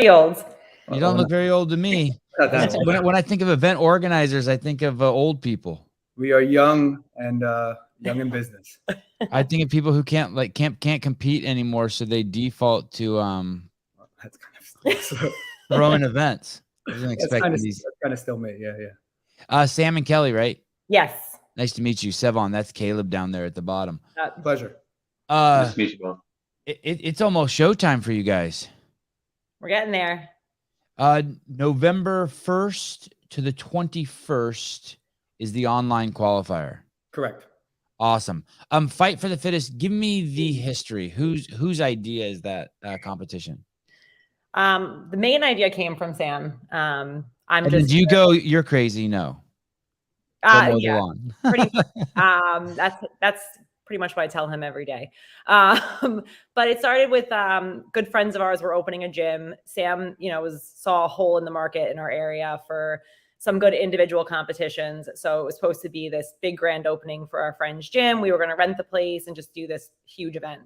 old. You don't look very old to me. When I think of event organizers, I think of old people. We are young and young in business. I think of people who can't compete anymore, so they default to That's kind of throwing events. I wasn't expecting these. That's kind of still me. Yeah. Sam and Kelly, right? Yes. Nice to meet you, Sevan. That's Caleb down there at the bottom. Pleasure. Nice to meet you both. It's almost showtime for you guys. We're getting there. November 1st to the 21st is the online qualifier. Correct. Awesome. Fight for the Fittest. Give me the history. Whose idea is that competition? The main idea came from Sam. Did you go, you're crazy? No. Yeah. That's pretty much what I tell him every day. But it started with good friends of ours were opening a gym. Sam, saw a hole in the market in our area for some good individual competitions. So it was supposed to be this big grand opening for our friend's gym. We were going to rent the place and just do this huge event.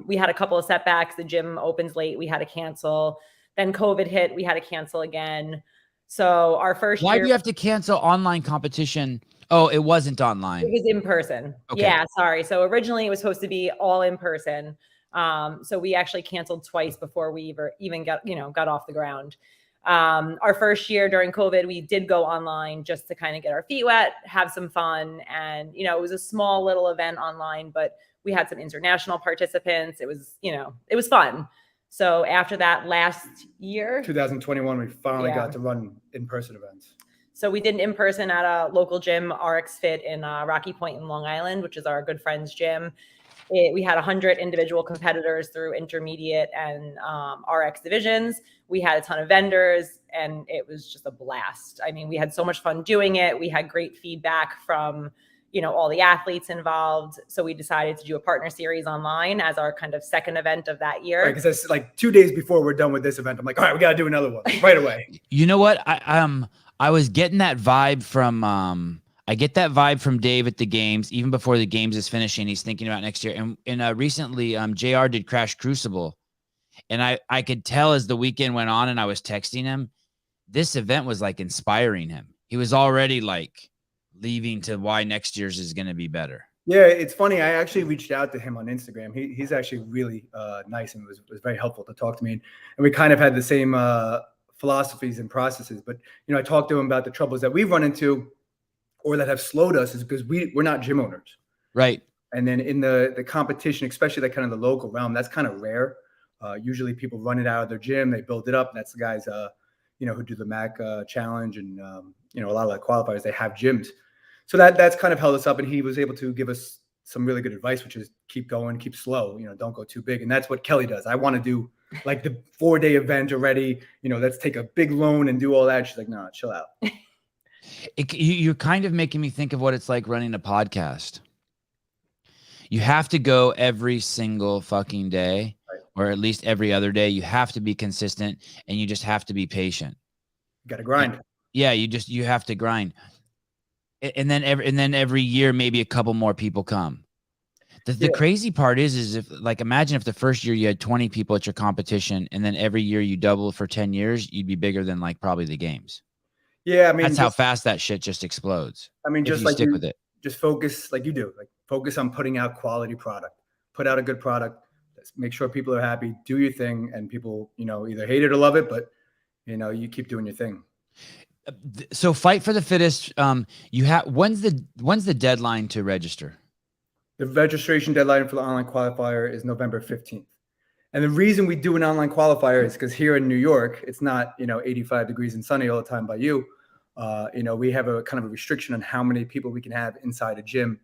We had a couple of setbacks. The gym opens late. We had to cancel. Then COVID hit. We had to cancel again. So our first Why year, do you have to cancel online competition? Oh, it wasn't online. It was in person. Okay. Yeah, sorry. So originally it was supposed to be all in person. So we actually canceled twice before we even got off the ground. Our first year during COVID, we did go online just to kind of get our feet wet, have some fun. And, it was a small little event online, but we had some international participants. It was fun. So after that last year, 2021, we finally got to run in-person events. So we did an in-person at a local gym, RX Fit in Rocky Point in Long Island, which is our good friend's gym. We had 100 individual competitors through intermediate and RX divisions. We had a ton of vendors, and it was just a blast. I mean, we had so much fun doing it. We had great feedback from, all the athletes involved. So we decided to do a partner series online as our kind of second event of that year. Right, because that's like 2 days before we're done with this event. I'm like, all right, we got to do another one right away. You know what? I was getting that vibe from I get that vibe from Dave at the games, even before the games is finishing. He's thinking about next year. And recently, JR did Crash Crucible. And I could tell as the weekend went on and I was texting him, this event was like inspiring him. He was already like leaving to why next year's is going to be better. Yeah, it's funny. I actually reached out to him on Instagram. He's actually really nice and was very helpful to talk to me. And we kind of had the same philosophies and processes. But, I talked to him about the troubles that we've run into or that have slowed us is because we're not gym owners. Right. And then in the competition, especially that kind of the local realm, that's kind of rare. Usually people run it out of their gym. They build it up. That's the guys, who do the MAC challenge and, a lot of the qualifiers, they have gyms. So that's kind of held us up. And he was able to give us some really good advice, which is keep going, keep slow, don't go too big. And that's what Kelly does. I want to do like the 4-day event already, let's take a big loan and do all that. She's like, no, chill out. You're kind of making me think of what it's like running a podcast. You have to go every single fucking day, right, or at least every other day. You have to be consistent and you just have to be patient. You got to grind. You have to grind. And then every year, maybe a couple more people come. The crazy part is if imagine if the first year you had 20 people at your competition and then every year you double for 10 years, you'd be bigger than probably the games. Yeah. I mean, that's how fast that shit just explodes. I mean, just stick with it, just focus like you do, focus on putting out quality product, put out a good product, make sure people are happy, do your thing. And people, either hate it or love it, but you keep doing your thing. So Fight for the Fittest, when's the deadline to register? The registration deadline for the online qualifier is November 15th. And the reason we do an online qualifier is because here in New York, it's not, 85 degrees and sunny all the time by you. We have a kind of a restriction on how many people we can have inside a gym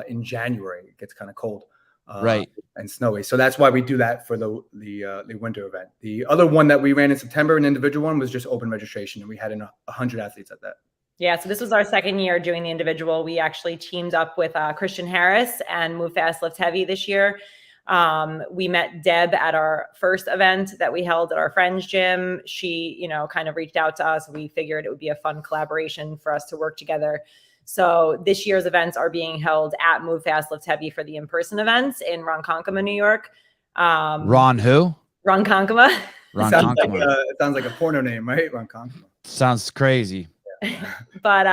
in January. It gets kind of cold. Right. And snowy. So that's why we do that for the winter event. The other one that we ran in September, an individual one, was just open registration. And we had 100 athletes at that. Yeah, so this was our second year doing the individual. We actually teamed up with Christian Harris and Move Fast, Lift Heavy this year. We met Deb at our first event that we held at our friend's gym. She, kind of reached out to us. We figured it would be a fun collaboration for us to work together. So this year's events are being held at Move Fast, Lift Heavy for the in-person events in Ronkonkoma, New York. Ron who? Ronkonkoma. It sounds like a porno name, right? Ronkonkoma. Sounds crazy. But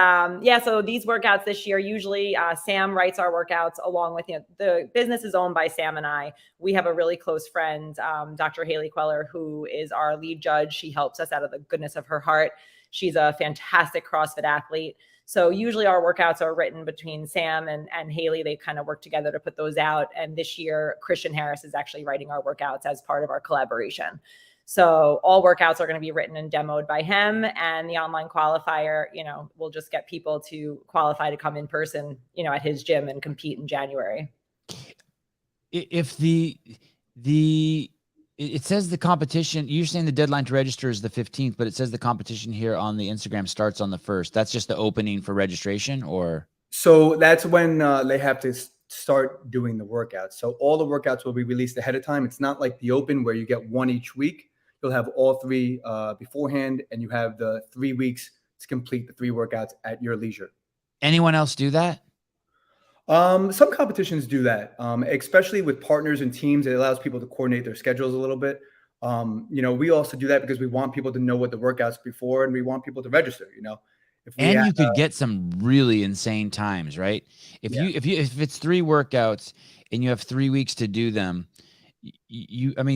so these workouts this year, usually Sam writes our workouts along with, the business is owned by Sam and I. We have a really close friend, Dr. Haley Queller, who is our lead judge. She helps us out of the goodness of her heart. She's a fantastic CrossFit athlete. So usually our workouts are written between Sam and Haley. They kind of work together to put those out. And this year, Christian Harris is actually writing our workouts as part of our collaboration. So all workouts are going to be written and demoed by him, and the online qualifier, we'll just get people to qualify to come in person, at his gym and compete in January. If it says the competition, you're saying the deadline to register is the 15th, but it says the competition here on the Instagram starts on the 1st. That's just the opening for registration, or? So that's when they have to start doing the workouts. So all the workouts will be released ahead of time. It's not like the open where you get one each week. You'll have all three beforehand, and you have the 3 weeks to complete the 3 workouts at your leisure. Anyone else do that? Some competitions do that, especially with partners and teams. It allows people to coordinate their schedules a little bit. We also do that because we want people to know what the workouts before, and we want people to register. You could get some really insane times, right? If it's 3 workouts and you have 3 weeks to do them,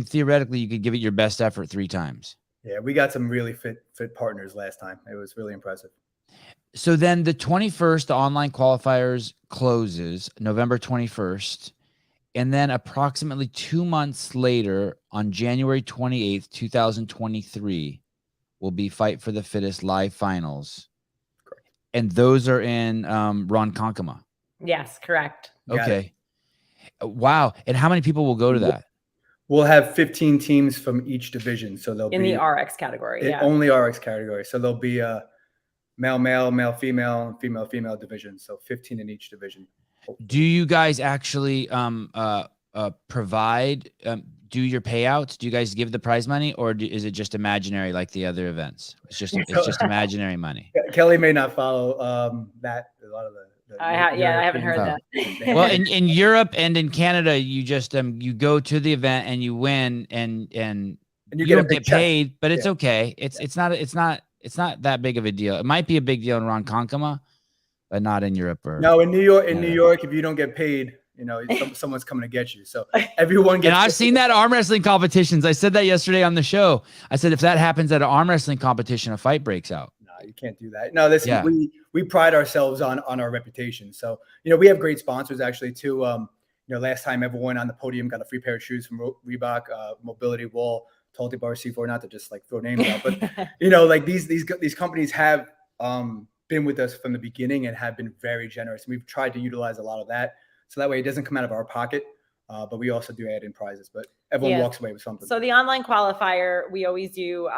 theoretically you could give it your best effort 3 times. Yeah, we got some really fit partners last time. It was really impressive. So then the 21st, the online qualifiers closes November 21st. And then approximately 2 months later, on January 28th, 2023, will be Fight for the Fittest live finals. Correct. And those are in Ronkonkoma. Yes, correct. Okay. Wow. And how many people will go to that? We'll have 15 teams from each division. So they'll be in the RX category. Only RX category. So there'll be male, female division. So 15 in each division. Do you guys actually provide, do your payouts? Do you guys give the prize money, or is it just imaginary like the other events? It's just imaginary money. Kelly may not follow that. A lot of I haven't heard that. Well, in Europe and in Canada, you just you go to the event and you win, and you don't get paid, but it's okay. It's not that big of a deal. It might be a big deal in Ronkonkoma, but not in Europe or no. In New York, New York, if you don't get paid, someone's coming to get you. So everyone gets. And I've seen that arm wrestling competitions. I said that yesterday on the show. I said if that happens at an arm wrestling competition, a fight breaks out. You can't do that. No, we pride ourselves on our reputation. So, we have great sponsors actually too. Last time everyone on the podium got a free pair of shoes from Reebok, Mobility, Wall, Talty Bar, C4, not to just throw names out, but these companies have been with us from the beginning and have been very generous. And we've tried to utilize a lot of that. So that way it doesn't come out of our pocket. But we also do add in prizes, but everyone walks away with something. So the online qualifier, we always do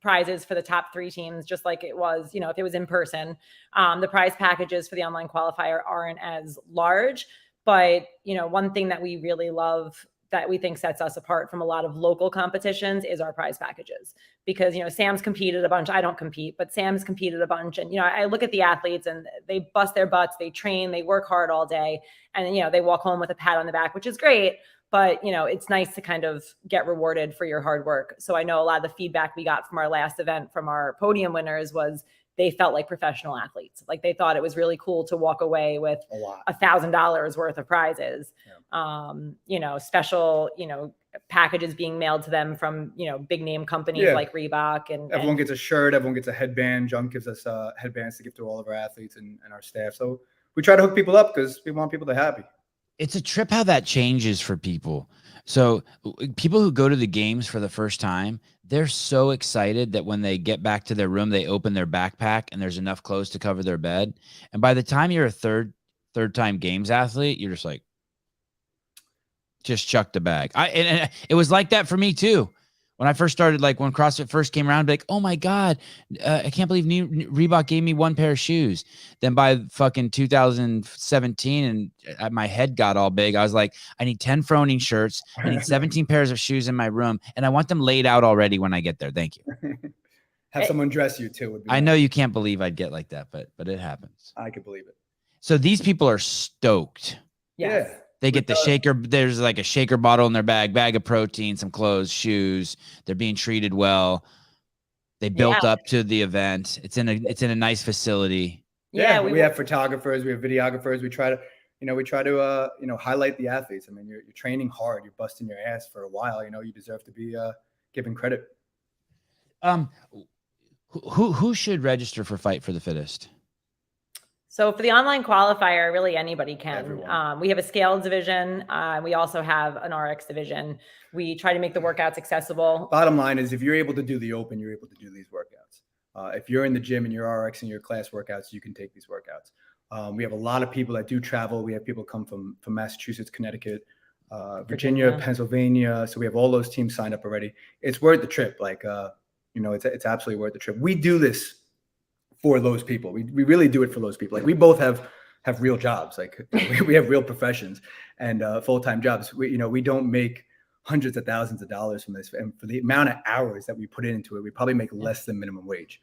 prizes for the top 3 teams, just like it was, if it was in person. The prize packages for the online qualifier aren't as large, but, one thing that we really love that we think sets us apart from a lot of local competitions is our prize packages, because, Sam's competed a bunch. I don't compete, but Sam's competed a bunch. And, I look at the athletes and they bust their butts, they train, they work hard all day. And then, they walk home with a pat on the back, which is great. But, it's nice to kind of get rewarded for your hard work. So I know a lot of the feedback we got from our last event from our podium winners was they felt like professional athletes. Like they thought it was really cool to walk away with $1,000 worth of prizes, special, packages being mailed to them from, big name companies like Reebok. And everyone gets a shirt, everyone gets a headband. Jump gives us headbands to give to all of our athletes and our staff. So we try to hook people up because we want people to be happy. It's a trip how that changes for people. So people who go to the games for the first time, they're so excited that when they get back to their room, they open their backpack and there's enough clothes to cover their bed. And by the time you're a third time games athlete, you're just like, just chuck the bag. And it was like that for me too. When I first started, like when CrossFit first came around, I'd be like, oh my God, I can't believe Reebok gave me 1 pair of shoes. Then by fucking 2017 and my head got all big, I was like, I need 10 Froning shirts. I need 17 pairs of shoes in my room. And I want them laid out already when I get there. Thank you. Have someone dress you too. I know you can't believe I'd get like that, but it happens. I could believe it. So these people are stoked. Yes. They get the shaker. There's like a shaker bottle in their bag of protein, some clothes, shoes. They're being treated well. They built up to the event. It's in a nice facility. Yeah, we have photographers, we have videographers. We try to highlight the athletes. I mean, you're training hard, you're busting your ass for a while. You deserve to be given credit. Who should register for Fight for the Fittest? So for the online qualifier, really anybody can. We have a scale division. We also have an RX division. We try to make the workouts accessible. Bottom line is, if you're able to do the open, you're able to do these workouts. If you're in the gym and you're RX and your class workouts, you can take these workouts. We have a lot of people that do travel. We have people come from Massachusetts, Connecticut, Virginia, Pennsylvania. So we have all those teams signed up already. It's worth the trip. It's absolutely worth the trip. We do this for those people. We really do it for those people. Like, we both have real jobs. Like, we have real professions and full-time jobs. We don't make hundreds of thousands of dollars from this. And for the amount of hours that we put into it, we probably make less than minimum wage.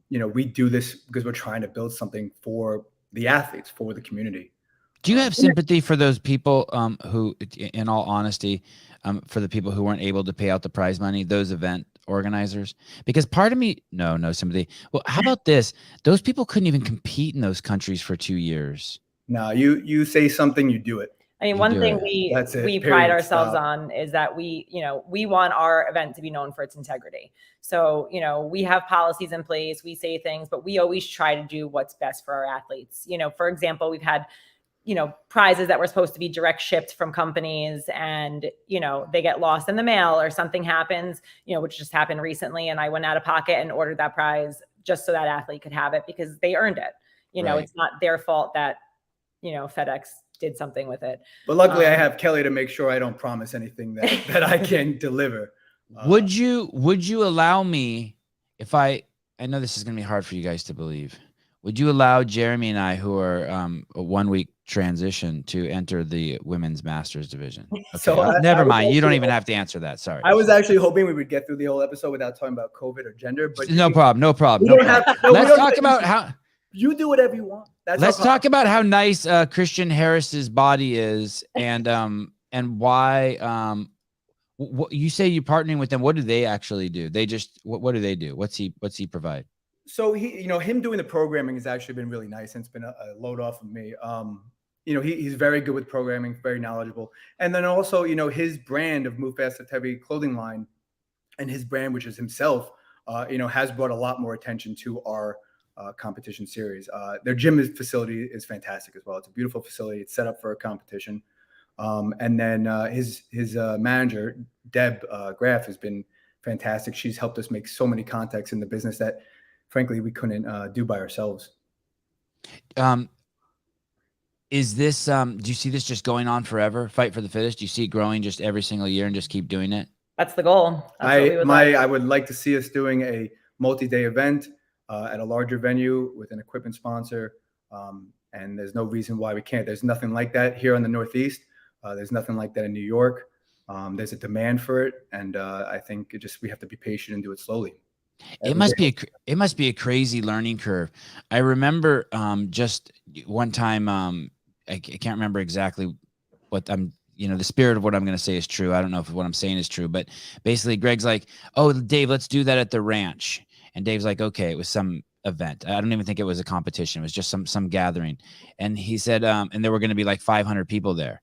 We do this because we're trying to build something for the athletes, for the community. Do you have sympathy for those people who, in all honesty, for the people who weren't able to pay out the prize money, those event organizers? Because part of me, no sympathy. Well, how about this? Those people couldn't even compete in those countries for 2 years. No, you say something, you do it. I mean, one thing we pride ourselves on is that we want our event to be known for its integrity. So, we have policies in place, we say things, but we always try to do what's best for our athletes. For example, we've had, prizes that were supposed to be direct shipped from companies and, they get lost in the mail or something happens, which just happened recently. And I went out of pocket and ordered that prize just so that athlete could have it because they earned it. It's not their fault that, FedEx did something with it. But luckily I have Kelly to make sure I don't promise anything that I can deliver. Would you allow me, if I know this is going to be hard for you guys to believe, would you allow Jeremy and I, who are a 1 week transition, to enter the women's masters division? Okay. So never mind. You don't even have to answer that. Sorry. I was actually hoping we would get through the whole episode without talking about COVID or gender, but no problem. Let's talk about how you do whatever you want. Let's talk about how nice Christian Harris's body is, and why. What you say you're partnering with them? What do they actually do? They just what do they do? What's he provide? So him doing the programming has actually been really nice, and it's been a load off of me. He's very good with programming, very knowledgeable, and then also his brand of Move Fast Lift Heavy clothing line, and his brand, which is himself, has brought a lot more attention to our competition series. Their gym facility is fantastic as well. It's a beautiful facility. It's set up for a competition. And then his manager, Deb Graff, has been fantastic. She's helped us make so many contacts in the business that, frankly, we couldn't do by ourselves. Is this, do you see this just going on forever? Fight for the Fittest? Do you see it growing just every single year and just keep doing it? That's the goal. I would like to see us doing a multi-day event at a larger venue with an equipment sponsor. And there's no reason why we can't. There's nothing like that here in the Northeast. There's nothing like that in New York. There's a demand for it. And I think we have to be patient and do it slowly. It must be a crazy learning curve. I remember just one time, I can't remember exactly what the spirit of what I'm going to say is true. I don't know if what I'm saying is true, but basically Greg's like, "Oh, Dave, let's do that at the ranch." And Dave's like, "Okay." It was some event. I don't even think it was a competition. It was just some gathering. And he said, and there were going to be like 500 people there.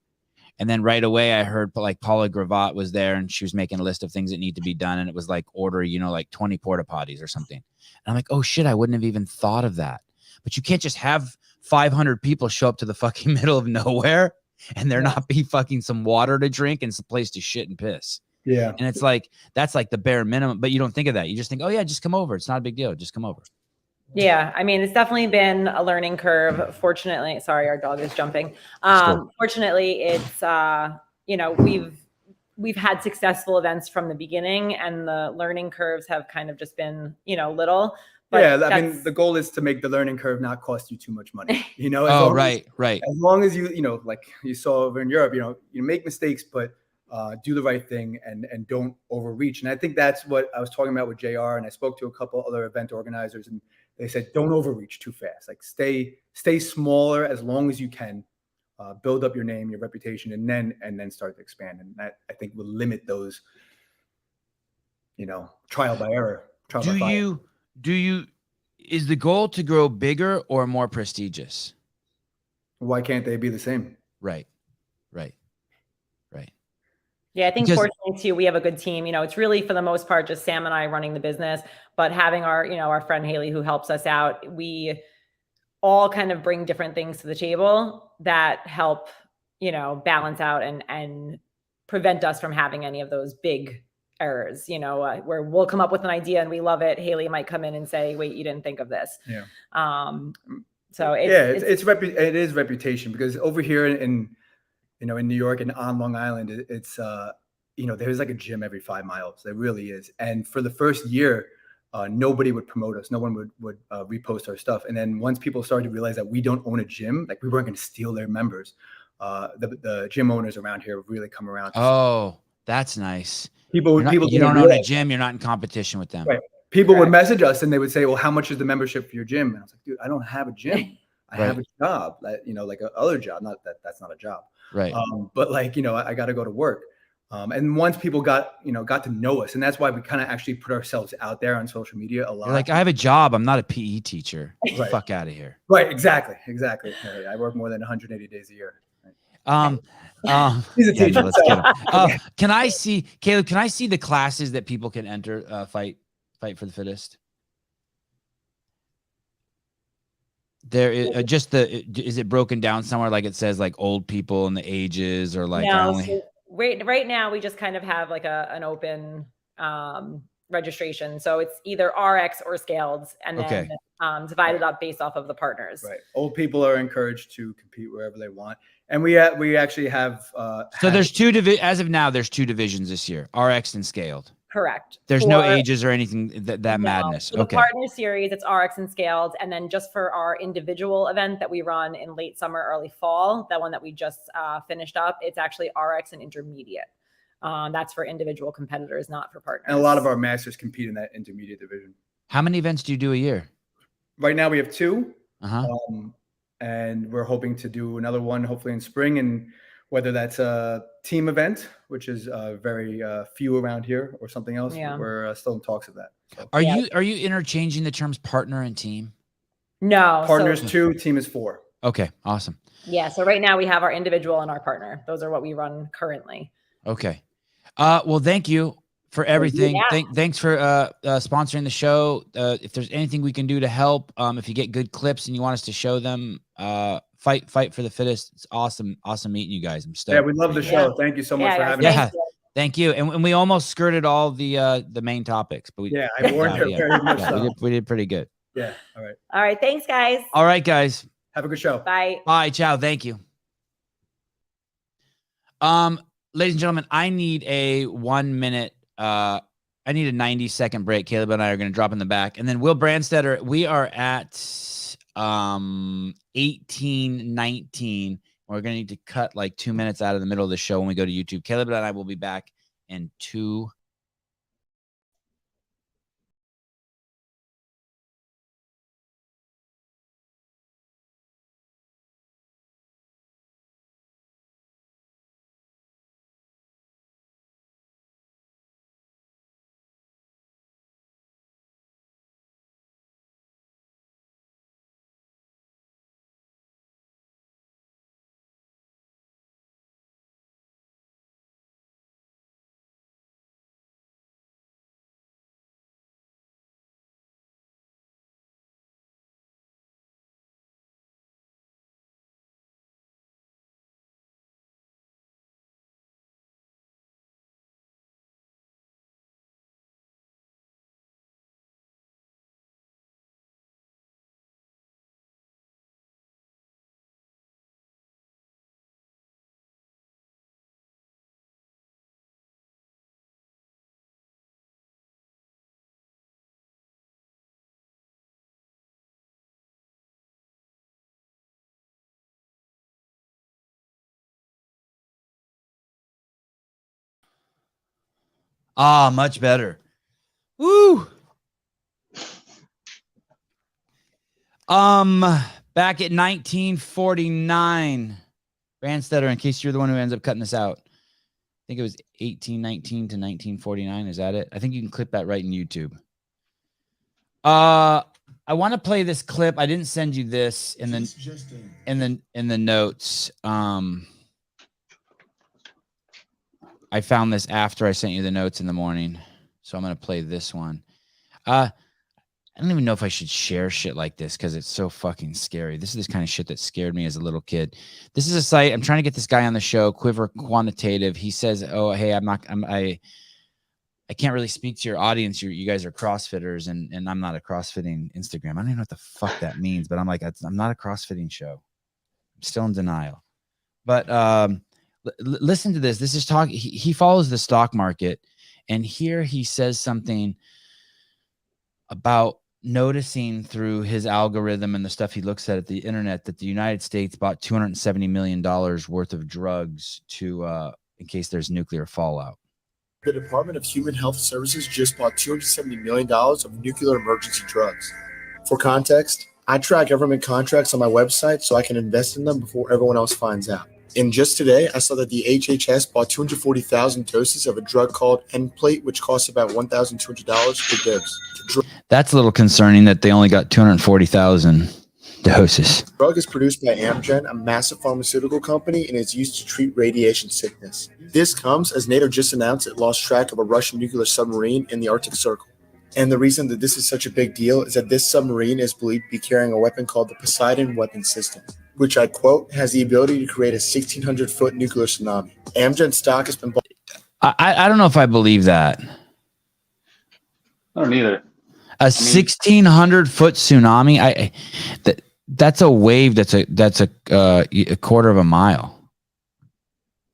And then right away I heard like Paula Gravatt was there, and she was making a list of things that need to be done. And it was like order, like 20 porta potties or something. And I'm like, oh shit, I wouldn't have even thought of that. But you can't just have 500 people show up to the fucking middle of nowhere and there not be fucking some water to drink and some place to shit and piss. Yeah. And it's like, that's like the bare minimum, but you don't think of that. You just think, oh yeah, just come over. It's not a big deal. Just come over. Yeah. I mean, it's definitely been a learning curve. Fortunately, sorry, our dog is jumping. Fortunately, it's, we've had successful events from the beginning, and the learning curves have kind of just been, little. But yeah. I mean, the goal is to make the learning curve not cost you too much money, Right. As long as you, like you saw over in Europe, you make mistakes, but do the right thing and don't overreach. And I think that's what I was talking about with JR. And I spoke to a couple other event organizers, and they said, don't overreach too fast. Like stay smaller as long as you can. build up your name, your reputation, and then start to expand. And that, I think, will limit those, trial by error. Is the goal to grow bigger or more prestigious? Why can't they be the same? Right. Yeah, I think fortunately too, we have a good team. It's really for the most part just Sam and I running the business, but having our friend Haley who helps us out, we all kind of bring different things to the table that help, balance out and prevent us from having any of those big errors, where we'll come up with an idea and we love it. Haley might come in and say, wait, you didn't think of this. Yeah. So it is reputation, because over here in New York and on Long Island, it's, there's like a gym every 5 miles. There really is. And for the first year, nobody would promote us. No one would repost our stuff. And then once people started to realize that we don't own a gym, like we weren't going to steal their members, the gym owners around here really come around. Oh, that's nice. You don't own a gym. You're not in competition with them. Right. People would message us and they would say, well, how much is the membership for your gym? And I was like, dude, I don't have a gym. I have a job, like a other job. Not that that's not a job. Right. But I got to go to work. And once people got to know us, and that's why we kind of actually put ourselves out there on social media a lot. You're like, I have a job. I'm not a PE teacher. Get the Right. fuck out of here. Right. Exactly. I work more than 180 days a year. He's a teacher. Let's get him. Can I see, Caleb? Can I see the classes that people can enter? Fight for the Fittest. There is is it broken down somewhere, like it says like old people and the ages, or like so right now we just kind of have like an open registration, so it's either RX or scaled, and then divided up based off of the partners. Right. Old people are encouraged to compete wherever they want, and we actually have. So there's as of now, there's 2 divisions this year: RX and scaled. Correct. There's no ages or anything that madness. So the partner series, it's RX and scaled. And then just for our individual event that we run in late summer, early fall, that one that we just finished up, it's actually RX and intermediate. That's for individual competitors, not for partners. And a lot of our masters compete in that intermediate division. How many events do you do a year? Right now we have 2. And we're hoping to do another one, hopefully in spring. And whether that's a team event, which is very few around here, or something else, we're still in talks of that. So. Are you interchanging the terms partner and team? No. Partners 2, team is 4. Okay, awesome. Yeah, so right now we have our individual and our partner. Those are what we run currently. Okay. Well, thank you for everything. Yeah. Thanks for sponsoring the show. If there's anything we can do to help, if you get good clips and you want us to show them, fight for the Fittest. It's awesome meeting you guys. I'm stoked. Yeah, we love the show. Thank you so much for having us. Thank you. And we almost skirted all the main topics, but I warned you very much. We did pretty good. Yeah. All right. Thanks, guys. All right, guys. Have a good show. Bye. Ciao. Thank you. Ladies and gentlemen, I need a 1 minute. I need a 90-second break. Caleb and I are going to drop in the back, and then Will Brandstetter. We are at 18:19. We're going to need to cut like 2 minutes out of the middle of the show when we go to YouTube. Caleb and I will be back in 2. Much better. Woo. Back at 1949. Brandstetter, in case you're the one who ends up cutting this out. I think it was 1819 to 1949. Is that it? I think you can clip that right in YouTube. I want to play this clip. I didn't send you this in the notes. I found this after I sent you the notes in the morning. So I'm going to play this one. I don't even know if I should share shit like this because it's so fucking scary. This is the kind of shit that scared me as a little kid. This is a site. I'm trying to get this guy on the show, Quiver Quantitative. He says, oh, hey, I can't really speak to your audience. You guys are CrossFitters, and I'm not a CrossFitting Instagram. I don't even know what the fuck that means, but I'm like, I'm not a CrossFitting show. I'm still in denial. But listen to this. This is talk. He follows the stock market, and here he says something about noticing through his algorithm and the stuff he looks at the internet that the United States bought $270 million worth of drugs to in case there's nuclear fallout. The Department of Human Health Services just bought $270 million of nuclear emergency drugs. For context, I track government contracts on my website so I can invest in them before everyone else finds out. And just today, I saw that the HHS bought 240,000 doses of a drug called Nplate, which costs about $1,200 per dose. That's a little concerning that they only got 240,000 doses. The drug is produced by Amgen, a massive pharmaceutical company, and is used to treat radiation sickness. This comes as NATO just announced it lost track of a Russian nuclear submarine in the Arctic Circle. And the reason that this is such a big deal is that this submarine is believed to be carrying a weapon called the Poseidon weapon system, which, I quote, has the ability to create a 1,600-foot nuclear tsunami. Amgen stock has been bought. I don't know if I believe that. I don't either. A 1,600-foot tsunami. That's a wave. That's a quarter of a mile.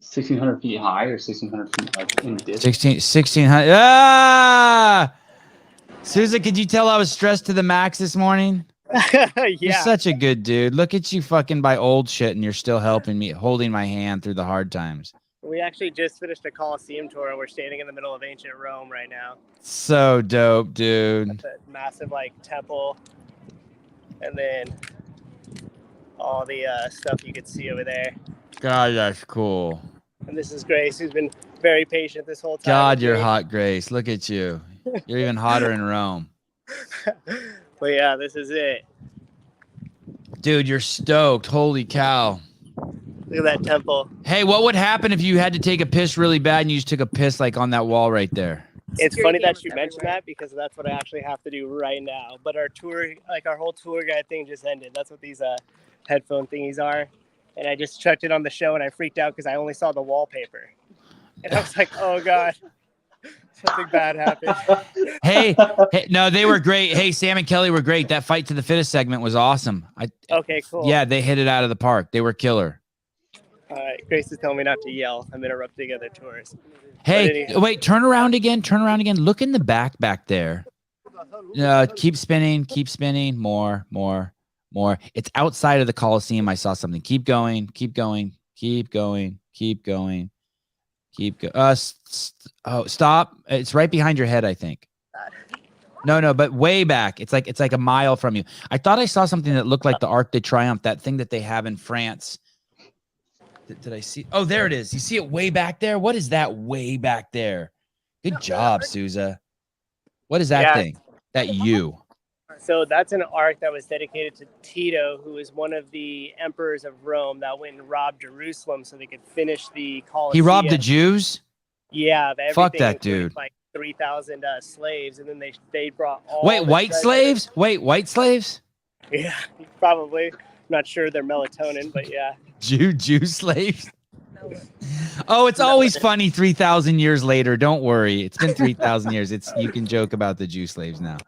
1,600 feet high or 1,600 feet like in distance? 1,600. Ah! Souza, could you tell I was stressed to the max this morning? Yeah. You're such a good dude. Look at you fucking by old shit, and you're still helping me, holding my hand through the hard times. We actually just finished a Colosseum tour, and we're standing in the middle of ancient Rome right now. So dope, dude. It's a massive temple, and then all the stuff you could see over there. God, that's cool. And this is Grace, who's been very patient this whole time. God, you're hot, Grace. Look at you. You're even hotter in Rome. But yeah, this is it. Dude, you're stoked. Holy cow. Look at that temple. Hey, what would happen if you had to take a piss really bad and you just took a piss on that wall right there? It's funny that you mentioned that because that's what I actually have to do right now. But our tour, our whole tour guide thing just ended. That's what these headphone thingies are. And I just checked it on the show and I freaked out because I only saw the wallpaper. And I was like, oh God. Something bad happened. Hey, no, they were great. Hey, Sam and Kelly were great. That fight to the fittest segment was awesome. Okay, cool. Yeah, they hit it out of the park. They were killer. All right, Grace is telling me not to yell. I'm interrupting other tours. Hey, wait, turn around again. Look in the back there. Keep spinning. More. It's outside of the Coliseum. I saw something. Keep going. Stop. It's right behind your head, I think. No, but way back. It's like a mile from you. I thought I saw something that looked like the Arc de Triomphe, that thing that they have in France. Did I see? Oh, there it is. You see it way back there? What is that way back there? Good job, Souza. What is that thing? That you? So that's an ark that was dedicated to Tito, who was one of the emperors of Rome that went and robbed Jerusalem so they could finish the Colosseum. He robbed the Jews? Yeah. Fuck that dude. 3,000 slaves, and then they brought all. Wait, white slaves? White slaves? Yeah, probably. I'm not sure they're melatonin, but yeah. Jew slaves? Oh, it's always funny 3,000 years later. Don't worry. It's been 3,000 years. You can joke about the Jew slaves now.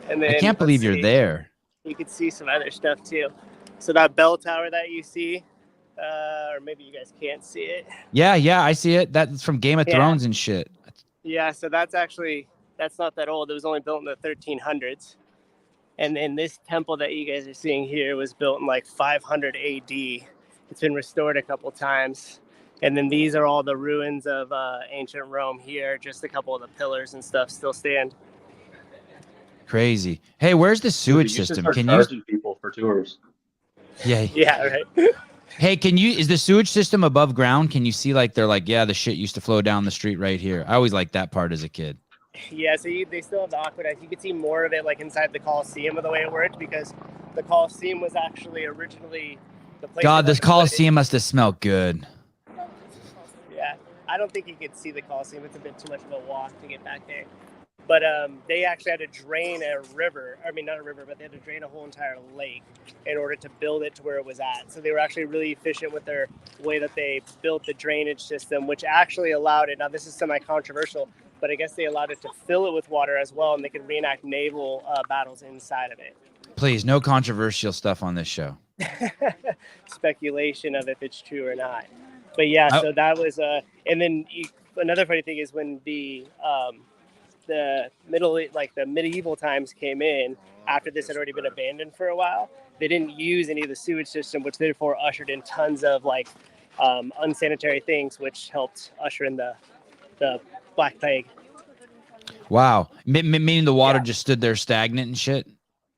And then, I can't believe you're there. You can see some other stuff too. So that bell tower that you see, or maybe you guys can't see it. Yeah, I see it. That's from Game of Thrones and shit. Yeah, so that's not that old. It was only built in the 1300s. And then this temple that you guys are seeing here was built in 500 AD. It's been restored a couple times. And then these are all the ruins of ancient Rome here. Just a couple of the pillars and stuff still stand. Crazy. Hey, where's the sewage system? Can you charging people for tours? Yeah. Yeah, right. Hey, is the sewage system above ground? Can you see like they're like, yeah, the shit used to flow down the street right here. I always liked that part as a kid. Yeah, so they still have the aqueduct. You could see more of it like inside the Coliseum of the way it worked, because the Coliseum was actually originally the place. God, this Coliseum must have smelled good. Yeah, I don't think you could see the Coliseum. It's a bit too much of a walk to get back there. But they actually had to drain a river. I mean, not a river, but they had to drain a whole entire lake in order to build it to where it was at. So they were actually really efficient with their way that they built the drainage system, which actually allowed it. Now, this is semi-controversial, but I guess they allowed it to fill it with water as well, and they could reenact naval battles inside of it. Please, no controversial stuff on this show. Speculation of if it's true or not. But yeah, so that was and then another funny thing is when the medieval times came in, after this had already been abandoned for a while, they didn't use any of the sewage system, which therefore ushered in tons of unsanitary things, which helped usher in the Black Plague. Wow. Meaning the water just stood there stagnant and shit?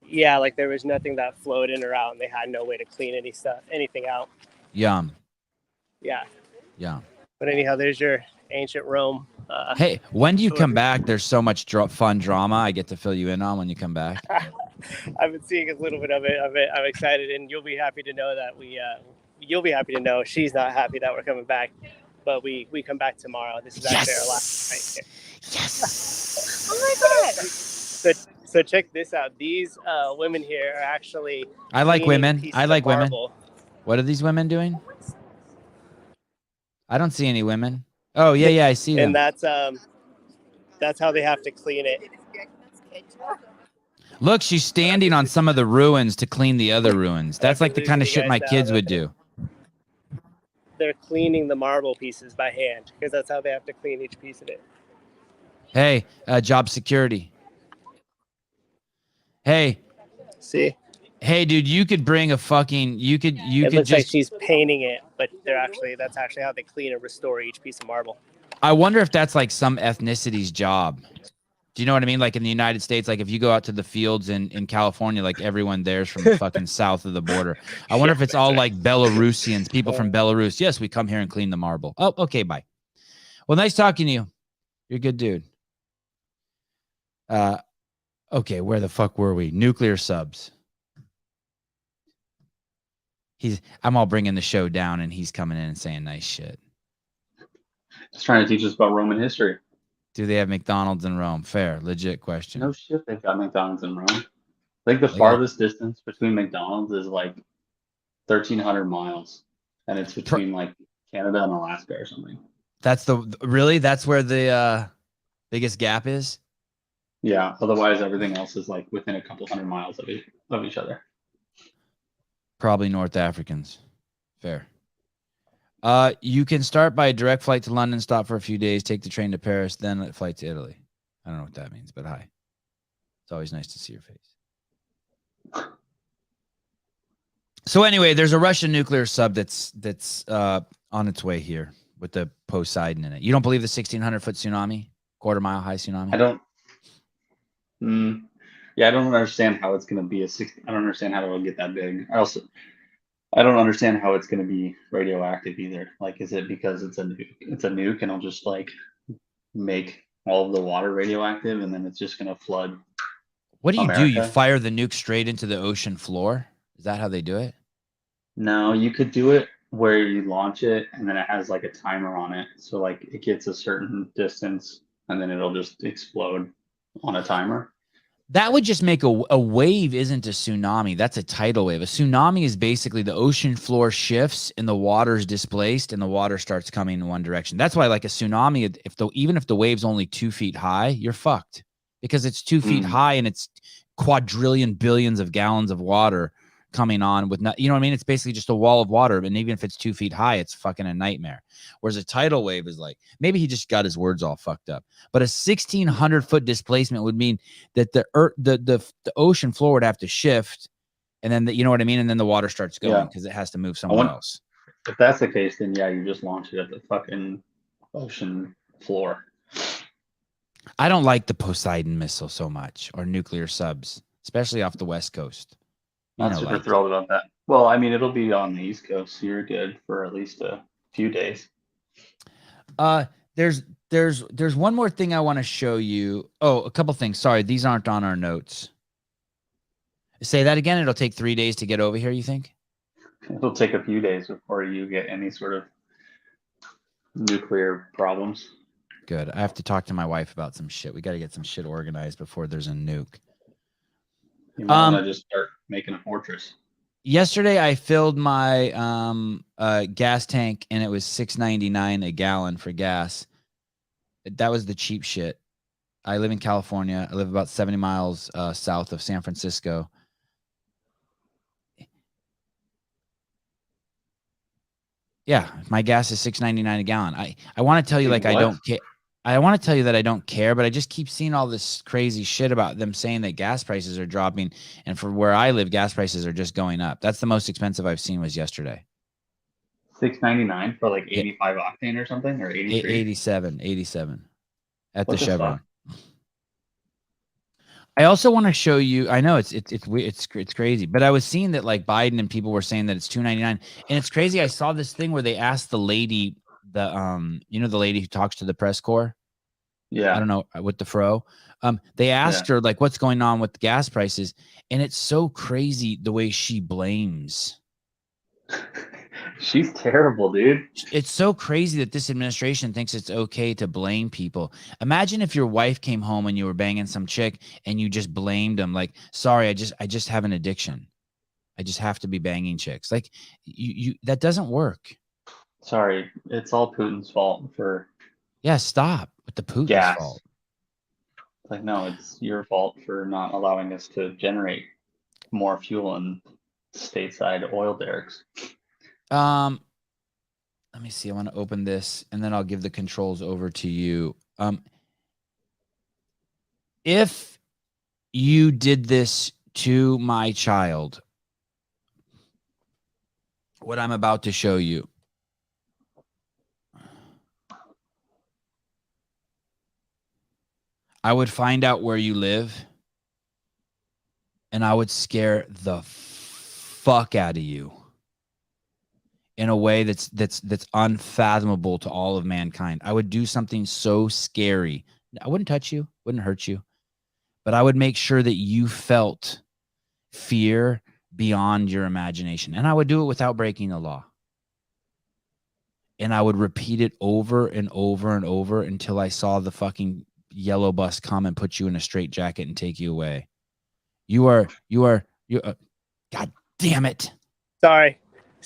Yeah, like there was nothing that flowed in or out, and they had no way to clean anything out. Yum. Yeah. Yeah. But anyhow, there's your ancient Rome. Hey, when do you come back? There's so much fun drama I get to fill you in on when you come back. I've been seeing a little bit of it. I'm excited, and you'll be happy to know that you'll be happy to know she's not happy that we're coming back, but we come back tomorrow. This is actually our last night here. Yes. Oh my God. So check this out. These women here are actually. I like women. I like women. Marble. What are these women doing? I don't see any women. Oh yeah, I see them. And that's how they have to clean it. Look, she's standing on some of the ruins to clean the other ruins. That's like the kind of shit my kids would do. They're cleaning the marble pieces by hand, because that's how they have to clean each piece of it. Hey, job security. Hey. See? Hey, dude, you could bring a fucking. It looks just like she's painting it, but that's actually how they clean and restore each piece of marble. I wonder if that's like some ethnicity's job. Do you know what I mean? Like in the United States, like if you go out to the fields in California, like everyone there's from the fucking south of the border. I wonder if it's all like Belarusians, people from Belarus. Yes, we come here and clean the marble. Oh, okay, bye. Well, nice talking to you. You're a good dude. Okay, where the fuck were we? Nuclear subs. I'm all bringing the show down, and he's coming in and saying nice shit. Just trying to teach us about Roman history. Do they have McDonald's in Rome? Fair, legit question. No shit, they've got McDonald's in Rome. I think the farthest distance between McDonald's is like 1,300 miles, and it's between like Canada and Alaska or something. That's that's where the biggest gap is? Yeah, otherwise everything else is like within a couple hundred miles of each other. Probably North Africans. Fair. You can start by a direct flight to London, stop for a few days, take the train to Paris, then a flight to Italy. I don't know what that means, but hi. It's always nice to see your face. So anyway, there's a Russian nuclear sub that's on its way here with the Poseidon in it. You don't believe the 1,600-foot tsunami, quarter-mile high tsunami? I don't. Yeah, I don't understand how it's going to be I don't understand how it will get that big. I don't understand how it's going to be radioactive either. Like, is it because it's a nuke? It's a nuke, and it'll just like make all of the water radioactive, and then it's just going to flood. What do you America? do? You fire the nuke straight into the ocean floor? Is that how they do it? No, you could do it where you launch it, and then it has like a timer on it. So like it gets a certain distance, and then it'll just explode on a timer. That would just make a wave isn't a tsunami. That's a tidal wave. A tsunami is basically the ocean floor shifts and the water's displaced and the water starts coming in one direction. That's why like a tsunami, even if the wave's only 2 feet high, you're fucked because it's 2 feet high and it's quadrillion billions of gallons of water coming on with you know what I mean? It's basically just a wall of water. And even if it's 2 feet high, it's fucking a nightmare. Whereas a tidal wave is like, maybe he just got his words all fucked up. But a 1,600-foot displacement would mean that the ocean floor would have to shift. And then, you know what I mean? And then the water starts going because it has to move somewhere else. If that's the case, then yeah, you just launch it at the fucking ocean floor. I don't like the Poseidon missile so much or nuclear subs, especially off the West Coast. Not super thrilled about that. Well, I mean, it'll be on the East Coast, so you're good for at least a few days. There's one more thing I want to show you. Oh, a couple things. Sorry, these aren't on our notes. Say that again. It'll take 3 days to get over here, you think? It'll take a few days before you get any sort of nuclear problems. Good. I have to talk to my wife about some shit. We got to get some shit organized before there's a nuke. You might want to just start making a fortress. Yesterday, I filled my gas tank, and it was $6.99 a gallon for gas. That was the cheap shit. I live in California. I live about 70 miles south of San Francisco. Yeah, my gas is $6.99 a gallon. I want to tell you like I don't care. I want to tell you that I don't care, but I just keep seeing all this crazy shit about them saying that gas prices are dropping, and for where I live, gas prices are just going up. That's the most expensive I've seen was yesterday. $6.99 for like 85 octane or something, or 83? 87 at the Chevron. I also want to show you. I know it's crazy, but I was seeing that like Biden and people were saying that it's $2.99, and it's crazy. I saw this thing where they asked the lady, the lady who talks to the press corps. Yeah, I don't know, with the fro. They asked her like, what's going on with the gas prices, and it's so crazy the way she blames. She's terrible, dude. It's so crazy that this administration thinks it's okay to blame people. Imagine if your wife came home and you were banging some chick and you just blamed them, like, sorry, I just have an addiction. I just have to be banging chicks. Like, you that doesn't work. Sorry, it's all Putin's fault for. Yeah, stop with the Putin's gas. fault. Like, no, it's your fault for not allowing us to generate more fuel in stateside oil derricks. Let me see. I want to open this, and then I'll give the controls over to you. If you did this to my child, what I'm about to show you, I would find out where you live, and I would scare the fuck out of you in a way that's unfathomable to all of mankind. I would do something so scary. I wouldn't touch you, wouldn't hurt you, but I would make sure that you felt fear beyond your imagination. And I would do it without breaking the law. And I would repeat it over and over and over until I saw the fucking yellow bus come and put you in a straitjacket and take you away. You are God damn it. Sorry.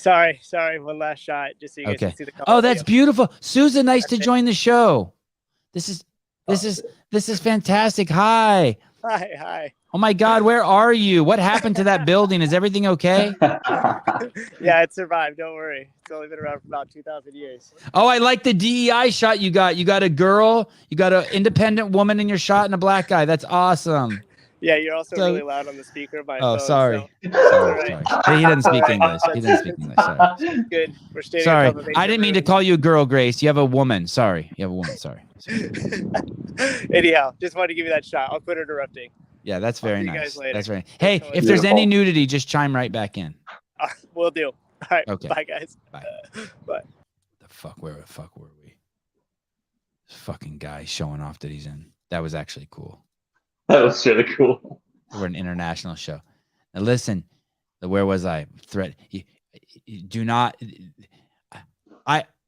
One last shot, just so you guys can see the color. Oh, that's beautiful. Susan, nice to join the show. This is fantastic. Hi. Hi. Oh my God, where are you? What happened to that building? Is everything okay? Yeah, it survived. Don't worry. It's only been around for about 2,000 years. Oh, I like the DEI shot you got. You got a girl, you got an independent woman in your shot, and a black guy. That's awesome. Yeah, you're also really loud on the speaker of my phone. Sorry. So Sorry. He doesn't speak English. Sorry. Good. We're staying. Sorry. I didn't mean to call you a girl, Grace. You have a woman. Sorry. You have a woman. Sorry. Anyhow, just wanted to give you that shot. I'll quit interrupting. Yeah, that's very nice. You guys later. That's very. Hey, if there's any nudity, just chime right back in. Will do. All right. Okay. Bye, guys. Bye. Bye. Where the fuck were we? This fucking guy showing off that he's in. That was actually cool. That was really cool. We're an international show. Now listen, where was I? Threat. Do not.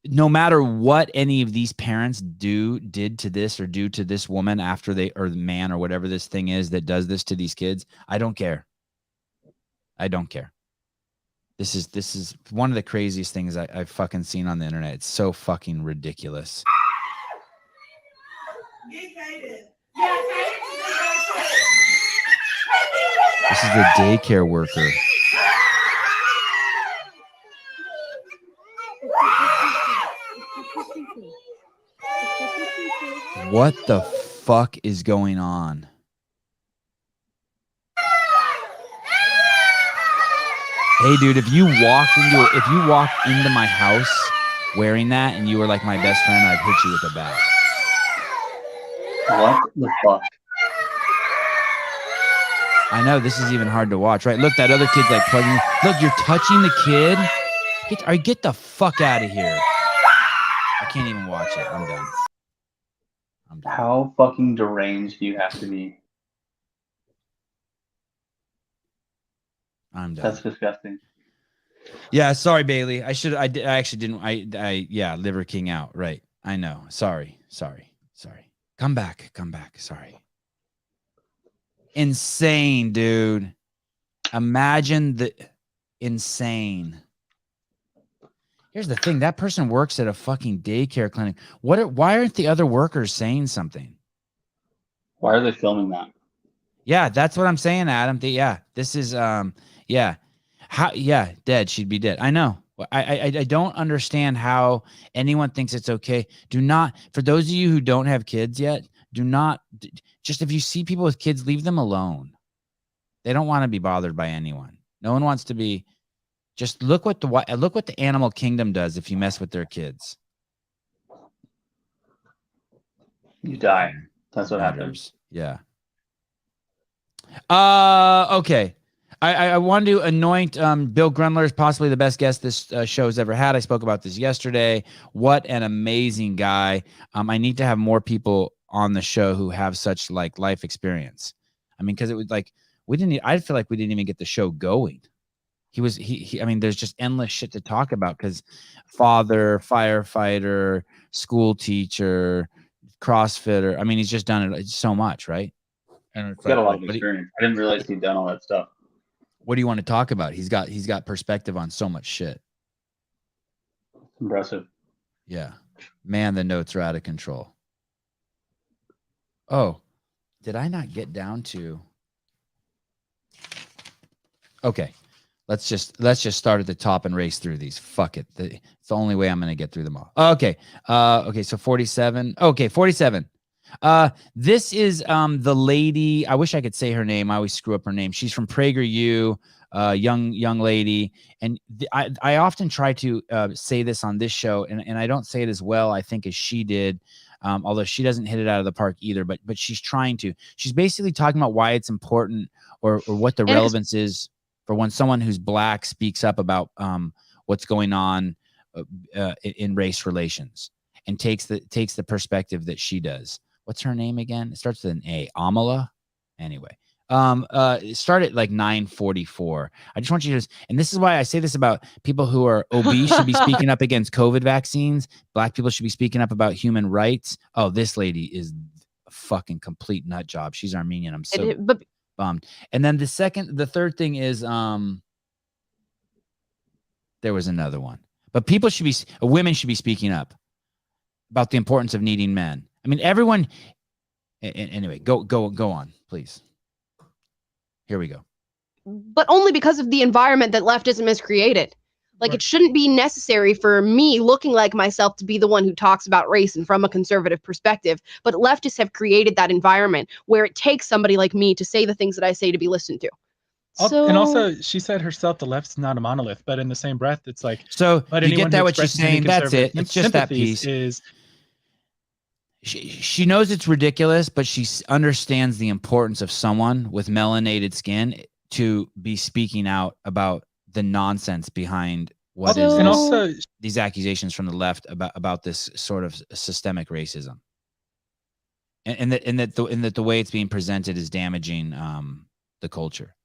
No matter what any of these parents did to this or do to this woman after they, or the man or whatever this thing is that does this to these kids, I don't care. I don't care. This is one of the craziest things I've fucking seen on the internet. It's so fucking ridiculous. This is the daycare worker. What the fuck is going on? Hey, dude, if you walked into my house wearing that and you were like my best friend, I'd hit you with a bat. What the fuck? I know this is even hard to watch, right? Look, that other kid's like plugging. Look, you're touching the kid. Get the fuck out of here. I can't even watch it. I'm done. How fucking deranged do you have to be? I'm done. That's disgusting. Yeah, sorry, Bailey. I actually didn't. Yeah, Liver King out. Right. I know. Sorry. Come back. Sorry. Insane, dude. Imagine the insane. Here's the thing. That person works at a fucking daycare clinic. Why aren't the other workers saying something? Why are they filming that? Yeah, that's what I'm saying, Adam. This is dead. She'd be dead. I know. I don't understand how anyone thinks it's okay. Do not, for those of you who don't have kids yet, do not, just if you see people with kids, leave them alone. They don't want to be bothered by anyone. No one wants to be. Just look what the animal kingdom does if you mess with their kids. You die. That's what happens. Yeah. Okay. I wanted to anoint Bill Grundler as possibly the best guest this show has ever had. I spoke about this yesterday. What an amazing guy. I need to have more people on the show who have such like life experience. I mean, because it was like I feel like we didn't even get the show going. I mean, there's just endless shit to talk about because father, firefighter, school teacher, CrossFitter. I mean, he's just done it so much, right? And He's got a lot of experience. I didn't realize he'd done all that stuff. What do you want to talk about? He's got perspective on so much shit. Impressive. Yeah. Man, the notes are out of control. Oh, did I not get down to? Okay. Let's just start at the top and race through these. Fuck it. It's the only way I'm going to get through them all. Okay. Okay. So 47. Okay. 47. This is the lady. I wish I could say her name. I always screw up her name. She's from PragerU, young lady. And I often try to say this on this show, and I don't say it as well, I think, as she did. Although she doesn't hit it out of the park either, but she's trying to. She's basically talking about why it's important or what the relevance is for when someone who's Black speaks up about what's going on in race relations and takes the perspective that she does. What's her name again? It starts with an A. Amala. Anyway, start at like 9:44. I just want you to, and this is why I say this about people who are obese should be speaking up against COVID vaccines. Black people should be speaking up about human rights. Oh, this lady is a fucking complete nut job. She's Armenian. I'm so bummed. And then the third thing is, there was another one, but women should be speaking up about the importance of needing men. I mean, everyone. Anyway, go on, please. Here we go. But only because of the environment that leftism has created. Like, it shouldn't be necessary for me looking like myself to be the one who talks about race and from a conservative perspective. But leftists have created that environment where it takes somebody like me to say the things that I say to be listened to. And also, she said herself, the left's not a monolith, but in the same breath, it's like, so but you get that what she's saying? That's it. It's just that piece. She knows it's ridiculous, but she understands the importance of someone with melanated skin to be speaking out about the nonsense behind these accusations from the left about this sort of systemic racism, and that the way it's being presented is damaging the culture.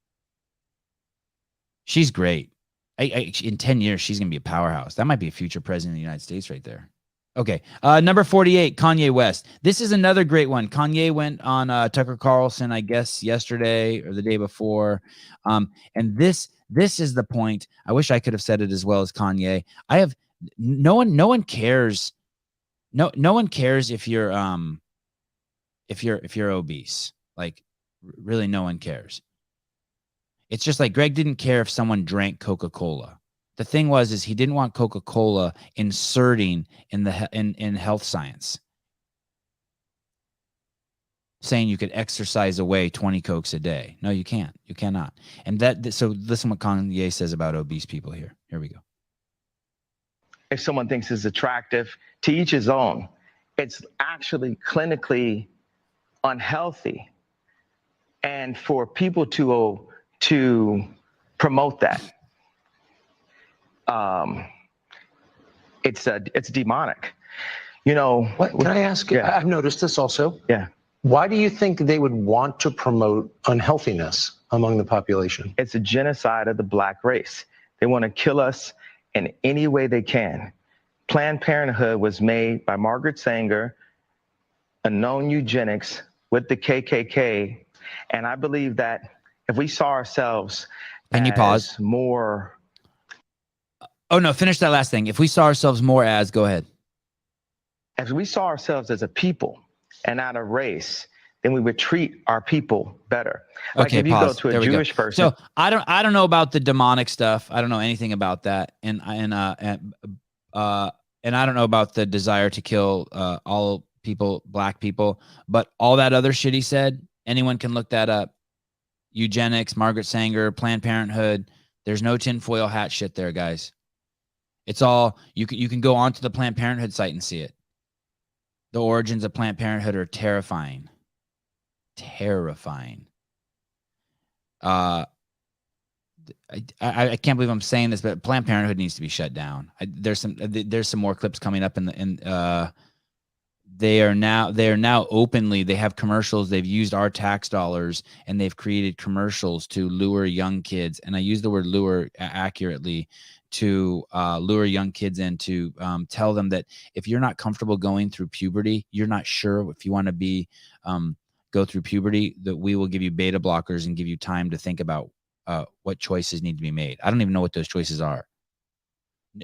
She's great. In 10 years, she's gonna be a powerhouse. That might be a future president of the United States right there. Okay. Number 48, Kanye West. This is another great one. Kanye went on Tucker Carlson, I guess, yesterday or the day before. And this is the point. I wish I could have said it as well as Kanye. No one cares. No one cares if you're obese. Like, really, no one cares. It's just like Greg didn't care if someone drank Coca-Cola. The thing is he didn't want Coca-Cola inserting in health science, saying you could exercise away 20 Cokes a day. No, you can't. You cannot. And so listen what Kanye says about obese people here. Here we go. If someone thinks it's attractive, to each his own. It's actually clinically unhealthy. And for people to promote that, it's demonic. What can I ask? Yeah. I've noticed this also. Yeah. Why do you think they would want to promote unhealthiness among the population? It's a genocide of the black race. They want to kill us in any way they can. Planned Parenthood was made by Margaret Sanger, a known eugenics with the KKK. And I believe that if we saw ourselves Can you pause? more. Oh, no, finish that last thing. If we saw ourselves more as, go ahead. If we saw ourselves as a people and not a race, then we would treat our people better. Like Okay, if you pause. go to There a we go. Jewish person. So I don't know about the demonic stuff. I don't know anything about that. And I don't know about the desire to kill all people, black people. But all that other shit he said, anyone can look that up. Eugenics, Margaret Sanger, Planned Parenthood. There's no tinfoil hat shit there, guys. It's all you can go onto the Planned Parenthood site and see it. The origins of Planned Parenthood are terrifying. Terrifying. I can't believe I'm saying this, but Planned Parenthood needs to be shut down. There's some more clips coming up they are now openly, they have commercials. They've used our tax dollars and they've created commercials to lure young kids. And I use the word lure accurately, to lure young kids in, to tell them that if you're not comfortable going through puberty, you're not sure if you want to be go through puberty, that we will give you beta blockers and give you time to think about what choices need to be made. I don't even know what those choices are.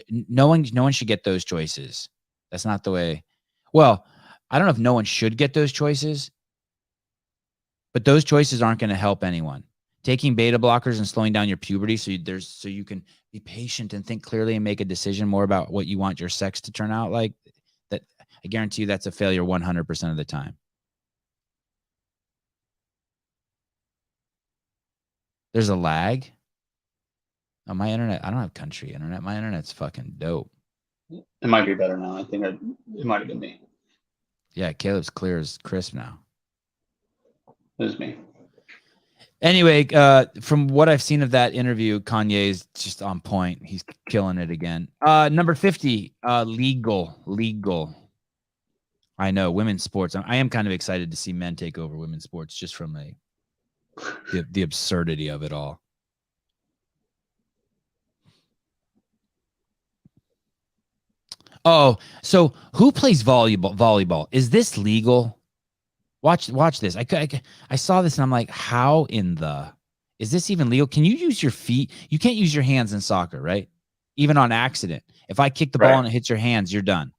No one should get those choices. That's not the way. Well, I don't know if no one should get those choices, but those choices aren't going to help anyone. Taking beta blockers and slowing down your puberty so you can be patient and think clearly and make a decision more about what you want your sex to turn out like, that I guarantee you that's a failure 100% of the time. There's a lag. Oh, my internet. I don't have country internet. My internet's fucking dope. It might be better now. I think it might have been me. Yeah, Caleb's clear as crisp now. It was me. Anyway, from what I've seen of that interview, Kanye's just on point. He's killing it again. Number 50, legal. I know, women's sports. I am kind of excited to see men take over women's sports just from the absurdity of it all. Oh, so who plays volleyball? Is this legal? Watch this. I saw this and I'm like, how in the, is this even legal? Can you use your feet? You can't use your hands in soccer, right? Even on accident. If I kick the ball and it hits your hands, you're done.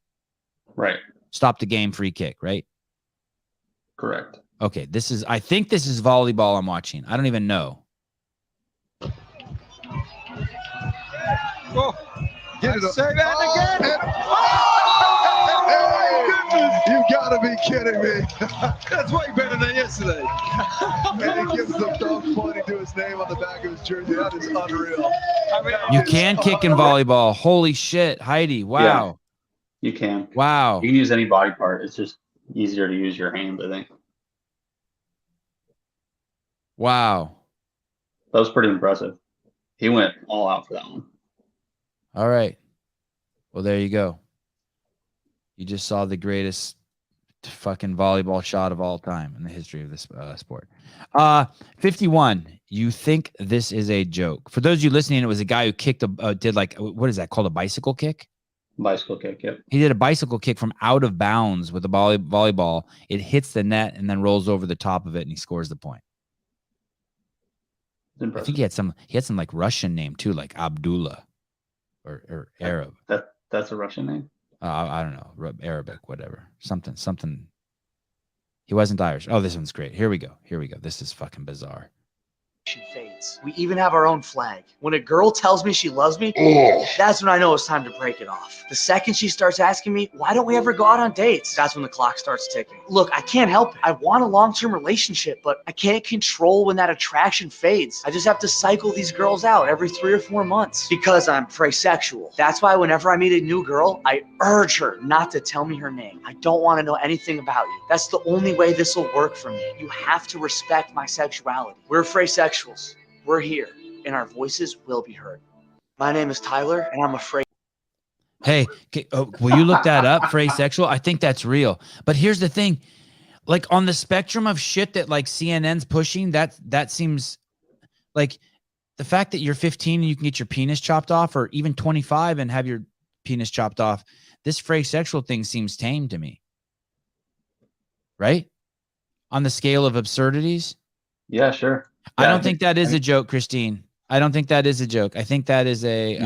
Right. Stop the game, free kick, right? Correct. Okay, I think this is volleyball I'm watching. I don't even know. Oh, get it up. Say that again. You gotta be kidding me. That's way better than yesterday. And he gives the thumb pointing to his name on the back of his jersey. That is unreal. You can kick in volleyball. Holy shit, Heidi. Wow. Yeah, you can. Wow. You can use any body part. It's just easier to use your hands, I think. Wow. That was pretty impressive. He went all out for that one. All right. Well, there you go. You just saw the greatest fucking volleyball shot of all time in the history of this sport. 51. You think this is a joke? For those of you listening, it was a guy who kicked did like, what is that called? A bicycle kick? Bicycle kick, yep. He did a bicycle kick from out of bounds with a volleyball. It hits the net and then rolls over the top of it, and he scores the point. I think he had some like Russian name too, like Abdullah or Arab. That's a Russian name. I don't know, Arabic, whatever, something. He wasn't Irish. Oh, this one's great. Here we go. This is fucking bizarre. fades. We even have our own flag. When a girl tells me she loves me, that's when I know it's time to break it off. The second she starts asking me, why don't we ever go out on dates? That's when the clock starts ticking. Look, I can't help it. I want a long-term relationship, but I can't control when that attraction fades. I just have to cycle these girls out every 3 or 4 months because I'm frasexual. That's why whenever I meet a new girl, I urge her not to tell me her name. I don't want to know anything about you. That's the only way this will work for me. You have to respect my sexuality. We're frasexuals. We're here, and our voices will be heard. My name is Tyler, and I'm afraid. Hey, will you look that up? Frasexual? I think that's real. But here's the thing. Like on the spectrum of shit that like CNN's pushing, that seems like the fact that you're 15 and you can get your penis chopped off, or even 25 and have your penis chopped off. This frasexual thing seems tame to me. Right? On the scale of absurdities? Yeah, sure. I don't think that is a joke, Christine. I don't think that is a joke. I think that is a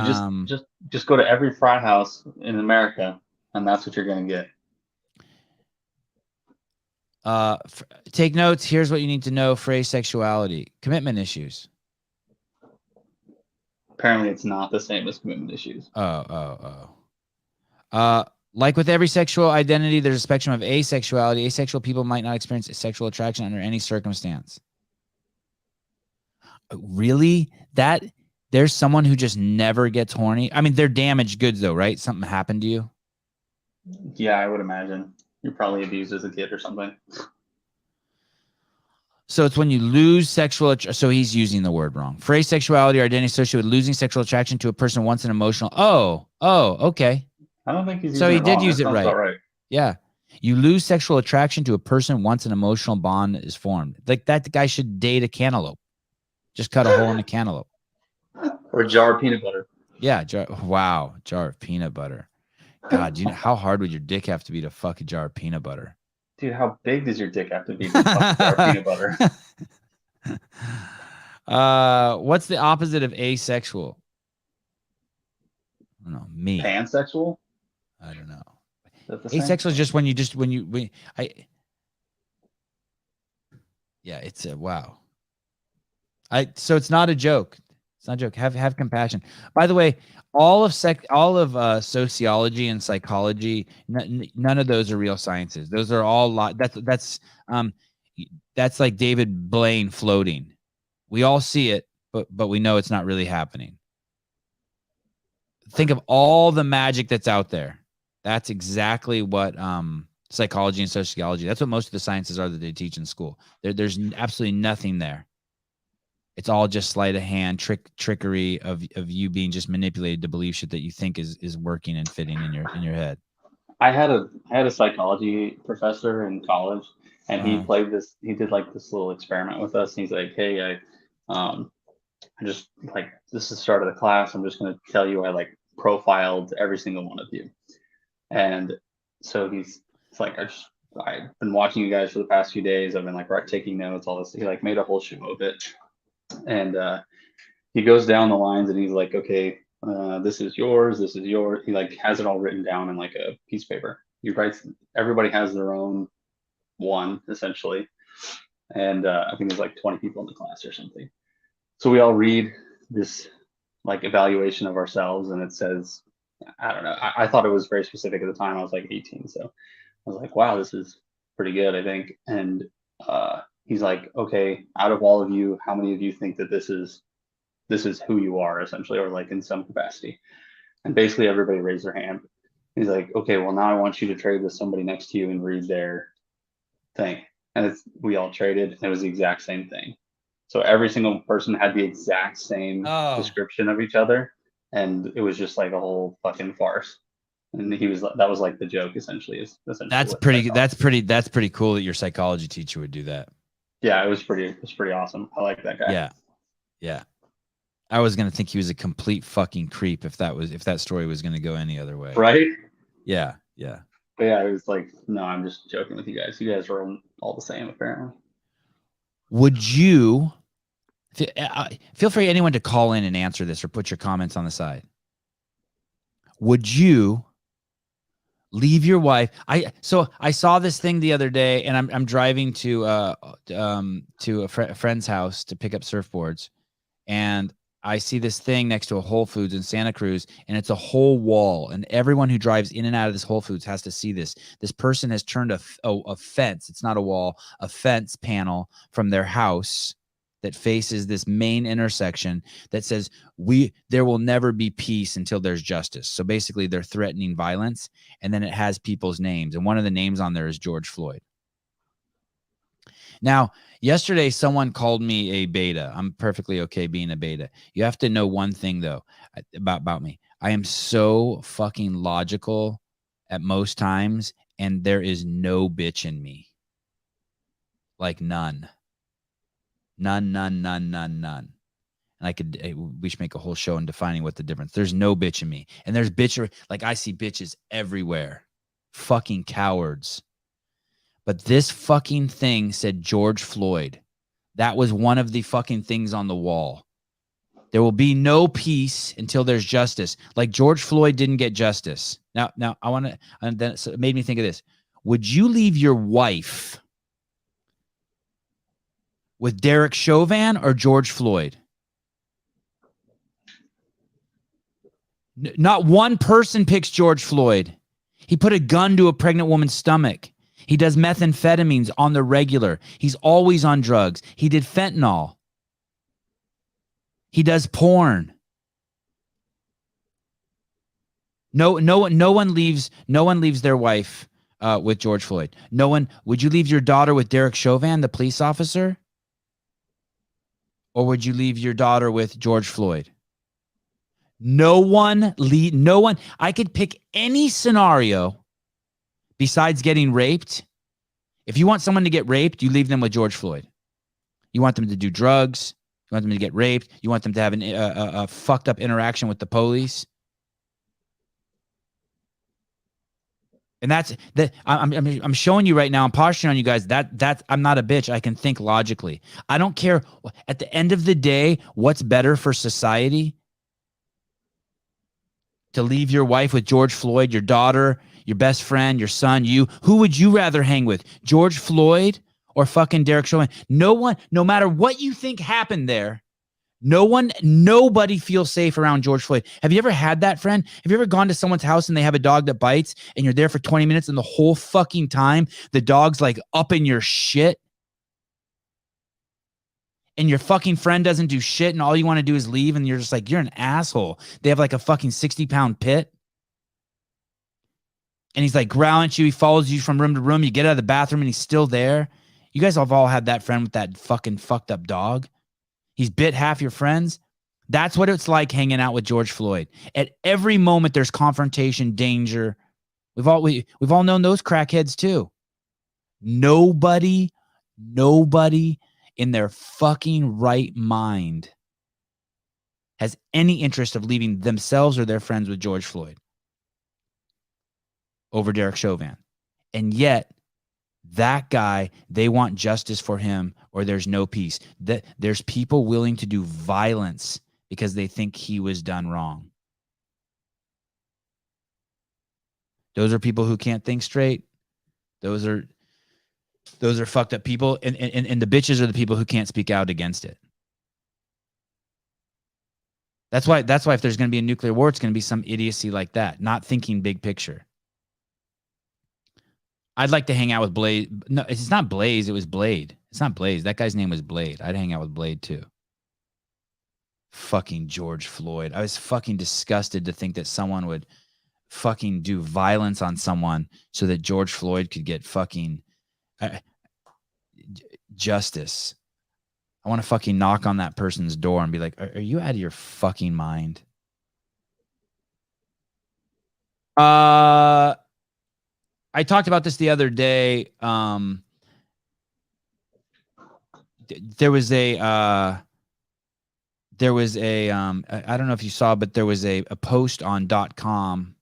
just go to every frat house in America, and that's what you're gonna get. Take notes. Here's what you need to know: frasexuality, commitment issues. Apparently, it's not the same as commitment issues. Like with every sexual identity, there's a spectrum of asexuality. Asexual people might not experience sexual attraction under any circumstance. Really? That there's someone who just never gets horny? I mean, they're damaged goods though, right? Something happened to you? Yeah, I would imagine. You're probably abused as a kid or something. So it's when you lose sexual, so he's using the word wrong. Frasexuality or identity associated with losing sexual attraction to a person once an emotional. Oh, okay. I don't think he's so using he it did wrong. use That it sounds right. about right. Yeah. You lose sexual attraction to a person once an emotional bond is formed. Like that guy should date a cantaloupe. Just cut a hole in a cantaloupe. Or a jar of peanut butter. Yeah. Wow. Jar of peanut butter. God, do you know how hard would your dick have to be to fuck a jar of peanut butter? Dude, how big does your dick have to be to fuck a jar of peanut butter? What's the opposite of asexual? I don't know. Me. Pansexual? I don't know. Asexual is just when yeah, it's a wow. So it's not a joke. It's not a joke. Have compassion. By the way, all of sociology and psychology, none of those are real sciences. Those are all that's like David Blaine floating. We all see it, but we know it's not really happening. Think of all the magic that's out there. That's exactly what psychology and sociology. That's what most of the sciences are that they teach in school. There's absolutely nothing there. It's all just sleight of hand, trickery of you being just manipulated to believe shit that you think is working and fitting in your head. I had a psychology professor in college, and he did like this little experiment with us. And he's like, hey, I just like, this is the start of the class. I'm just going to tell you, I like profiled every single one of you. And so it's like, I've been watching you guys for the past few days. I've been like taking notes, all this. He like made a whole show of it. And he goes down the lines and he's like, okay, this is yours. This is yours. He like has it all written down in like a piece of paper. He writes, everybody has their own one essentially. And I think there's like 20 people in the class or something. So we all read this like evaluation of ourselves, and it says, I don't know. I thought it was very specific at the time. I was like 18. So I was like, wow, this is pretty good, I think. And he's like, okay, out of all of you, how many of you think that this is who you are essentially, or like in some capacity? And basically everybody raised their hand. He's like, okay, well now I want you to trade with somebody next to you and read their thing. And we all traded, and it was the exact same thing. So every single person had the exact same description of each other, and it was just like a whole fucking farce. And that was like the joke essentially. That's pretty cool that your psychology teacher would do that. Yeah, it was pretty awesome. I like that guy. Yeah. I was gonna think he was a complete fucking creep if that story was gonna go any other way. Right? Yeah. But yeah, it was like, no, I'm just joking with you guys. You guys are all the same apparently. Would you feel free anyone to call in and answer this or put your comments on the side? Would you Leave your wife. I saw this thing the other day, and I'm driving to a friend's house to pick up surfboards, and I see this thing next to a Whole Foods in Santa Cruz, and it's a whole wall, and everyone who drives in and out of this Whole Foods has to see this. This person has turned a fence. It's not a wall, a fence panel from their house that faces this main intersection that says there will never be peace until there's justice. So basically they're threatening violence, and then it has people's names, and one of the names on there is George Floyd. Now, yesterday someone called me a beta. I'm perfectly okay being a beta. You have to know one thing though about me. I am so fucking logical at most times, and there is no bitch in me. Like none. None. And we should make a whole show in defining what the difference. There's no bitch in me. And there's like I see bitches everywhere. Fucking cowards. But this fucking thing said George Floyd. That was one of the fucking things on the wall. There will be no peace until there's justice. Like George Floyd didn't get justice. Now I want to, and then so it made me think of this. Would you leave your wife with Derek Chauvin or George Floyd? Not one person picks George Floyd. He put a gun to a pregnant woman's stomach. He does methamphetamines on the regular. He's always on drugs. He did fentanyl. He does porn. No one leaves their wife with George Floyd. No one. Would you leave your daughter with Derek Chauvin, the police officer? Or would you leave your daughter with George Floyd? No one. I could pick any scenario besides getting raped. If you want someone to get raped, you leave them with George Floyd. You want them to do drugs. You want them to get raped. You want them to have a fucked up interaction with the police. And that's that. I'm showing you right now. I'm posturing on you guys. That I'm not a bitch. I can think logically. I don't care. At the end of the day, what's better for society? To leave your wife with George Floyd, your daughter, your best friend, your son, you. Who would you rather hang with? George Floyd or fucking Derek Chauvin? No one, no matter what you think happened there, nobody feels safe around George Floyd. Have you ever had that, friend? Have you ever gone to someone's house and they have a dog that bites and you're there for 20 minutes and the whole fucking time the dog's like up in your shit? And your fucking friend doesn't do shit and all you want to do is leave and you're just like, you're an asshole. They have like a fucking 60-pound pit. And he's like growling at you. He follows you from room to room. You get out of the bathroom and he's still there. You guys have all had that friend with that fucking fucked up dog. He's bit half your friends. That's what it's like hanging out with George Floyd. At every moment, there's confrontation, danger. We've all known those crackheads too. Nobody in their fucking right mind has any interest of leaving themselves or their friends with George Floyd over Derek Chauvin. And yet, that guy, they want justice for him or there's no peace. There's people willing to do violence because they think he was done wrong. Those are people who can't think straight. Those are fucked up people. And the bitches are the people who can't speak out against it. That's why if there's going to be a nuclear war, it's going to be some idiocy like that, not thinking big picture. I'd like to hang out with Blaze. No, it's not Blaze. It was Blade. It's not Blaze. That guy's name was Blade. I'd hang out with Blade too. Fucking George Floyd. I was fucking disgusted to think that someone would fucking do violence on someone so that George Floyd could get fucking justice. I want to fucking knock on that person's door and be like, are you out of your fucking mind? I talked about this the other day. There was a I don't know if you saw, but there was a post on .com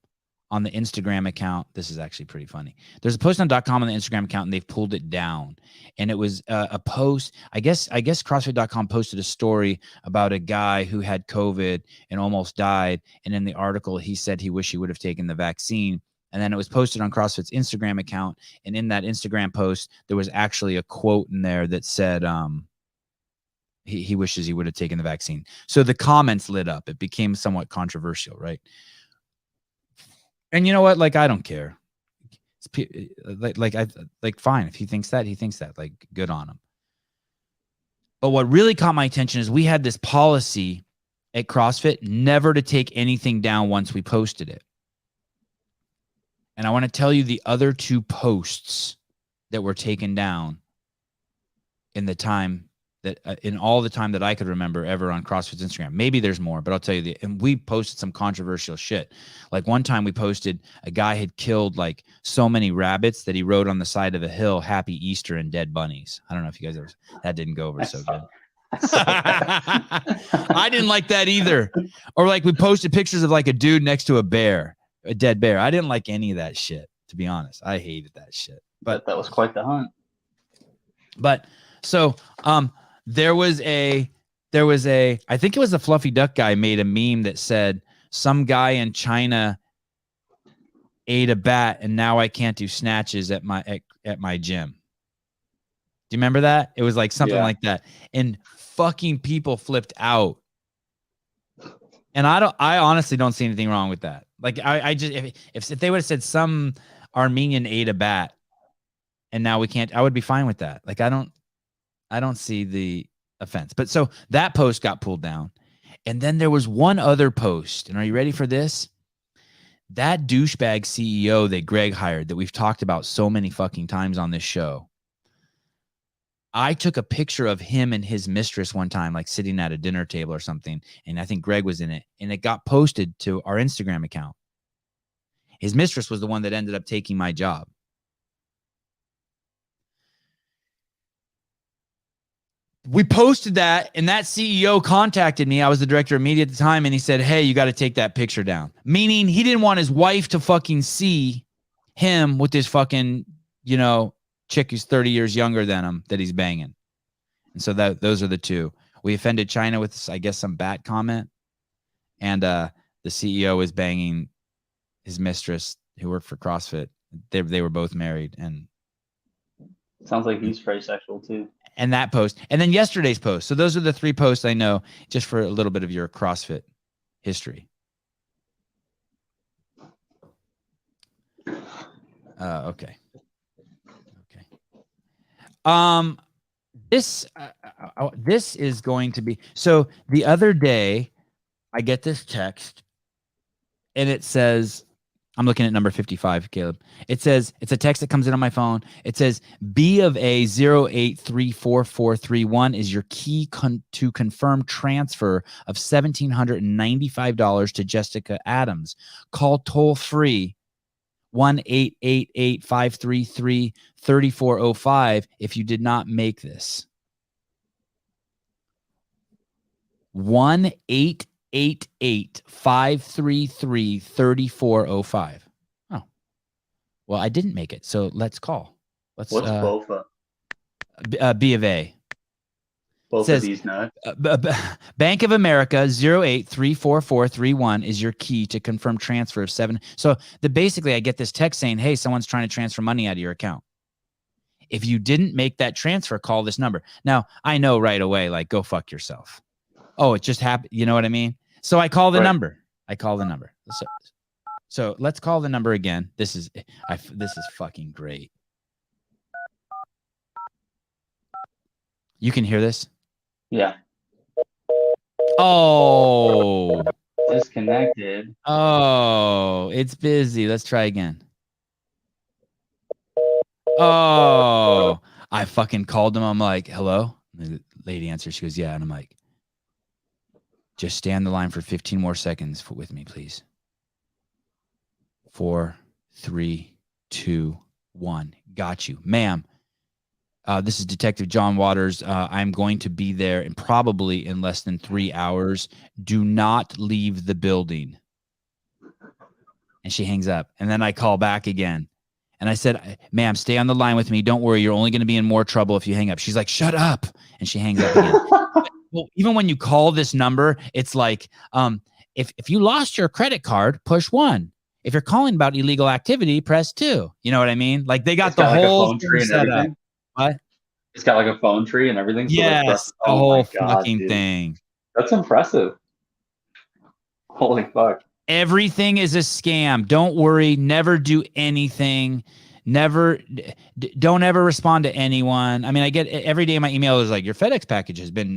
on the Instagram account. This is actually pretty funny. There's a post on .com on the Instagram account and they've pulled it down. And it was a post. I guess CrossFit.com posted a story about a guy who had COVID and almost died. And in the article, he said he wished he would have taken the vaccine. And then it was posted on CrossFit's Instagram account. And in that Instagram post, there was actually a quote in there that said, he wishes he would have taken the vaccine. So the comments lit up. It became somewhat controversial, right? And you know what? Like, I don't care. Fine. If he thinks that, he thinks that. Like, good on him. But what really caught my attention is we had this policy at CrossFit never to take anything down once we posted it. And I want to tell you the other 2 posts that were taken down in the time that in all the time that I could remember ever on CrossFit's Instagram. Maybe there's more, but I'll tell you and we posted some controversial shit. Like one time we posted a guy had killed like so many rabbits that he wrote on the side of a hill, "Happy Easter" and dead bunnies. I don't know if you guys ever, that didn't go over so good. I didn't like that either. Or like we posted pictures of like a dude next to a bear, a dead bear. I didn't like any of that shit, to be honest. I hated that shit. But that was quite the hunt. But so there was a I think it was the Fluffy Duck guy made a meme that said some guy in China ate a bat and now I can't do snatches at my gym. Do you remember that? It was like something like that. And fucking people flipped out. And I honestly don't see anything wrong with that. Like I just if they would have said some Armenian ate a bat and now we can't, I would be fine with that. Like I don't see the offense. But so that post got pulled down. And then there was one other post. And are you ready for this? That douchebag CEO that Greg hired that we've talked about so many fucking times on this show. I took a picture of him and his mistress one time, like sitting at a dinner table or something. And I think Greg was in it. And it got posted to our Instagram account. His mistress was the one that ended up taking my job. We posted that, and that CEO contacted me. I was the director of media at the time, and he said, "Hey, you got to take that picture down." Meaning he didn't want his wife to fucking see him with this fucking, chick who's 30 years younger than him that he's banging. And so those are the 2. We offended China with, I guess, some bat comment. And the CEO is banging his mistress who worked for CrossFit. They were both married. And sounds like he's very sexual too. And that post, and then yesterday's post. So those are the 3 posts I know, just for a little bit of your CrossFit history. Okay. This is going to be, so the other day I get this text and it says, I'm looking at number 55, Caleb. It says, it's a text that comes in on my phone. It says, B of A 0834431 is your key to confirm transfer of $1,795 to Jessica Adams. Call toll free 1-888-533-3405 if you did not make this. 1-888-533-3405. Oh, well, I didn't make it, so let's call. What's BOFA? B of A. Both says, of these nuts. Bank of America 0834431 is your key to confirm transfer of 7. So basically I get this text saying, hey, someone's trying to transfer money out of your account. If you didn't make that transfer, call this number. Now, I know right away, like, go fuck yourself. Oh, it just happened. You know what I mean? So I call the number. So let's call the number again. This is fucking great. You can hear this? Yeah. Oh. Disconnected. Oh, it's busy. Let's try again. Oh, I fucking called him. I'm like, hello? And the lady answers. She goes, yeah. And I'm like, just stay on the line for 15 more seconds with me, please. 4, 3, 2, 1. Got you. Ma'am. This is Detective John Waters. I'm going to be there and probably in less than 3 hours. Do not leave the building. And she hangs up. And then I call back again. And I said, ma'am, stay on the line with me. Don't worry. You're only going to be in more trouble if you hang up. She's like, shut up. And she hangs up again. Well, even when you call this number, it's like, if you lost your credit card, push 1. If you're calling about illegal activity, press 2. You know what I mean? Like they got It's the got like a whole phone tree and set up. everything. What? It's got like a phone tree and everything. So they Yes, the oh whole my God, fucking dude. thing. That's impressive. Holy fuck. Everything is a scam. Don't worry. Never do anything. Never, don't ever respond to anyone. I mean, I get every day my email is like, your FedEx package has been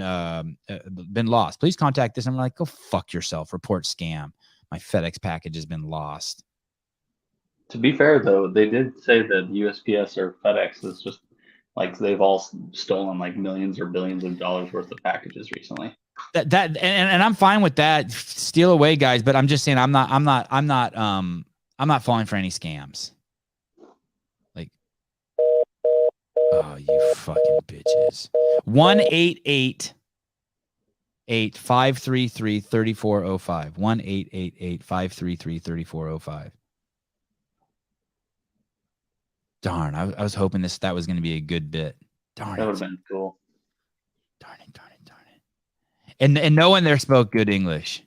lost. Please contact this. I'm like, go fuck yourself. Report scam. My FedEx package has been lost. To be fair, though, they did say that USPS or FedEx is just like they've all stolen like millions or billions of dollars worth of packages recently. And I'm fine with that. Steal away, guys. But I'm just saying, I'm not falling for any scams. Like, oh, you fucking bitches. 1-888-533-3405. 1-888-533-3405. Darn, I was hoping that was going to be a good bit. Darn, that would have been cool. Darn it. And no one there spoke good English.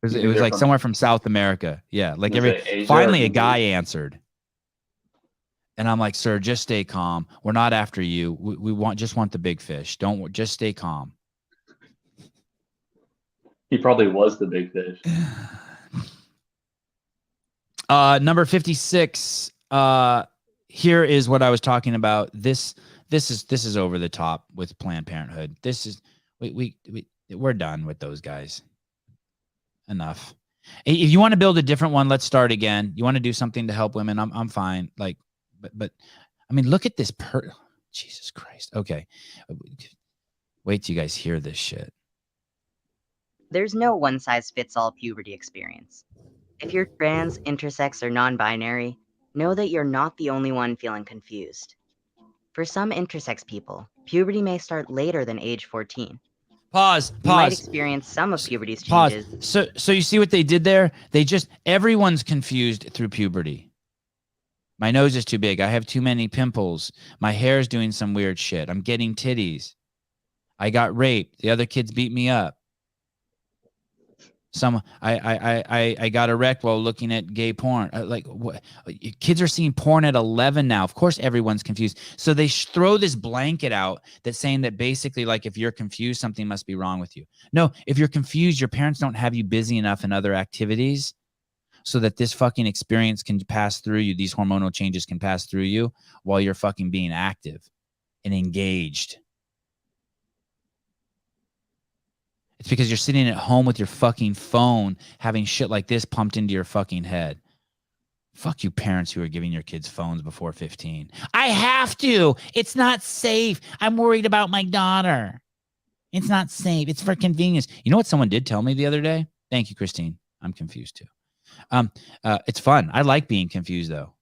It was like somewhere from South America. Yeah, like finally a guy answered. And I'm like, sir, just stay calm. We're not after you. We just want the big fish. Just stay calm. He probably was the big fish. Number 56. Here is what I was talking about. This is over the top with Planned Parenthood. This is we're done with those guys. Enough. If you want to build a different one, let's start again. You want to do something to help women? I'm fine. Like, but I mean, look at this Jesus Christ. Okay. Wait till you guys hear this shit. There's no one-size-fits-all puberty experience. If you're trans, intersex, or non-binary, know that you're not the only one feeling confused. For some intersex people, puberty may start later than age 14. Pause. You might experience some of puberty's changes. So you see what they did there? Everyone's confused through puberty. My nose is too big. I have too many pimples. My hair's doing some weird shit. I'm getting titties. I got raped. The other kids beat me up. I got erect while looking at gay porn. Like, what? Kids are seeing porn at 11 now. Of course, everyone's confused. So they throw this blanket out that's saying that basically, like, if you're confused, something must be wrong with you. No, if you're confused, your parents don't have you busy enough in other activities so that this fucking experience can pass through you. These hormonal changes can pass through you while you're fucking being active and engaged. It's because you're sitting at home with your fucking phone having shit like this pumped into your fucking head. Fuck you parents who are giving your kids phones before 15. I have to. It's not safe. I'm worried about my daughter. It's not safe. It's for convenience. You know what someone did tell me the other day? Thank you, Christine. I'm confused too. It's fun. I like being confused though.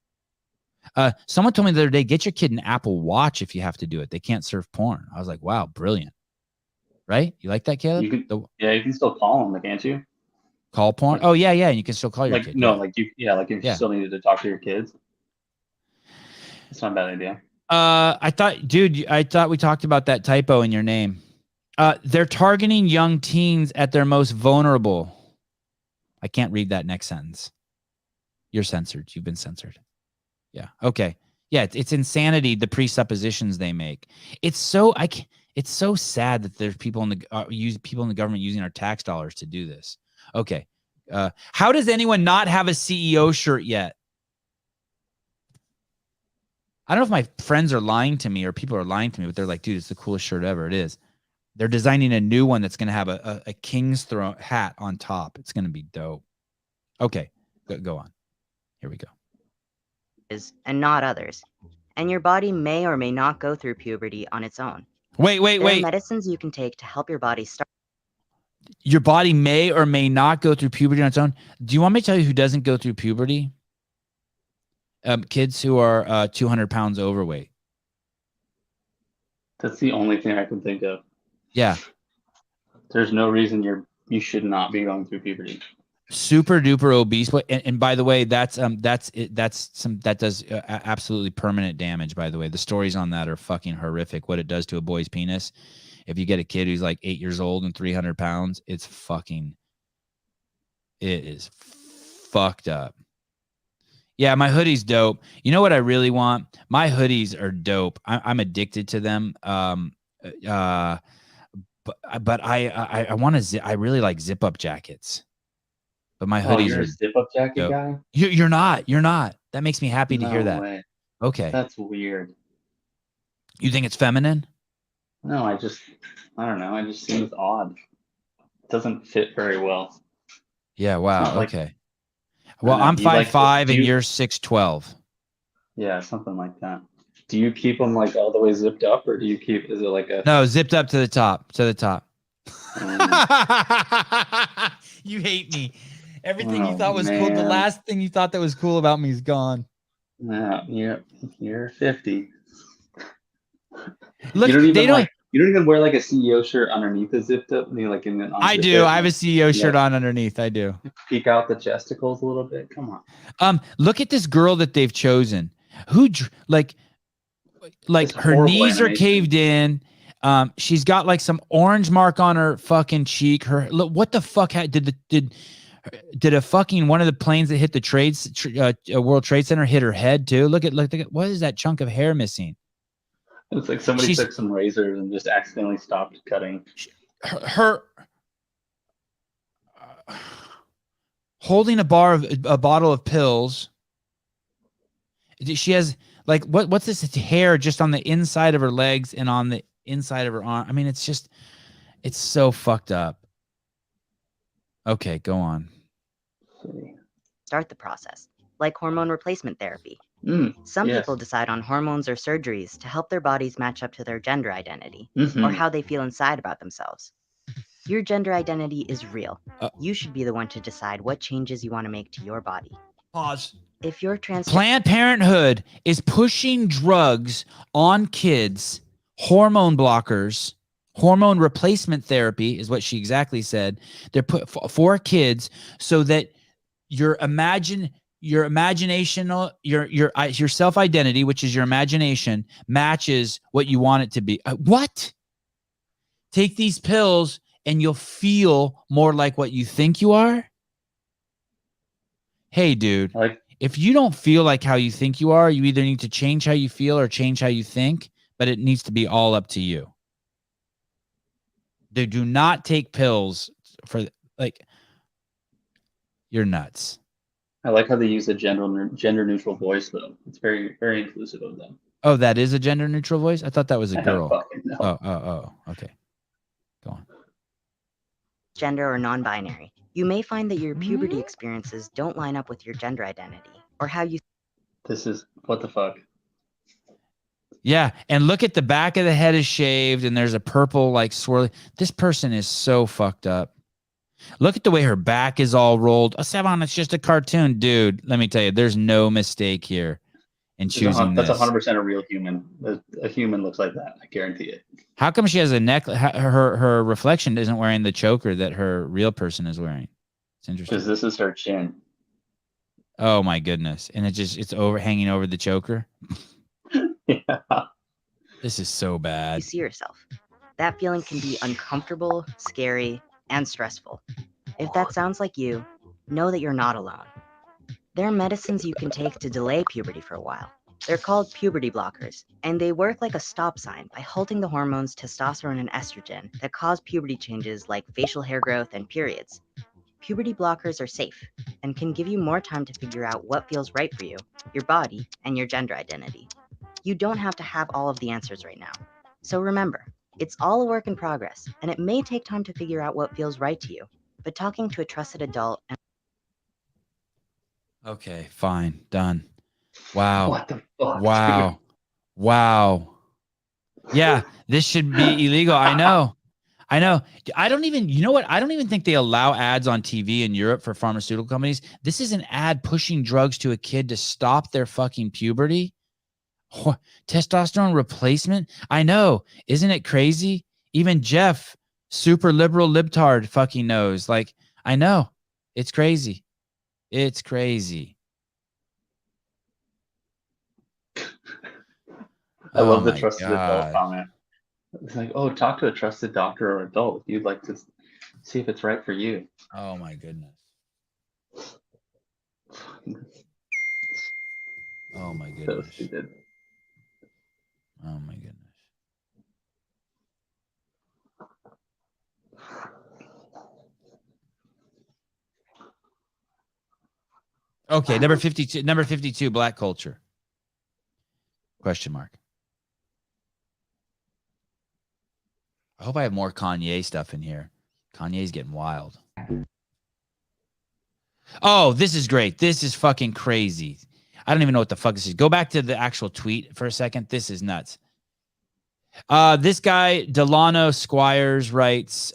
Someone told me the other day, get your kid an Apple Watch if you have to do it. They can't surf porn. I was like, wow, brilliant. Right? You like that, Caleb? You can still call them, can't you? Call porn? Oh, yeah. You can still call your kid. No, if you still needed to talk to your kids. It's not a bad idea. I thought we talked about that typo in your name. They're targeting young teens at their most vulnerable. I can't read that next sentence. You're censored. You've been censored. Yeah. Okay. Yeah, it's insanity, the presuppositions they make. It's so sad that there's people in the government using our tax dollars to do this. Okay. How does anyone not have a CEO shirt yet? I don't know if my friends are lying to me or people are lying to me, but they're like, dude, it's the coolest shirt ever. It is. They're designing a new one that's going to have a king's throne hat on top. It's going to be dope. Okay. Go on. Here we go. And not others. And your body may or may not go through puberty on its own. Wait. There are medicines you can take to help your body start. Your body may or may not go through puberty on its own. Do you want me to tell you who doesn't go through puberty? Kids who are 200 pounds overweight. That's the only thing I can think of. Yeah. There's no reason you should not be going through puberty. Super duper obese, and by the way, that does absolutely permanent damage. By the way, the stories on that are fucking horrific. What it does to a boy's penis, if you get a kid who's like 8 years old and 300 pounds, it is fucked up. Yeah, my hoodie's dope. You know what I really want? My hoodies are dope. I'm addicted to them. But I want to. I really like zip up jackets. But my hoodies you're are a zip up jacket dope. guy? You're not. You're not. That makes me happy to hear No that. way. Okay. That's weird. You think it's feminine? No, I don't know. It just seems odd. It doesn't fit very well. Yeah. Wow. Like, Okay. Well, know, I'm do you like 5'5" do and you- you're 6'12". Yeah, something like that. Do you keep them like all the way zipped up, or do you keep? Is it like a? No, zipped up to the top. To the top. You hate me. Everything you thought was cool. The man. last thing you thought that was cool about me is gone. No, you're 50. Look, you don't even they don't. like. You don't even wear like a CEO shirt underneath the zipped up. You like in the. I do. I have a CEO shirt on underneath. I do. Peek out the chesticles a little bit. Come on. Look at this girl that they've chosen. Who like her knees are caved in. She's got like some orange mark on her fucking cheek. Look, what the fuck did a fucking one of the planes that hit the World Trade Center hit her head too? Look at what is that chunk of hair missing? It's like somebody took some razors and just accidentally stopped cutting. Her holding a bottle of pills. She has like what's this hair just on the inside of her legs and on the inside of her arm? I mean, it's so fucked up. Okay, go on. Start the process, like hormone replacement therapy. Some yes. people decide on hormones or surgeries to help their bodies match up to their gender identity Mhm. or how they feel inside about themselves. Your gender identity is real. You should be the one to decide what changes you want to make to your body. Pause. If you're trans, Planned Parenthood is pushing drugs on kids, hormone blockers, hormone replacement therapy is what she exactly said. They're put for kids so that your imagination, your self-identity, which is your imagination, matches what you want it to be. What? Take these pills and you'll feel more like what you think you are? Hey, dude. If you don't feel like how you think you are, you either need to change how you feel or change how you think, but it needs to be all up to you. They do not take pills for you're nuts. I like how they use a gender neutral voice though. It's very, very inclusive of them. Oh, that is a gender neutral voice? I thought that was a I don't girl. fucking know. Oh, okay. Go on. gender, or non-binary. You may find that your puberty experiences don't line up with your gender identity or how you. This is what the fuck. Yeah, and look at the back of the head is shaved and there's a purple like swirly. This person is so fucked up. Look at the way her back is all rolled. Oh, Sevan, it's just a cartoon. Dude, let me tell you, there's no mistake here in choosing That's this. 100% a real human. A human looks like that. I guarantee it. How come she has a necklace? Her reflection isn't wearing the choker that her real person is wearing. It's interesting. Because this is her chin. Oh my goodness. And it's hanging over the choker. Yeah. This is so bad. You see yourself. That feeling can be uncomfortable, scary, and stressful. If that sounds like you, know that you're not alone. There are medicines you can take to delay puberty for a while. They're called puberty blockers, and they work like a stop sign by halting the hormones testosterone and estrogen that cause puberty changes like facial hair growth and periods. Puberty blockers are safe and can give you more time to figure out what feels right for you, your body, and your gender identity. You don't have to have all of the answers right now. So remember, it's all a work in progress, and it may take time to figure out what feels right to you, but talking to a trusted adult and Okay, fine, done. Wow. What the fuck? Wow. Dude? Wow. Yeah, this should be illegal. I know. I don't even, you know what? I don't even think they allow ads on TV in Europe for pharmaceutical companies. This is an ad pushing drugs to a kid to stop their fucking puberty. Testosterone replacement. I know. Isn't it crazy? Even Jeff, super liberal libtard, fucking knows. Like, I know. It's crazy. It's crazy. I love the my trusted God. adult comment. It's like, oh, talk to a trusted doctor or adult if you'd like to see if it's right for you. Oh my goodness. Oh my So goodness. stupid. Oh my goodness. Okay, number 52. Number 52. Black culture. Question mark. I hope I have more Kanye stuff in here. Kanye's getting wild. Oh, this is great. This is fucking crazy. I don't even know what the fuck this is. Go back to the actual tweet for a second. This is nuts. This guy, Delano Squires, writes,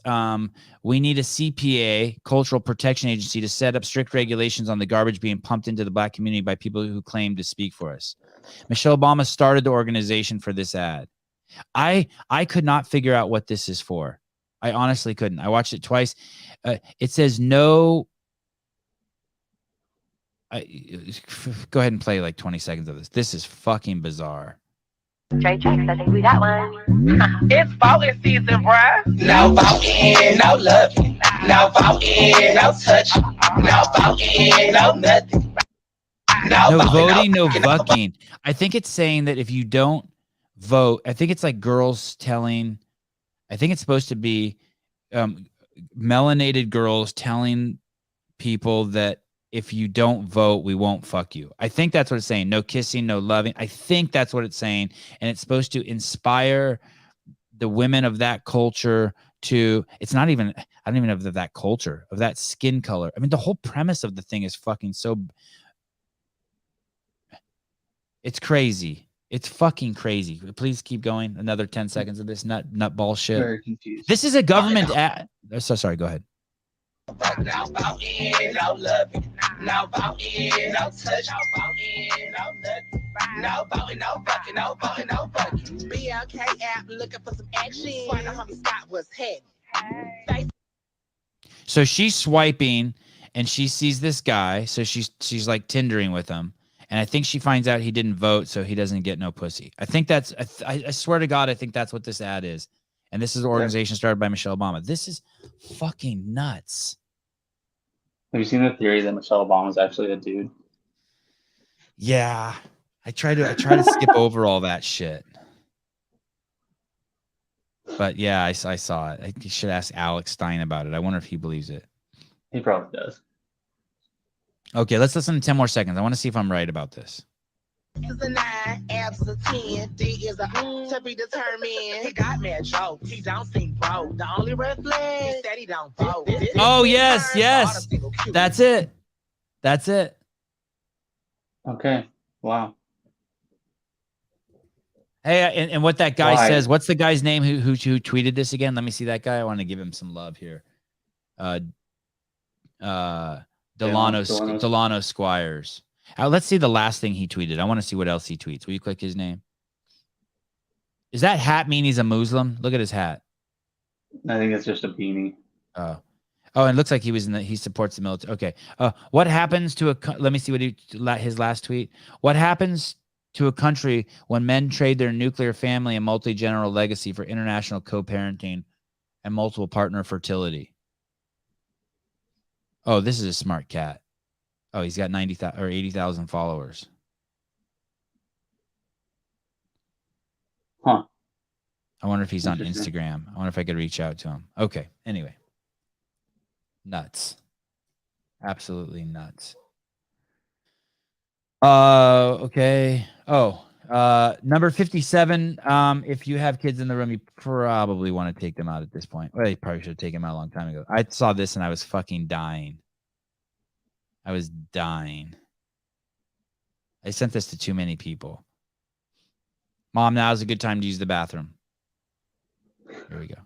we need a CPA, Cultural Protection Agency, to set up strict regulations on the garbage being pumped into the black community by people who claim to speak for us. Michelle Obama started the organization for this ad. I could not figure out what this is for. I honestly couldn't. I watched it twice. It says no. Go ahead and play like 20 seconds of this. This is fucking bizarre. Trey checks, I think we got one. It's voting season, bruh. No voting, no loving. No voting, no touching. No voting, no nothing. No voting, no fucking. I think it's saying that if you don't vote, I think it's like girls telling, I think it's supposed to be melanated girls telling people that if you don't vote, we won't fuck you. I think that's what it's saying. No kissing, no loving. I think that's what it's saying. And it's supposed to inspire the women of that culture to, it's not even, I don't even know of that culture, of that skin color. I mean, the whole premise of the thing is fucking so, it's crazy. It's fucking crazy. Please keep going. Another 10 seconds of this nut bullshit. Very confused. This is a government ad. So sorry, go ahead. No voting, no loving. No voting, no touch. No voting, no nothing. No voting, no fucking, no voting, no fucking. BLK app looking for some action. Find a homie Scott was heavy. So she's swiping and she sees this guy. So she's like Tindering with him. And I think she finds out he didn't vote, so he doesn't get no pussy. I think that's, I swear to God, I think that's what this ad is. And this is an organization started by Michelle Obama. This is fucking nuts. Have you seen the theory that Michelle Obama is actually a dude? Yeah. I try to skip over all that shit. But yeah, I saw it. I should ask Alex Stein about it. I wonder if he believes it. He probably does. Okay, let's listen to 10 more seconds. I want to see if I'm right about this. Is a 9, abs a 10, D is a to be determined. He got mad joke, he don't seem broke. The only red flag is that he don't vote. Oh, yes. That's it. That's it. Okay. Wow. Hey, and what that guy Why? says, what's the guy's name who tweeted this again? Let me see that guy. I want to give him some love here. Delano Squires. Let's see the last thing he tweeted. I want to see what else he tweets. Will you click his name? Does that hat mean he's a Muslim? Look at his hat. I think it's just a beanie. Oh, and it looks like he supports the military. Okay. What happens to let me see what his last tweet. What happens to a country when men trade their nuclear family and multi-general legacy for international co-parenting and multiple partner fertility? Oh, this is a smart cat. Oh, he's got 90,000 or 80,000 followers. Huh. I wonder if he's on Instagram. I wonder if I could reach out to him. Okay. Anyway. Nuts. Absolutely nuts. Okay. Oh, number 57. If you have kids in the room, you probably want to take them out at this point. Well, you probably should have taken them out a long time ago. I saw this and I was fucking dying. I was dying. I sent this to too many people. Mom, now's a good time to use the bathroom. Here we go.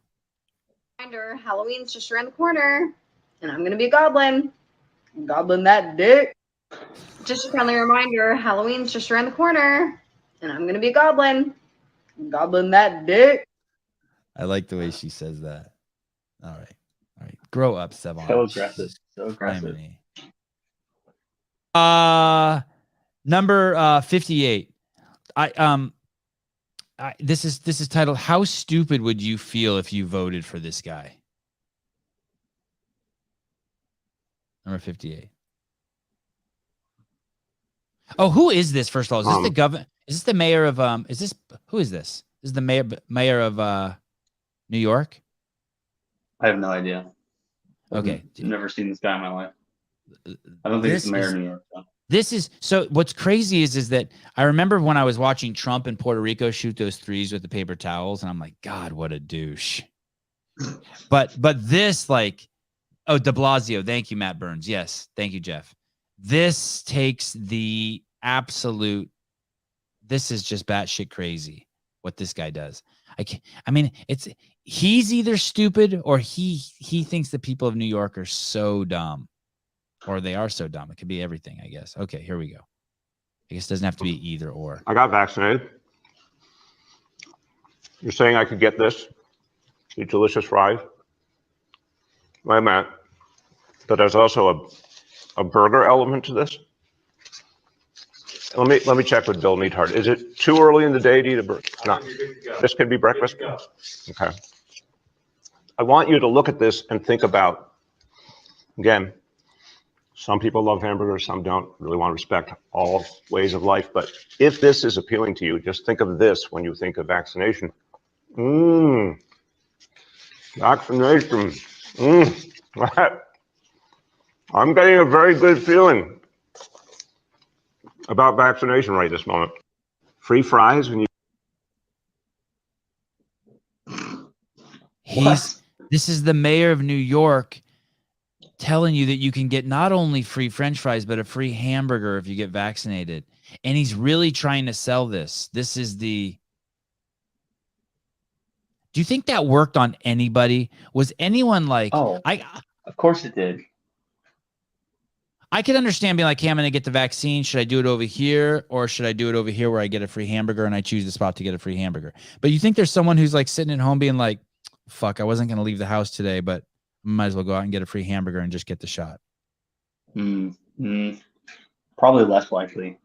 Reminder, Halloween's just around the corner, and I'm going to be a goblin. Goblin that dick. Just a friendly reminder, Halloween's just around the corner, and I'm going to be a goblin. Goblin that dick. I like the way she says that. All right. All right. Grow up, Sevan. So aggressive. So aggressive. Number 58. This is titled "How Stupid Would You Feel If You Voted for This Guy?" Number 58. Oh, who is this? First of all, is this the governor? Is this the mayor of Is this who is this? This is the mayor of New York. I have no idea. Okay, I've never seen this guy in my life. I don't think it's the mayor of New York. Though. This is so. What's crazy is that I remember when I was watching Trump in Puerto Rico shoot those threes with the paper towels, and I'm like, God, what a douche. but this like, oh, De Blasio. Thank you, Matt Burns. Yes, thank you, Jeff. This takes the absolute. This is just batshit crazy what this guy does. He's either stupid or he thinks the people of New York are so dumb, or they are so dumb. It could be everything, I guess. Okay, here we go. I guess it doesn't have to be either or. I got vaccinated. You're saying I could get this, these delicious fries? I'm at. But there's also a burger element to this. Let me check with Bill Neathart. Is it too early in the day to eat a burger? No. This could be breakfast? Okay. I want you to look at this and think about, again, some people love hamburgers, some don't. Really want to respect all ways of life. But if this is appealing to you, just think of this when you think of vaccination. Vaccination. I'm getting a very good feeling about vaccination right this moment. Free fries when you. This is the mayor of New York telling you that you can get not only free French fries, but a free hamburger if you get vaccinated. And he's really trying to sell this. This is the. Do you think that worked on anybody? Was anyone like, of course it did. I could understand being like, hey, I'm going to get the vaccine. Should I do it over here? Or should I do it over here where I get a free hamburger and I choose the spot to get a free hamburger? But you think there's someone who's like sitting at home being like, fuck, I wasn't going to leave the house today, but might as well go out and get a free hamburger and just get the shot. Probably less likely.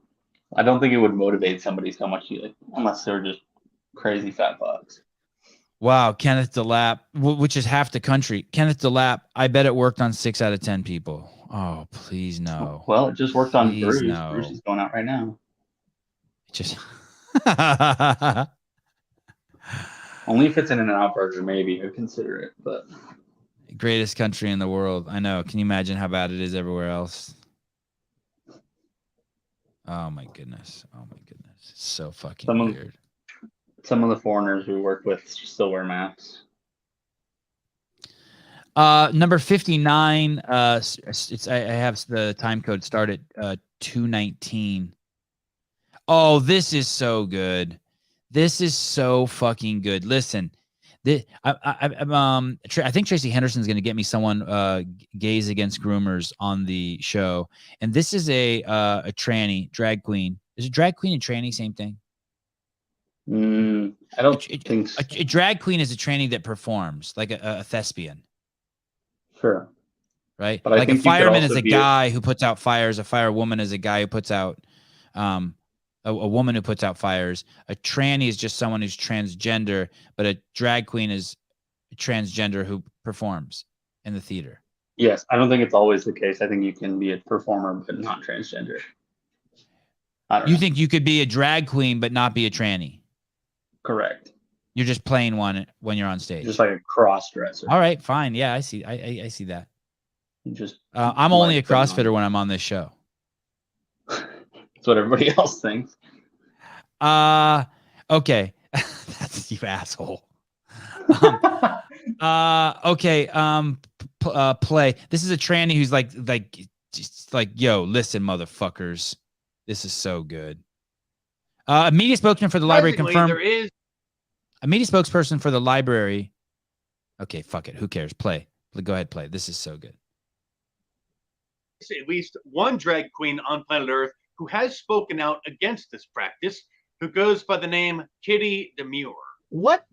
I don't think it would motivate somebody so much unless they're just crazy fat fucks. Wow, Kenneth DeLapp, which is half the country. Kenneth DeLapp, I bet it worked on 6 out of 10 people. Oh, please no. Well, it just worked on Please, Bruce. no. Bruce is going out right now. Just only if it's in an out burger, maybe I'd consider it. But greatest country in the world. I know. Can you imagine how bad it is everywhere else? Oh my goodness. Oh my goodness. It's so fucking weird. Some of the foreigners we work with still wear masks. Number 59. I have the time code start at 2:19. Oh, this is so good. This is so fucking good. Listen, I think Tracy Henderson's going to get me someone gays against groomers on the show, and this is a tranny drag queen. Is it drag queen and tranny same thing? I don't think so. A drag queen is a tranny that performs like a thespian. Sure. Right? But like a fireman is a guy who puts out fires. A firewoman is a guy who puts out, a woman who puts out fires. A tranny is just someone who's transgender, but a drag queen is a transgender who performs in the theater. Yes, I don't think it's always the case. I think you can be a performer but not transgender. You think you could be a drag queen but not be a tranny? Correct. You're just playing one when you're on stage. Just like a cross dresser. All right, fine. Yeah, I see. I see that. You just I'm only a CrossFitter when I'm on this show. That's what everybody else thinks. Okay. That's you asshole. Okay. Play. This is a tranny who's just like, yo, listen, motherfuckers. This is so good. A media spokesman for the library confirmed. There is a media spokesperson for the library. Okay, fuck it. Who cares? Play. Go ahead, play. This is so good. At least one drag queen on planet Earth who has spoken out against this practice, who goes by the name Kitty Demure. What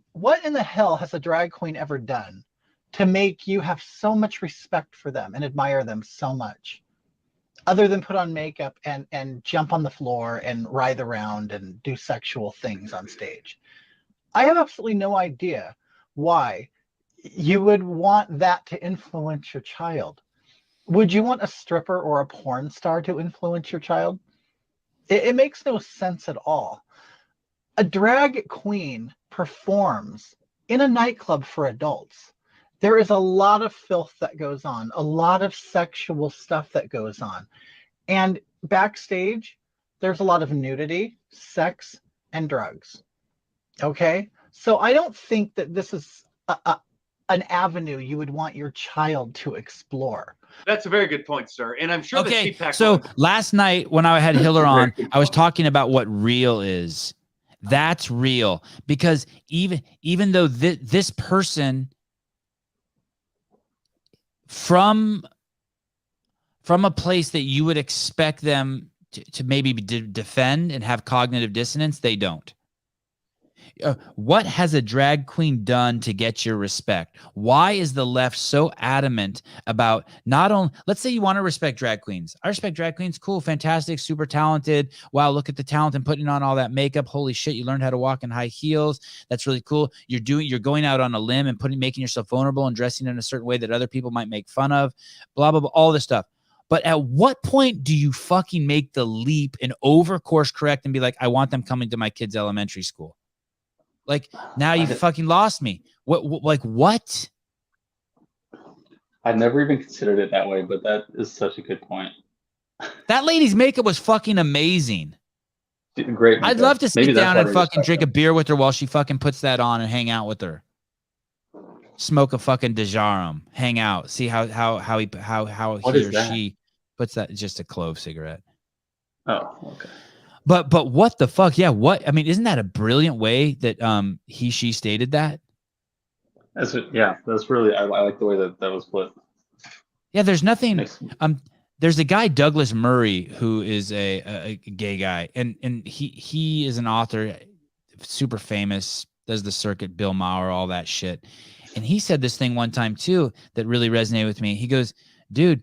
in the hell has a drag queen ever done to make you have so much respect for them and admire them so much? Other than put on makeup and jump on the floor and writhe around and do sexual things on stage. I have absolutely no idea why you would want that to influence your child. Would you want a stripper or a porn star to influence your child? It makes no sense at all. A drag queen performs in a nightclub for adults. There is a lot of filth that goes on, a lot of sexual stuff that goes on. And backstage, there's a lot of nudity, sex, and drugs. Okay? So I don't think that this is an avenue you would want your child to explore. That's a very good point, sir. And I'm sure that Okay, CPAC so last night when I had Hiller on, I was talking about what real is. That's real, because even though this person from a place that you would expect them to maybe defend and have cognitive dissonance, they don't. What has a drag queen done to get your respect? Why is the left so adamant about not only, let's say you want to respect drag queens. I respect drag queens. Cool, fantastic, super talented. Wow, look at the talent and putting on all that makeup. Holy shit, you learned how to walk in high heels. That's really cool. You're going out on a limb and making yourself vulnerable and dressing in a certain way that other people might make fun of. Blah, blah, blah, all this stuff. But at what point do you fucking make the leap and over course correct and be like, I want them coming to my kid's elementary school? Like, now you fucking lost me. What? I've never even considered it that way, but that is such a good point. That lady's makeup was fucking amazing. Great makeup. I'd love to sit down and fucking drink a her. beer with her while she fucking puts that on and hang out with her. Smoke a fucking Dejarum, hang out, see how he What or is that? she puts that. Just a clove cigarette. Oh, okay. But what the fuck? Yeah, what? I mean, isn't that a brilliant way that she stated that? That's really I like the way that was put. Yeah, there's nothing. There's a guy, Douglas Murray, who is a gay guy, and he is an author, super famous, does the circuit, Bill Maher, all that shit. And he said this thing one time too that really resonated with me. He goes, dude,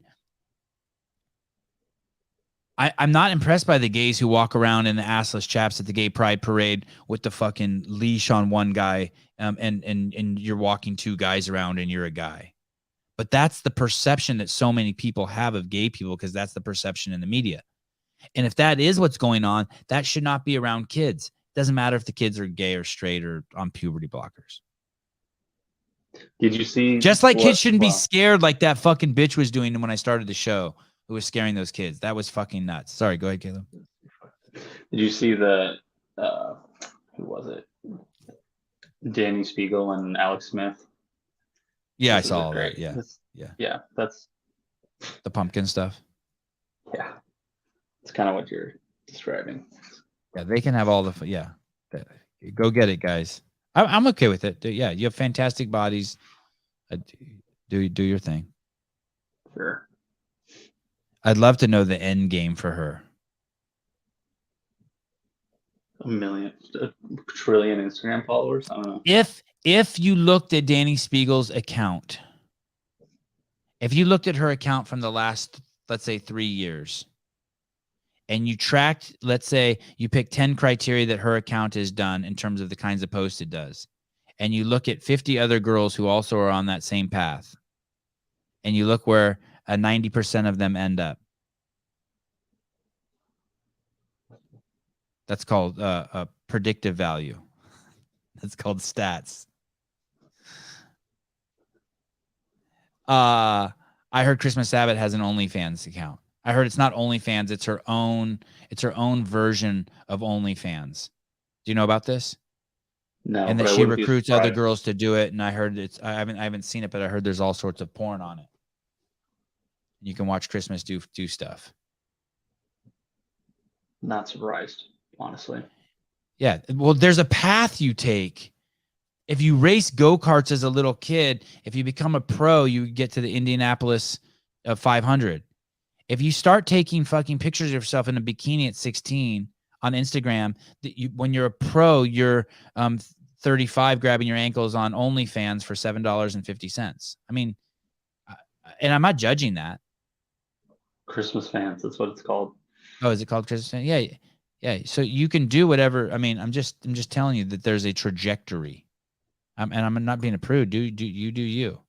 I'm not impressed by the gays who walk around in the assless chaps at the gay pride parade with the fucking leash on one guy, and you're walking two guys around and you're a guy. But that's the perception that so many people have of gay people, because that's the perception in the media. And if that is what's going on, that should not be around kids. It doesn't matter if the kids are gay or straight or on puberty blockers. Did you see? Just like kids shouldn't be scared like that fucking bitch was doing when I started the show, who was scaring those kids. That was fucking nuts. Sorry, go ahead, Caleb. Did you see the who was it? Danny Spiegel and Alex Smith. Yeah, I saw all that. Yeah, yeah. That's the pumpkin stuff. Yeah, it's kind of what you're describing. Yeah, they can have all the go get it, guys. I'm okay with it. Yeah, you have fantastic bodies. Do your thing. Sure. I'd love to know the end game for her. A trillion Instagram followers. I don't know. If you looked at Danny Spiegel's account, if you looked at her account from the last, let's say, 3 years, and you tracked, let's say you pick 10 criteria that her account has done in terms of the kinds of posts it does, and you look at 50 other girls who also are on that same path, and you look where 90% of them end up. That's called a predictive value. That's called stats. I heard Christmas Sabbath has an OnlyFans account. I heard it's not OnlyFans, it's her own version of OnlyFans. Do you know about this? No. And that she recruits other girls to do it. And I heard I haven't seen it, but I heard there's all sorts of porn on it. You can watch Christmas do stuff. Not surprised, honestly. Yeah. Well, there's a path you take. If you race go-karts as a little kid, if you become a pro, you get to the Indianapolis 500. If you start taking fucking pictures of yourself in a bikini at 16 on Instagram, when you're a pro, you're 35 grabbing your ankles on OnlyFans for $7.50. I mean, and I'm not judging that. Christmas fans, that's what it's called. Oh, is it called Christmas fans? Yeah. Yeah. So you can do whatever. I mean, I'm just telling you that there's a trajectory. And I'm not being a prude. Do you.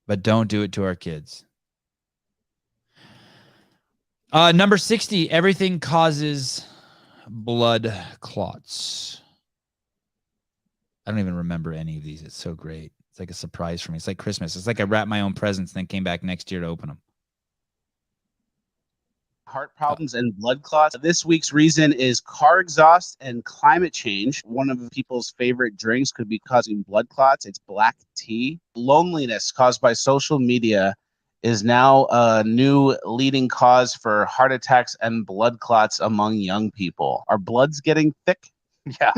But don't do it to our kids. Number 60, everything causes blood clots. I don't even remember any of these. It's so great. It's like a surprise for me. It's like Christmas. It's like I wrapped my own presents and then came back next year to open them. Heart problems and blood clots. This week's reason is car exhaust and climate change. One of people's favorite drinks could be causing blood clots. It's black tea. Loneliness caused by social media is now a new leading cause for heart attacks and blood clots among young people. Are bloods getting thick? Yeah.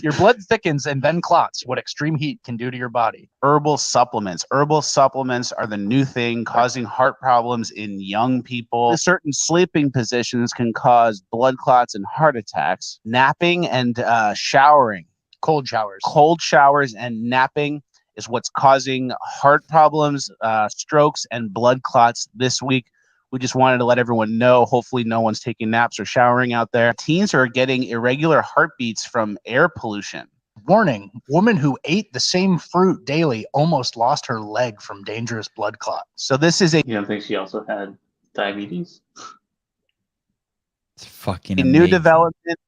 Your blood thickens and then clots, what extreme heat can do to your body. Herbal supplements. Herbal supplements are the new thing causing heart problems in young people. Certain sleeping positions can cause blood clots and heart attacks. Napping and showering. Cold showers. Cold showers and napping is what's causing heart problems, strokes, and blood clots this week. We just wanted to let everyone know. Hopefully no one's taking naps or showering out there. Teens are getting irregular heartbeats from air pollution. Warning, woman who ate the same fruit daily almost lost her leg from dangerous blood clot. So this is a... You don't think she also had diabetes? It's fucking a amazing. new development.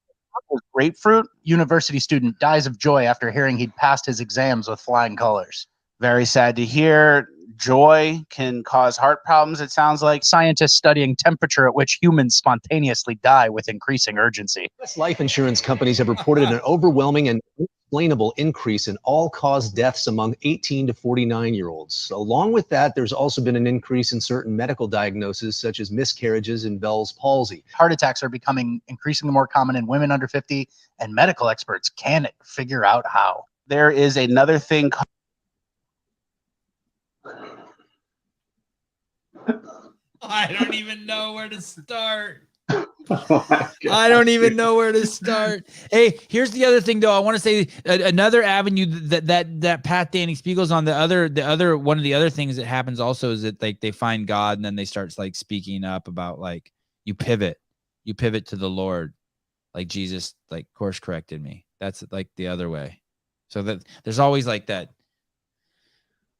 Grapefruit. University student dies of joy after hearing he'd passed his exams with flying colors. Very sad to hear. Joy can cause heart problems, it sounds like. Scientists studying temperature at which humans spontaneously die with increasing urgency. U.S. life insurance companies have reported an overwhelming and unexplainable increase in all-cause deaths among 18 to 49-year-olds. Along with that, there's also been an increase in certain medical diagnoses such as miscarriages and Bell's palsy. Heart attacks are becoming increasingly more common in women under 50, and medical experts can't figure out how. There is another thing I don't even know where to start. I don't even know where to start. Hey, here's the other thing, though. I want to say another avenue that path Danny Spiegel's on. The other one of the other things that happens also is that like they find God and then they start like speaking up about like you pivot to the Lord, like Jesus like course corrected me. That's like the other way. So that there's always like that.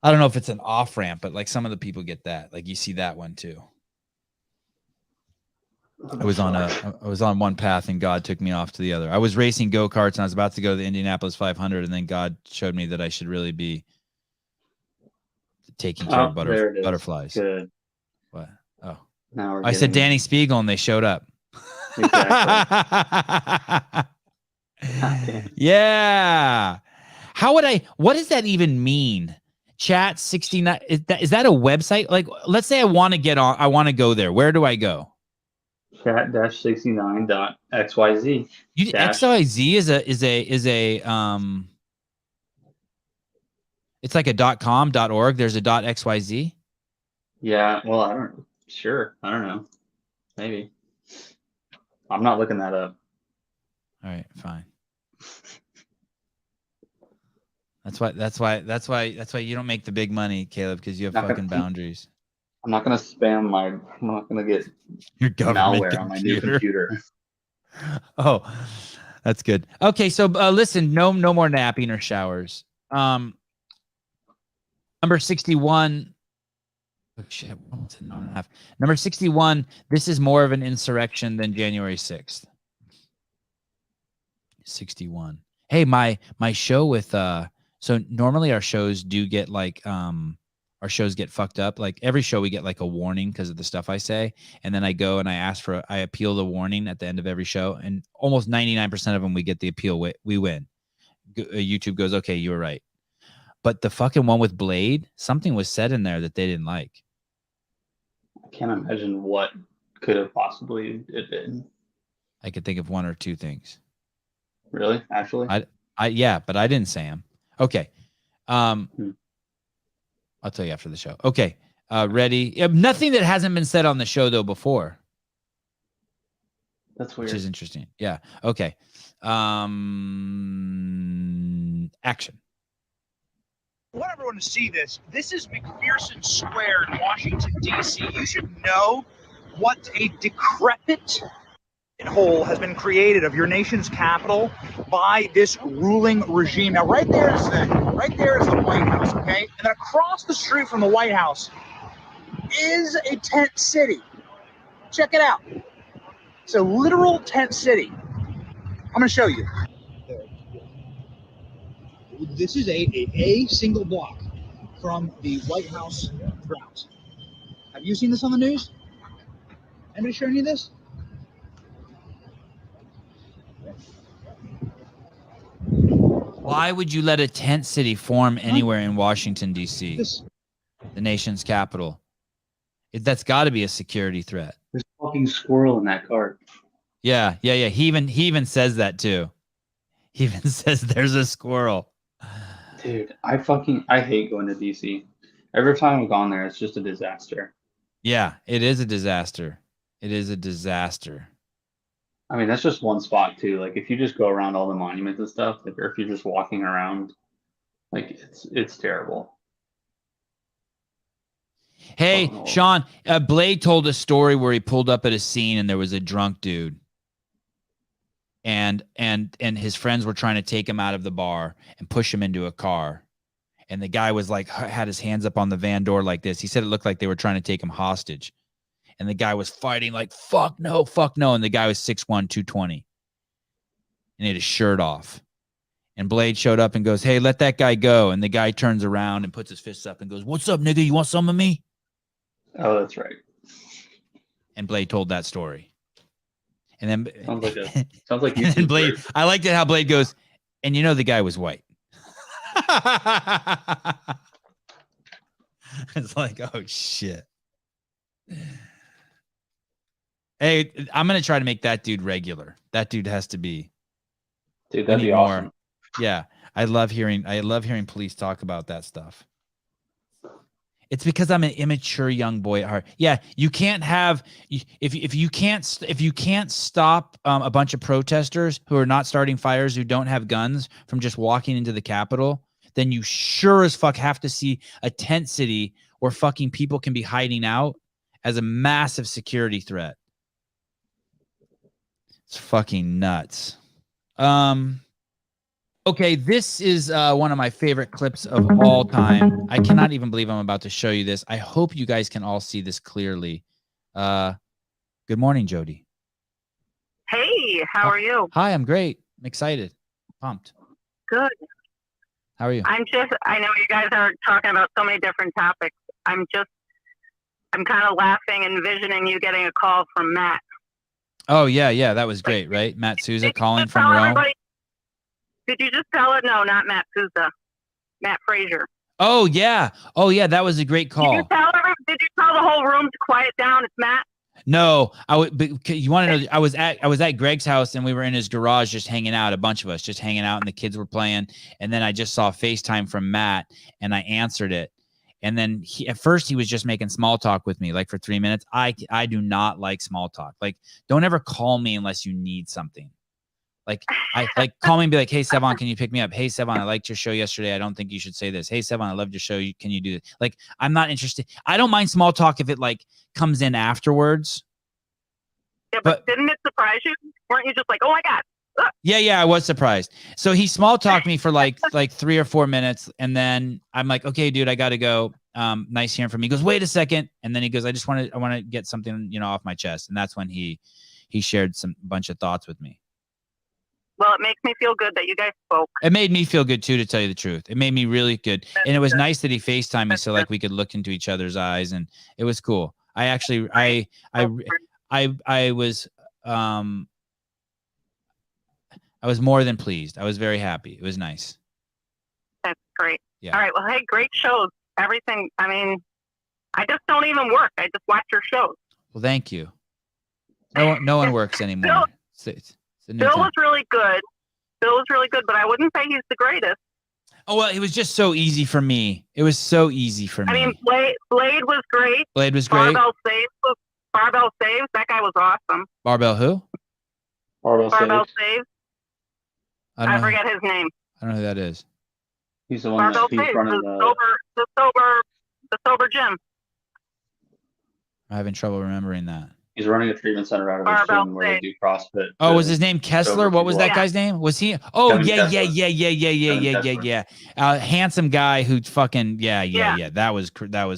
I don't know if it's an off ramp, but like some of the people get that. Like you see that one too. I was on one path and God took me off to the other. I was racing go-karts and I was about to go to the Indianapolis 500 and then God showed me that I should really be taking care of butterflies. Good. What? Oh, now I said Danny Spiegel and they showed up. Exactly. Yeah. What does that even mean? Chat 69. Is that a website? Like, let's say I want to get on. I want to go there. Where do I go? Chat-69.xyz. XYZ is a it's like a .com, .org. There's a .xyz. Yeah. Well, I don't know. Maybe. I'm not looking that up. All right, fine. That's why you don't make the big money, Caleb, because you have fucking boundaries. I'm not gonna spam I'm not gonna get your government malware on my new computer. Oh, that's good. Okay, so listen, no more napping or showers. Number 61. Oh shit, number 61. This is more of an insurrection than January 6th. 61. Hey, my show with so normally our shows do get like our shows get fucked up. Like every show we get like a warning because of the stuff I say, and then I go and I appeal the warning at the end of every show, and almost 99% of them we get the appeal. We win. YouTube goes, okay, you were right. But the fucking one with Blade, something was said in there that they didn't like. I can't imagine what could have possibly been. I could think of one or two things. Really? Actually? Yeah, but I didn't say them. Okay. I'll tell you after the show. Okay. Ready? Nothing that hasn't been said on the show though before. That's weird. Which is interesting. Yeah. Okay. Action. I want everyone to see this. This is McPherson Square in Washington, D.C. You should know what a decrepit hole has been created of your nation's capital by this ruling regime. Now, right there is the White House, okay? And then across the street from the White House is a tent city. Check it out. It's a literal tent city. I'm going to show you. This is a single block from the White House grounds. Have you seen this on the news? Anybody showing you this? Why would you let a tent city form anywhere in Washington, D.C., the nation's capital? That's got to be a security threat. There's a fucking squirrel in that cart. Yeah. He even says that too. He even says there's a squirrel. Dude, I hate going to DC. Every time I've gone there, it's just a disaster. Yeah, it is a disaster. It is a disaster. I mean, that's just one spot too. Like, if you just go around all the monuments and stuff, like, or if you're just walking around, like, it's terrible. Hey, Sean, Blade told a story where he pulled up at a scene and there was a drunk dude. And his friends were trying to take him out of the bar and push him into a car. And the guy was like, had his hands up on the van door like this. He said it looked like they were trying to take him hostage. And the guy was fighting like, fuck no. And the guy was 6'1", 220. And he had his shirt off. And Blade showed up and goes, hey, let that guy go. And the guy turns around and puts his fists up and goes, what's up, nigga? You want some of me? Oh, that's right. And Blade told that story. And then sounds like and then Blade. I liked it how Blade goes, and you know the guy was white. It's like, oh shit. Hey, I'm gonna try to make that dude regular. That dude has to be. Dude, that'd be awesome. Yeah, I love hearing police talk about that stuff. It's because I'm an immature young boy at heart. Yeah, you can't have if you can't stop a bunch of protesters who are not starting fires, who don't have guns, from just walking into the Capitol, then you sure as fuck have to see a tent city where fucking people can be hiding out as a massive security threat. It's fucking nuts. Okay, this is one of my favorite clips of all time. I cannot even believe I'm about to show you this. I hope you guys can all see this clearly. Good morning, Jody. Hey, how are you? Hi, I'm great. I'm excited. Pumped. Good. How are you? I know you guys are talking about so many different topics. I'm kind of laughing and envisioning you getting a call from Matt. Oh, yeah. That was great, right? Matt Souza calling from Rome. Did you just tell it? No, not Matt Souza. Matt Frazier. Oh, yeah. That was a great call. Did you tell the whole room to quiet down? It's Matt. No, but you want to know? I was at Greg's house and we were in his garage just hanging out, a bunch of us just hanging out, and the kids were playing. And then I just saw FaceTime from Matt, and I answered it. And then at first he was just making small talk with me, like for 3 minutes. I do not like small talk. Like, don't ever call me unless you need something. Like, call me and be like, hey, Sevan, can you pick me up? Hey, Sevan, I liked your show yesterday. I don't think you should say this. Hey, Sevan, I loved your show. Can you do this? Like, I'm not interested. I don't mind small talk if it like comes in afterwards. Yeah, but didn't it surprise you? Weren't you just like, oh my God? Ugh. Yeah, I was surprised. So he small talked me for like 3 or 4 minutes, and then I'm like, okay, dude, I gotta go. Nice hearing from you. He goes, wait a second, and then he goes, I want to get something, off my chest, and that's when he shared bunch of thoughts with me. Well, it makes me feel good that you guys spoke. It made me feel good too, to tell you the truth. It made me really good, and it was nice that he FaceTimed me so like we could look into each other's eyes, and it was cool. I actually, I was more than pleased. I was very happy. It was nice. That's great. Yeah. All right. Well, hey, great shows. Everything. I mean, I just don't even work. I just watch your shows. Well, thank you. No one works anymore. Bill was really good. But I wouldn't say he's the greatest. Oh, well, it was just so easy for me. It was so easy for me. I mean, Blade was great. Blade was great. Barbell Saves. That guy was awesome. Barbell who? Barbell Saves. I forget his name. I don't know who that is. He's the one that's in front of the sober gym. I'm having trouble remembering that. He's running a treatment center out of his Barbell gym where they State. do CrossFit. Oh, to was his name Kessler? sober What was people that up. guy's name? Was he? Oh, Kevin yeah. Kessler. Handsome guy who fucking yeah. That was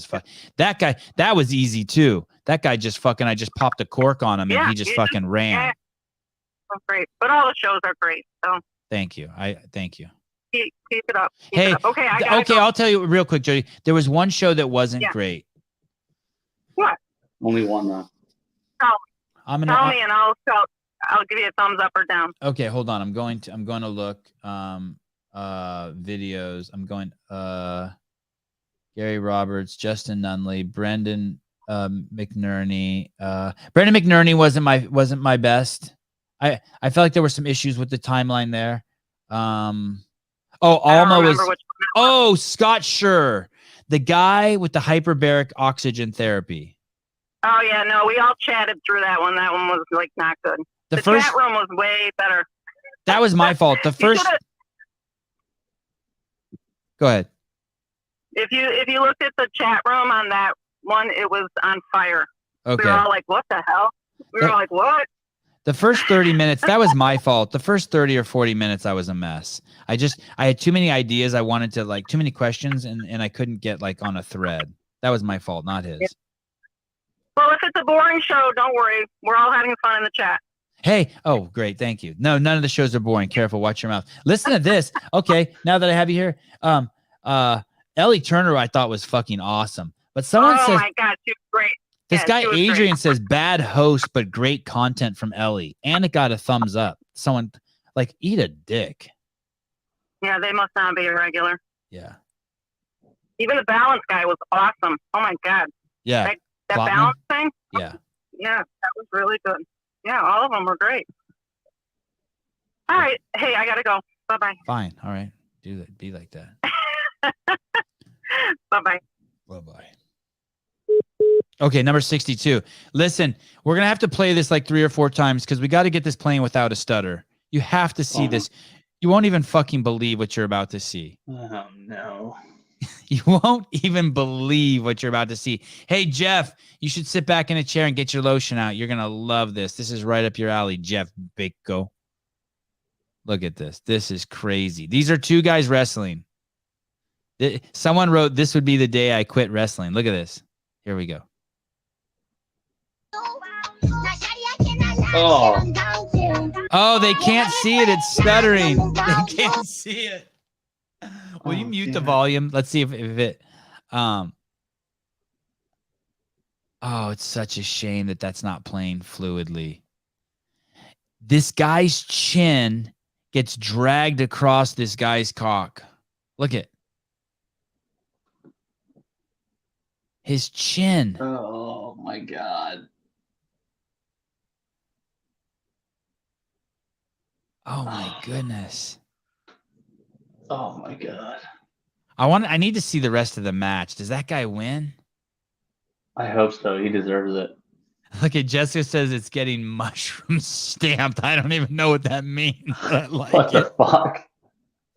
fun. That guy, that was easy too. That guy just fucking, I just popped a cork on him and he just fucking ran. Yeah. That's great. But all the shows are great. So Thank you. Thank you. keep it up. Keep Hey, it up. Okay, I gotta okay, go. I'll tell you real quick, Jody. There was one show that wasn't Yeah. great. What? Only one though. I'm Tell gonna. me, and I'll give you a thumbs up or down. Okay, hold on. I'm going to look videos. I'm going Gary Roberts, Justin Nunley, Brendan McNerney. Brendan McNerney wasn't my best. I felt like there were some issues with the timeline there. Alma was Scott Schur, the guy with the hyperbaric oxygen therapy. Oh yeah, no, we all chatted through that one. That one was like not good. The first- chat room was way better. That was my fault. The You first should've- Go ahead. If you looked at the chat room on that one, it was on fire. Okay. We were all like, "What the hell?" We were like, "What?" The first 30 minutes, that was my fault. The first 30 or 40 minutes, I was a mess. I had too many ideas. I wanted to too many questions and I couldn't get on a thread. That was my fault, not his. Well, if it's a boring show, don't worry. We're all having fun in the chat. Hey, oh, great. Thank you. No, none of the shows are boring. Careful. Watch your mouth. Listen to this. Okay. Now that I have you here, Ellie Turner, I thought was fucking awesome, but someone says, my God, she was great. this Yeah, guy she was Adrian great. says bad host, but great content from Ellie. And it got a thumbs up. Someone eat a dick. Yeah, they must not be a regular. Yeah. Even the balance guy was awesome. Oh my God. Yeah. That Plotman? balance thing? Yeah. Yeah, that was really good. Yeah, all of them were great. All right. Hey, I got to go. Bye-bye. Fine. All right. Do that. Be like that. Bye-bye. Bye-bye. Okay, number 62. Listen, we're going to have to play this 3 or 4 times because we got to get this playing without a stutter. You have to see this. You won't even fucking believe what you're about to see. Oh no. You won't even believe what you're about to see. Hey, Jeff, you should sit back in a chair and get your lotion out. You're going to love this. This is right up your alley, Jeff Bicko. Look at this. This is crazy. These are 2 guys wrestling. Someone wrote, "This would be the day I quit wrestling." Look at this. Here we go. Oh, they can't see it. It's stuttering. They can't see it. Will you mute the volume? Let's see if it. Oh, it's such a shame that that's not playing fluidly. This guy's chin gets dragged across this guy's cock. Look at his chin. Oh my God. Oh my goodness. Oh my God. I need to see the rest of the match. Does that guy win? I hope so. He deserves it. Look at Jessica says it's getting mushroom stamped. I don't even know what that means. But I like What the fuck?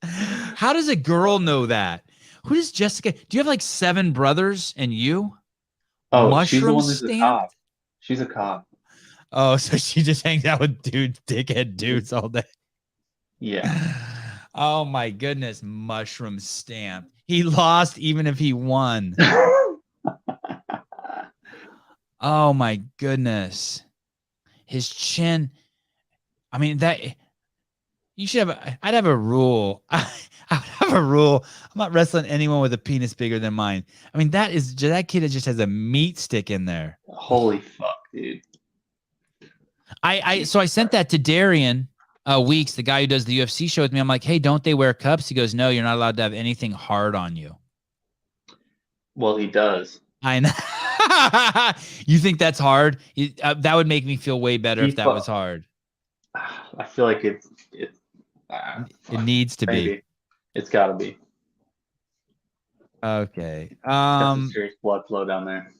How does a girl know that? Who does Jessica? Do you have 7 brothers and you? Oh, she's the Mushroom one who's a stamped? cop. She's a cop. Oh, so she just hangs out with dickhead dudes all day. Yeah. Oh my goodness, mushroom stamp. He lost even if he won. Oh my goodness. His chin. I mean, that you should have I'd have a rule. I would have a rule. I'm not wrestling anyone with a penis bigger than mine. I mean, that kid just has a meat stick in there. Holy fuck, dude. So I sent that to Darian Weeks, the guy who does the UFC show with me. I'm like, hey, don't they wear cups? He goes, no, you're not allowed to have anything hard on you. Well, he does. I know. You think that's hard? That would make me feel way better if that was hard. I feel like it needs to be. It's got to be. Okay. Got some serious blood flow down there.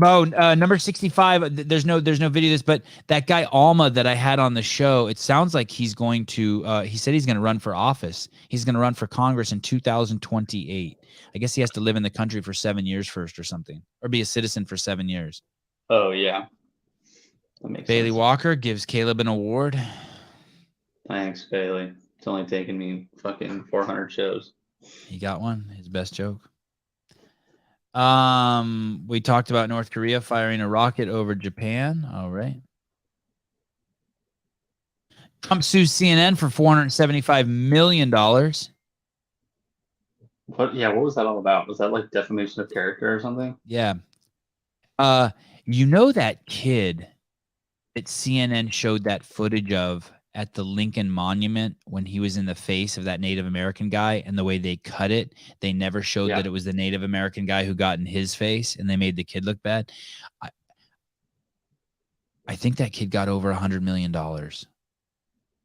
Oh, number 65. There's no video of this, but that guy Alma that I had on the show, it sounds like he's going to. He said he's going to run for office. He's going to run for Congress in 2028. I guess he has to live in the country for 7 years first, or something, or be a citizen for 7 years. Oh yeah. That makes Bailey sense. Walker gives Caleb an award. Thanks, Bailey. It's only taken me fucking 400 shows. He got one. His best joke. We talked about North Korea firing a rocket over Japan. All right. Trump sues CNN for $475 million. What? Yeah. What was that all about? Was that like defamation of character or something? Yeah. You know that kid that CNN showed that footage of at the Lincoln Monument when he was in the face of that Native American guy, and the way they cut it, they never showed that it was the Native American guy who got in his face, and they made the kid look bad. I think that kid got over $100 million.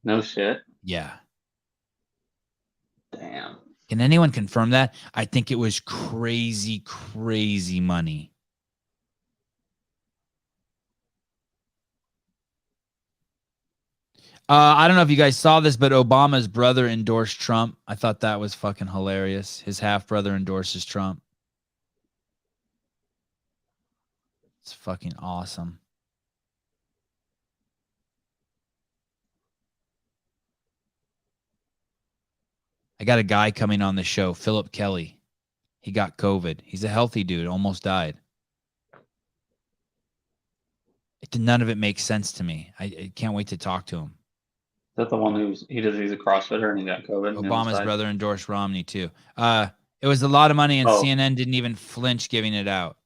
No shit. Yeah. Damn. Can anyone confirm that? I think it was crazy, crazy money. I don't know if you guys saw this, but Obama's brother endorsed Trump. I thought that was fucking hilarious. His half brother endorses Trump. It's fucking awesome. I got a guy coming on the show, Philip Kelly. He got COVID. He's a healthy dude, almost died. None of it makes sense to me. I can't wait to talk to him. Is that the one he's a CrossFitter and he got COVID? Obama's brother endorsed Romney too. It was a lot of money, and CNN didn't even flinch giving it out.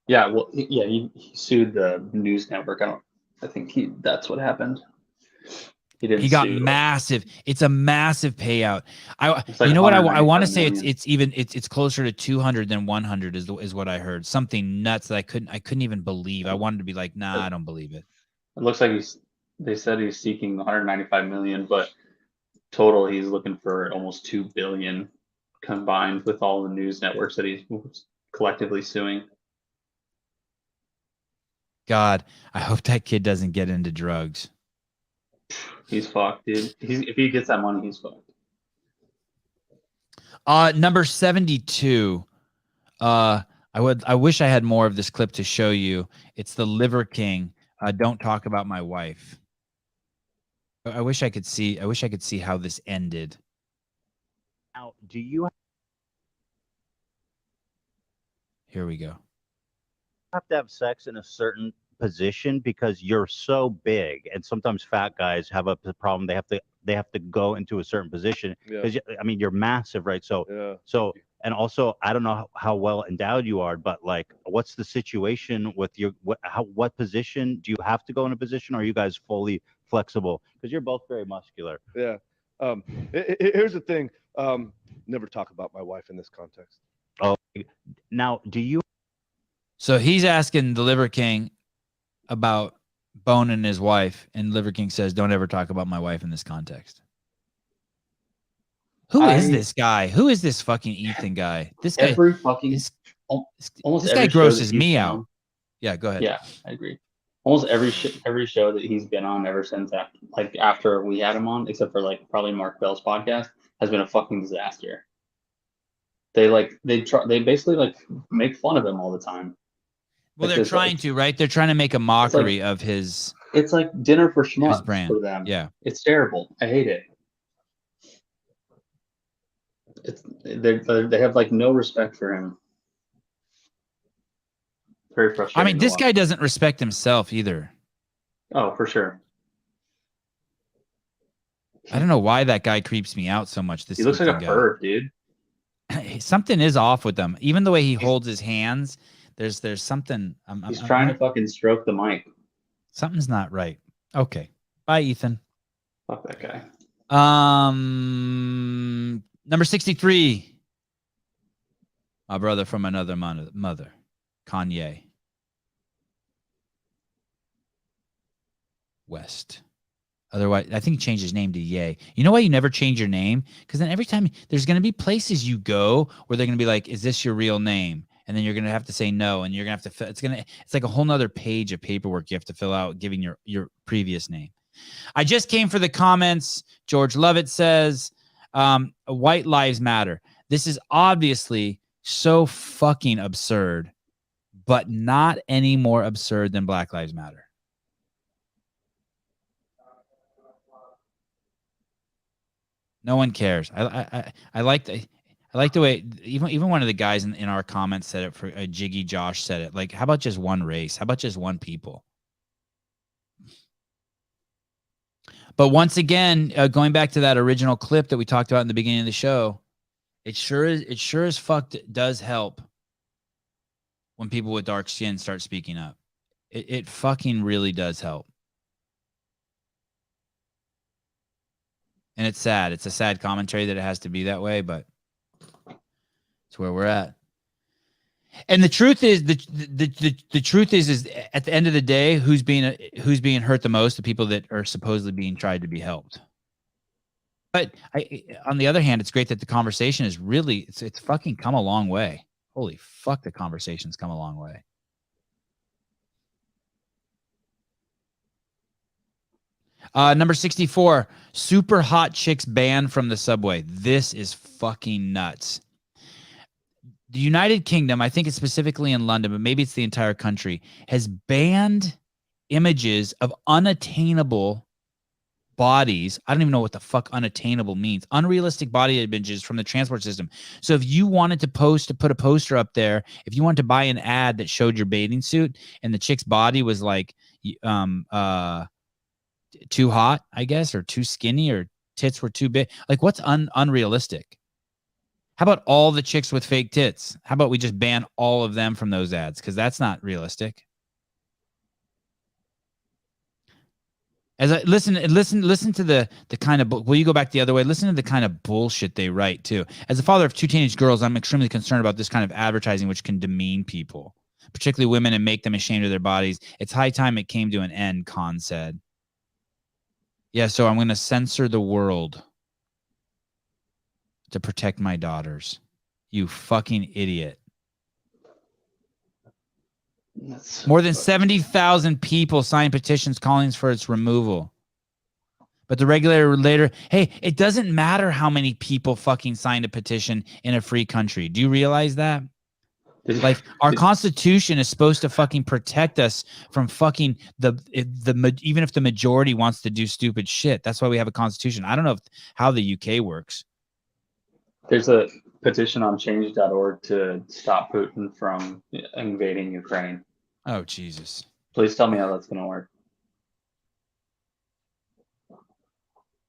Yeah, well, yeah, he sued the news network. I think that's what happened. He got massive. It's a massive payout. You know what? I want to say it's closer to 200 than 100 is what I heard. Something nuts that I couldn't even believe. I wanted to be like, nah, I don't believe it. It looks like they said he's seeking 195 million, but total he's looking for almost 2 billion combined with all the news networks that he's collectively suing. God, I hope that kid doesn't get into drugs. He's fucked, dude. If he gets that money, he's fucked. Number 72. I wish I had more of this clip to show you. It's the Liver King. Don't talk about my wife. I wish I could see how this ended. Now, do you Here we go. have to have sex in a certain position because you're so big, and sometimes fat guys have a problem. They have to go into a certain position because I mean you're massive, right? So and also I don't know how well endowed you are, but like, what's the situation with your what position do you have to go in a position? Or are you guys fully flexible? Because you're both very muscular. Yeah. Here's the thing. Never talk about my wife in this context. Oh, now do you? So he's asking the Liver King about boning his wife, and Liver King says, "Don't ever talk about my wife in this context." Who is this guy? Who is this fucking Ethan guy? This guy. Almost this guy grosses me out. Yeah, go ahead. Yeah, I agree. Almost every show that he's been on ever since after we had him on, except for like probably Mark Bell's podcast, has been a fucking disaster. They basically like make fun of him all the time. Well, they're trying to, right? They're trying to make a mockery of his. It's like dinner for schmucks his brand. For them. Yeah, it's terrible. I hate it. They have like no respect for him. Very frustrating. I mean, this guy doesn't respect himself either. Oh, for sure. I don't know why that guy creeps me out so much. He looks like a perv, dude. Something is off with him. Even the way he holds his hands, there's something. He's trying to fucking stroke the mic. Something's not right. Okay. Bye, Ethan. Fuck that guy. Number 63. My brother from another mother. Kanye West. Otherwise, I think he changed his name to Ye. You know why you never change your name? Because then every time there's going to be places you go where they're going to be like, is this your real name? and then you're going to have to say no, and you're going to have to it's like a whole nother page of paperwork you have to fill out giving your previous name. I just came for the comments. George Lovett says, white lives matter. This is obviously so fucking absurd, but not any more absurd than Black Lives Matter. No one cares. I like the way even one of the guys in our comments said it. For Jiggy Josh said it. Like, how about just one race? How about just one people? But once again, going back to that original clip that we talked about in the beginning of the show, it sure as fuck does help when people with dark skin start speaking up. It fucking really does help. And it's sad. It's a sad commentary that it has to be that way, but it's where we're at. And the truth is, the truth is at the end of the day, who's being hurt the most? The people that are supposedly being tried to be helped. But on the other hand, it's great that the conversation is really it's fucking come a long way. Holy fuck, the conversation's come a long way. Number 64, super hot chicks banned from the subway. This is fucking nuts. The United Kingdom, I think it's specifically in London, but maybe it's the entire country, has banned images of unattainable bodies. I don't even know what the fuck unattainable means. Unrealistic body images from the transport system. So if you wanted to put a poster up there, if you wanted to buy an ad that showed your bathing suit and the chick's body was like too hot, I guess, or too skinny, or tits were too big, like what's unrealistic? How about all the chicks with fake tits? How about we just ban all of them from those ads? Because that's not realistic. As I listen to the kind of, will you go back the other way? Listen to the kind of bullshit they write too. As a father of 2 teenage girls, I'm extremely concerned about this kind of advertising, which can demean people, particularly women, and make them ashamed of their bodies. It's high time it came to an end, Khan said. Yeah, so I'm going to censor the world to protect my daughters. You fucking idiot. More than 70,000 people signed petitions calling for its removal. But the regulator later, hey, it doesn't matter how many people fucking signed a petition in a free country. Do you realize that? Like, our Constitution is supposed to fucking protect us from fucking even if the majority wants to do stupid shit. That's why we have a Constitution. I don't know how the UK works. There's a petition on change.org to stop Putin from invading Ukraine. Oh, Jesus. Please tell me how that's going to work.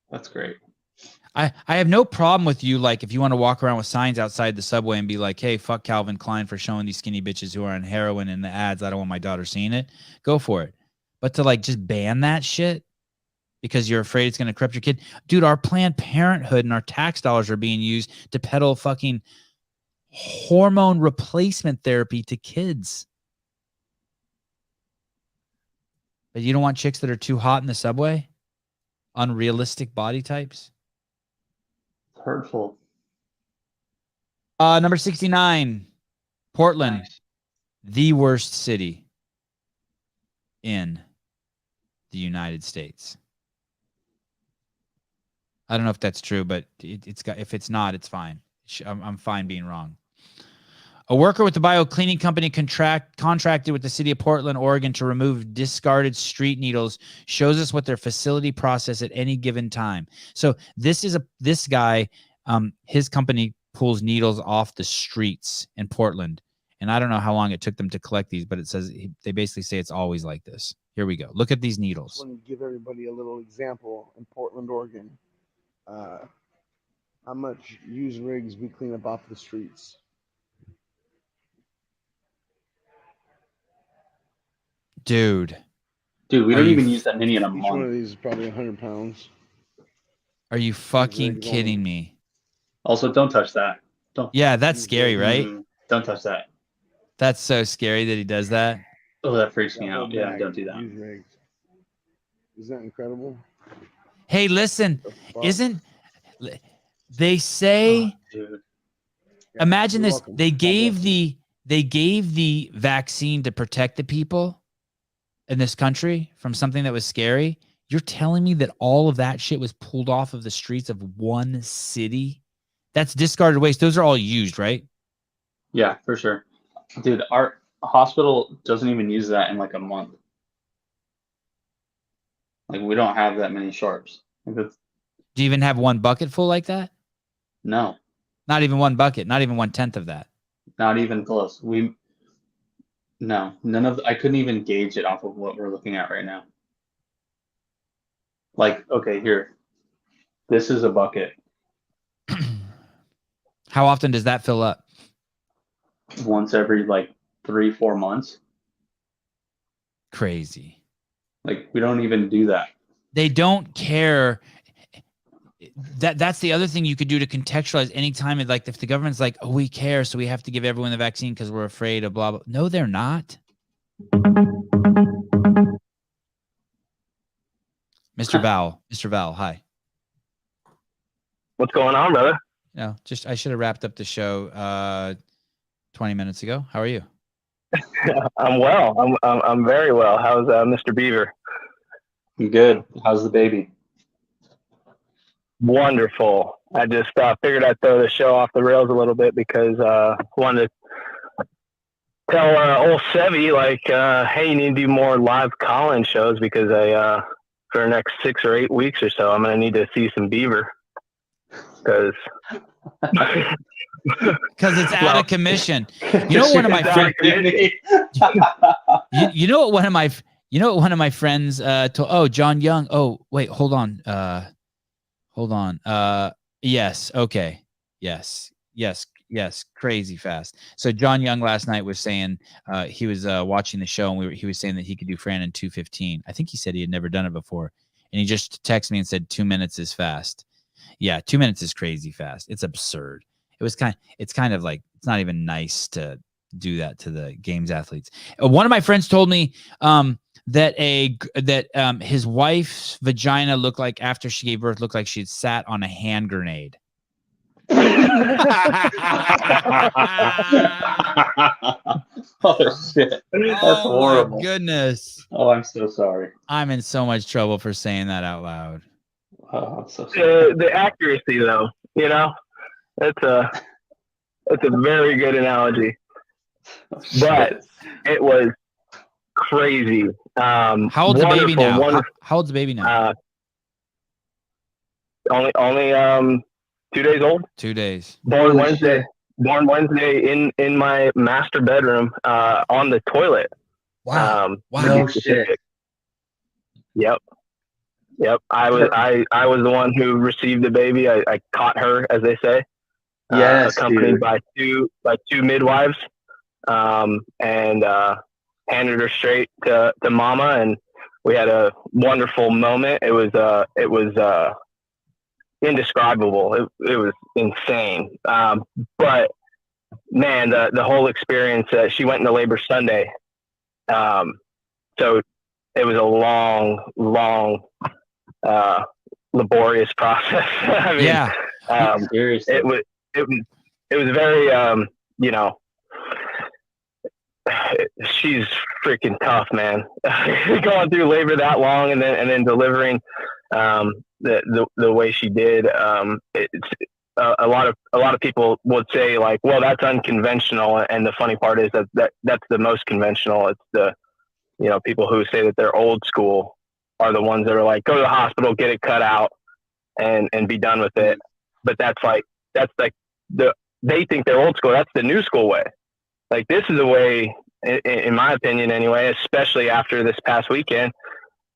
That's great. I have no problem with you, like, if you want to walk around with signs outside the subway and be like, hey, fuck Calvin Klein for showing these skinny bitches who are on heroin in the ads. I don't want my daughter seeing it. Go for it. But to, like, just ban that shit because you're afraid it's going to corrupt your kid. Dude, our Planned Parenthood and our tax dollars are being used to peddle fucking hormone replacement therapy to kids. But you don't want chicks that are too hot in the subway? Unrealistic body types? Hurtful. Number 69, Portland, Nice. the worst city in the United States. I don't know if that's true, but if it's not, it's fine. I'm fine being wrong. A worker with the bio cleaning company contracted with the city of Portland, Oregon, to remove discarded street needles shows us what their facility process at any given time. So this guy, his company pulls needles off the streets in Portland, and I don't know how long it took them to collect these, but it says they basically say it's always like this. Here we go. Look at these needles. I want to give everybody a little example in Portland, Oregon. How much used rigs we clean up off the streets. Dude, we don't even use that many in a Each month. one of these is probably 100 pounds. Are you fucking kidding me? Also, don't touch that. Don't. Yeah, that's scary, right? Don't touch that. That's so scary that he does that. Oh, that freaks me out. Yeah, don't do that. Used rigs. Isn't that incredible? Hey, listen, they say, dude. imagine You're this. welcome. They gave the they gave the vaccine to protect the people in this country from something that was scary. You're telling me that all of that shit was pulled off of the streets of one city? That's discarded waste. Those are all used, right? Yeah, for sure. Dude, our hospital doesn't even use that in like a month. Like, we don't have that many sharps. Like, that's, Do you even have one bucket full like that? no, Not even one bucket, not even 1/10 of that. not even close. No, none of, I couldn't even gauge it off of what we're looking at right now. Like, okay, here. This is a bucket. How often does that fill up? Once every like 3-4 months. Crazy. Like, we don't even do that. They don't care. That's the other thing you could do to contextualize anytime. Like, if the government's like, oh, we care, so we have to give everyone the vaccine because we're afraid of blah, blah. No, they're not. Mr. Vowell. Mr. Vowell, hi. What's going on, brother? No, just I should have wrapped up the show 20 minutes ago. How are you? I'm well. I'm very well. How's Mr. Beaver? Good. How's the baby? Wonderful. I just figured I'd throw the show off the rails a little bit because wanted to tell old Sevy, like, hey, you need to do more live call-in shows because for the next 6 or 8 weeks or so, I'm going to need to see some beaver. Because it's out of commission. You know, one of my friends. You know what one of my friends told. Oh, John Young. Oh, wait, hold on. Yes. Okay. Yes. Crazy fast. So John Young last night was saying he was watching the show and he was saying that he could do Fran in 2:15. I think he said he had never done it before, and he just texted me and said 2 minutes is fast. Yeah, 2 minutes is crazy fast. It's absurd. It's kind of like, it's not even nice to do that to the games athletes. One of my friends told me that his wife's vagina looked like, after she gave birth, looked like she had sat on a hand grenade. Oh shit! That's horrible. My goodness. Oh, I'm so sorry. I'm in so much trouble for saying that out loud. Oh, I'm so sorry. The accuracy, though, you know, that's a very good analogy. But it was crazy. How old's the baby now? How old's the baby now? Only 2 days old. 2 days. Born Wednesday. Born Wednesday in my master bedroom on the toilet. Wow. Wow. No shit. Yep. I was the one who received the baby. I caught her, as they say. Yes, accompanied by two midwives, and handed her straight to mama, and we had a wonderful moment. It was indescribable. It was insane. But man, the whole experience. She went into labor Sunday, so it was a long, laborious process. I mean, yeah. Seriously. It was very, you know, she's freaking tough, man. Going through labor that long and then delivering the way she did. It's a lot of people would say, like, well, that's unconventional, and the funny part is that's the most conventional. It's the, you know, people who say that they're old school are the ones that are like, go to the hospital, get it cut out, and be done with it. But that's like they think they're old school. That's the new school way. Like, this is the way, in my opinion anyway, especially after this past weekend.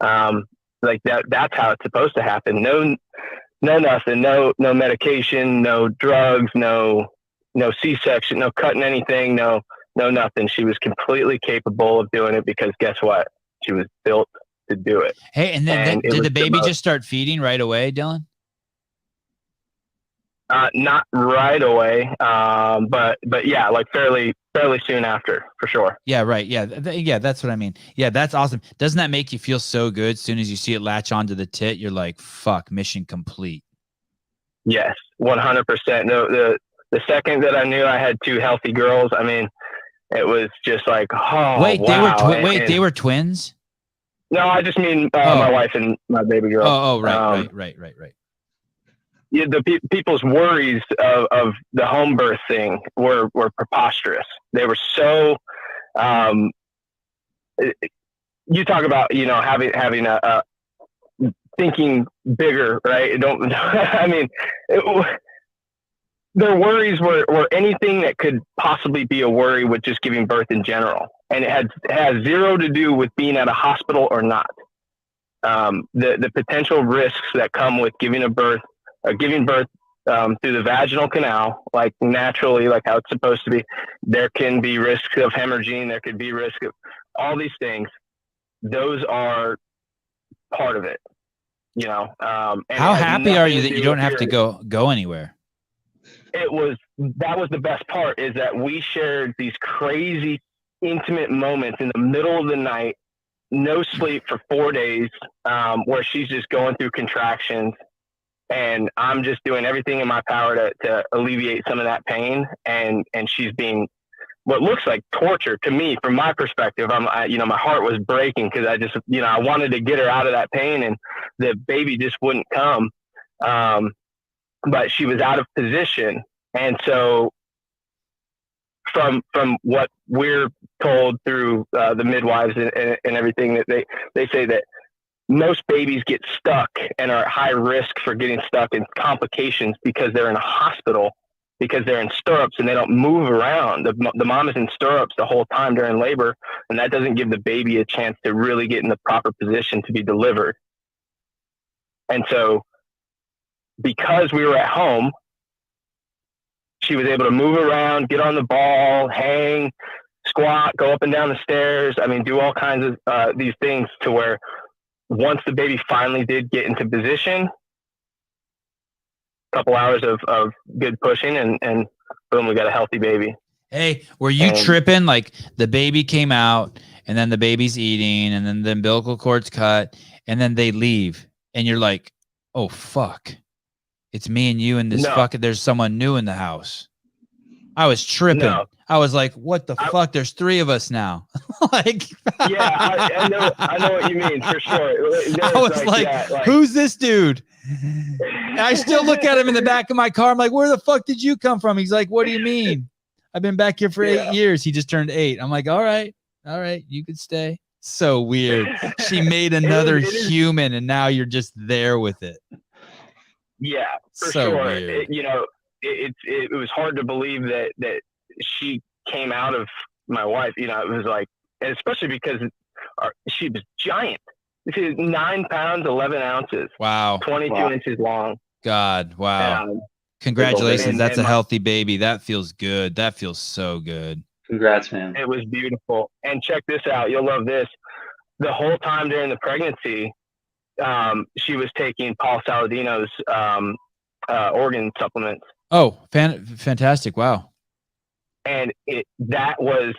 Like that's how it's supposed to happen. No nothing, no medication, no drugs, no C-section, no cutting anything, no nothing. She was completely capable of doing it because guess what? She was built to do it. Hey, and then did the baby just start feeding right away, Dillon? Not right away, but yeah, like fairly soon after, for sure. Yeah, right. Yeah, that's what I mean. Yeah, that's awesome. Doesn't that make you feel so good? As soon as you see it latch onto the tit, you're like, "Fuck, mission complete." Yes, 100%. No, the second that I knew I had two healthy girls, I mean, It was just like, oh, Wait, wow. they were twins? No, I just mean my wife and my baby girl. Right. Yeah, people's worries of the home birth thing were preposterous. They were so. You talk about having a thinking bigger, right? Don't. I mean, their worries were anything that could possibly be a worry with just giving birth in general, and it has zero to do with being at a hospital or not. The potential risks that come with giving birth through the vaginal canal, like naturally, like how it's supposed to be. There can be risks of hemorrhaging. There could be risk of all these things. Those are part of it, and how happy are you that you don't have to go anywhere? That was the best part, is that we shared these crazy intimate moments in the middle of the night, no sleep for 4 days, where she's just going through contractions. And I'm just doing everything in my power to alleviate some of that pain. And she's being what looks like torture to me, from my perspective. My heart was breaking, because I just, I wanted to get her out of that pain, and the baby just wouldn't come. But she was out of position. And so from what we're told through the midwives and everything, that they say that most babies get stuck and are at high risk for getting stuck in complications because they're in a hospital, because they're in stirrups and they don't move around. The mom is in stirrups the whole time during labor, and that doesn't give the baby a chance to really get in the proper position to be delivered. And so because we were at home, she was able to move around, get on the ball, hang, squat, go up and down the stairs. I mean, do all kinds of these things, to where once the baby finally did get into position, a couple hours of good pushing, and boom, we got a healthy baby. Hey, were you tripping? Like, the baby came out, and then the baby's eating, and then the umbilical cord's cut, and then they leave, and you're like, oh, fuck. It's me and you and this fucking, there's someone new in the house. I was tripping. No. I was like, what the fuck? There's 3 of us now. Like, yeah, I know what you mean, for sure. I was like, who's this dude? And I still look at him in the back of my car. I'm like, where the fuck did you come from? He's like, what do you mean? I've been back here for 8 years. He just turned 8. I'm like, all right, you could stay. So weird. She made another human, and now you're just there with it. Yeah, for so sure. Weird. It was hard to believe that she came out of my wife. It was like, especially because she was giant. She was 9 pounds, 11 ounces. Wow. 22 inches long. God, wow. Congratulations. That's a healthy baby. That feels good. That feels so good. Congrats, man. It was beautiful. And check this out. You'll love this. The whole time during the pregnancy, she was taking Paul Saladino's organ supplements. Oh, fantastic. Wow. And that was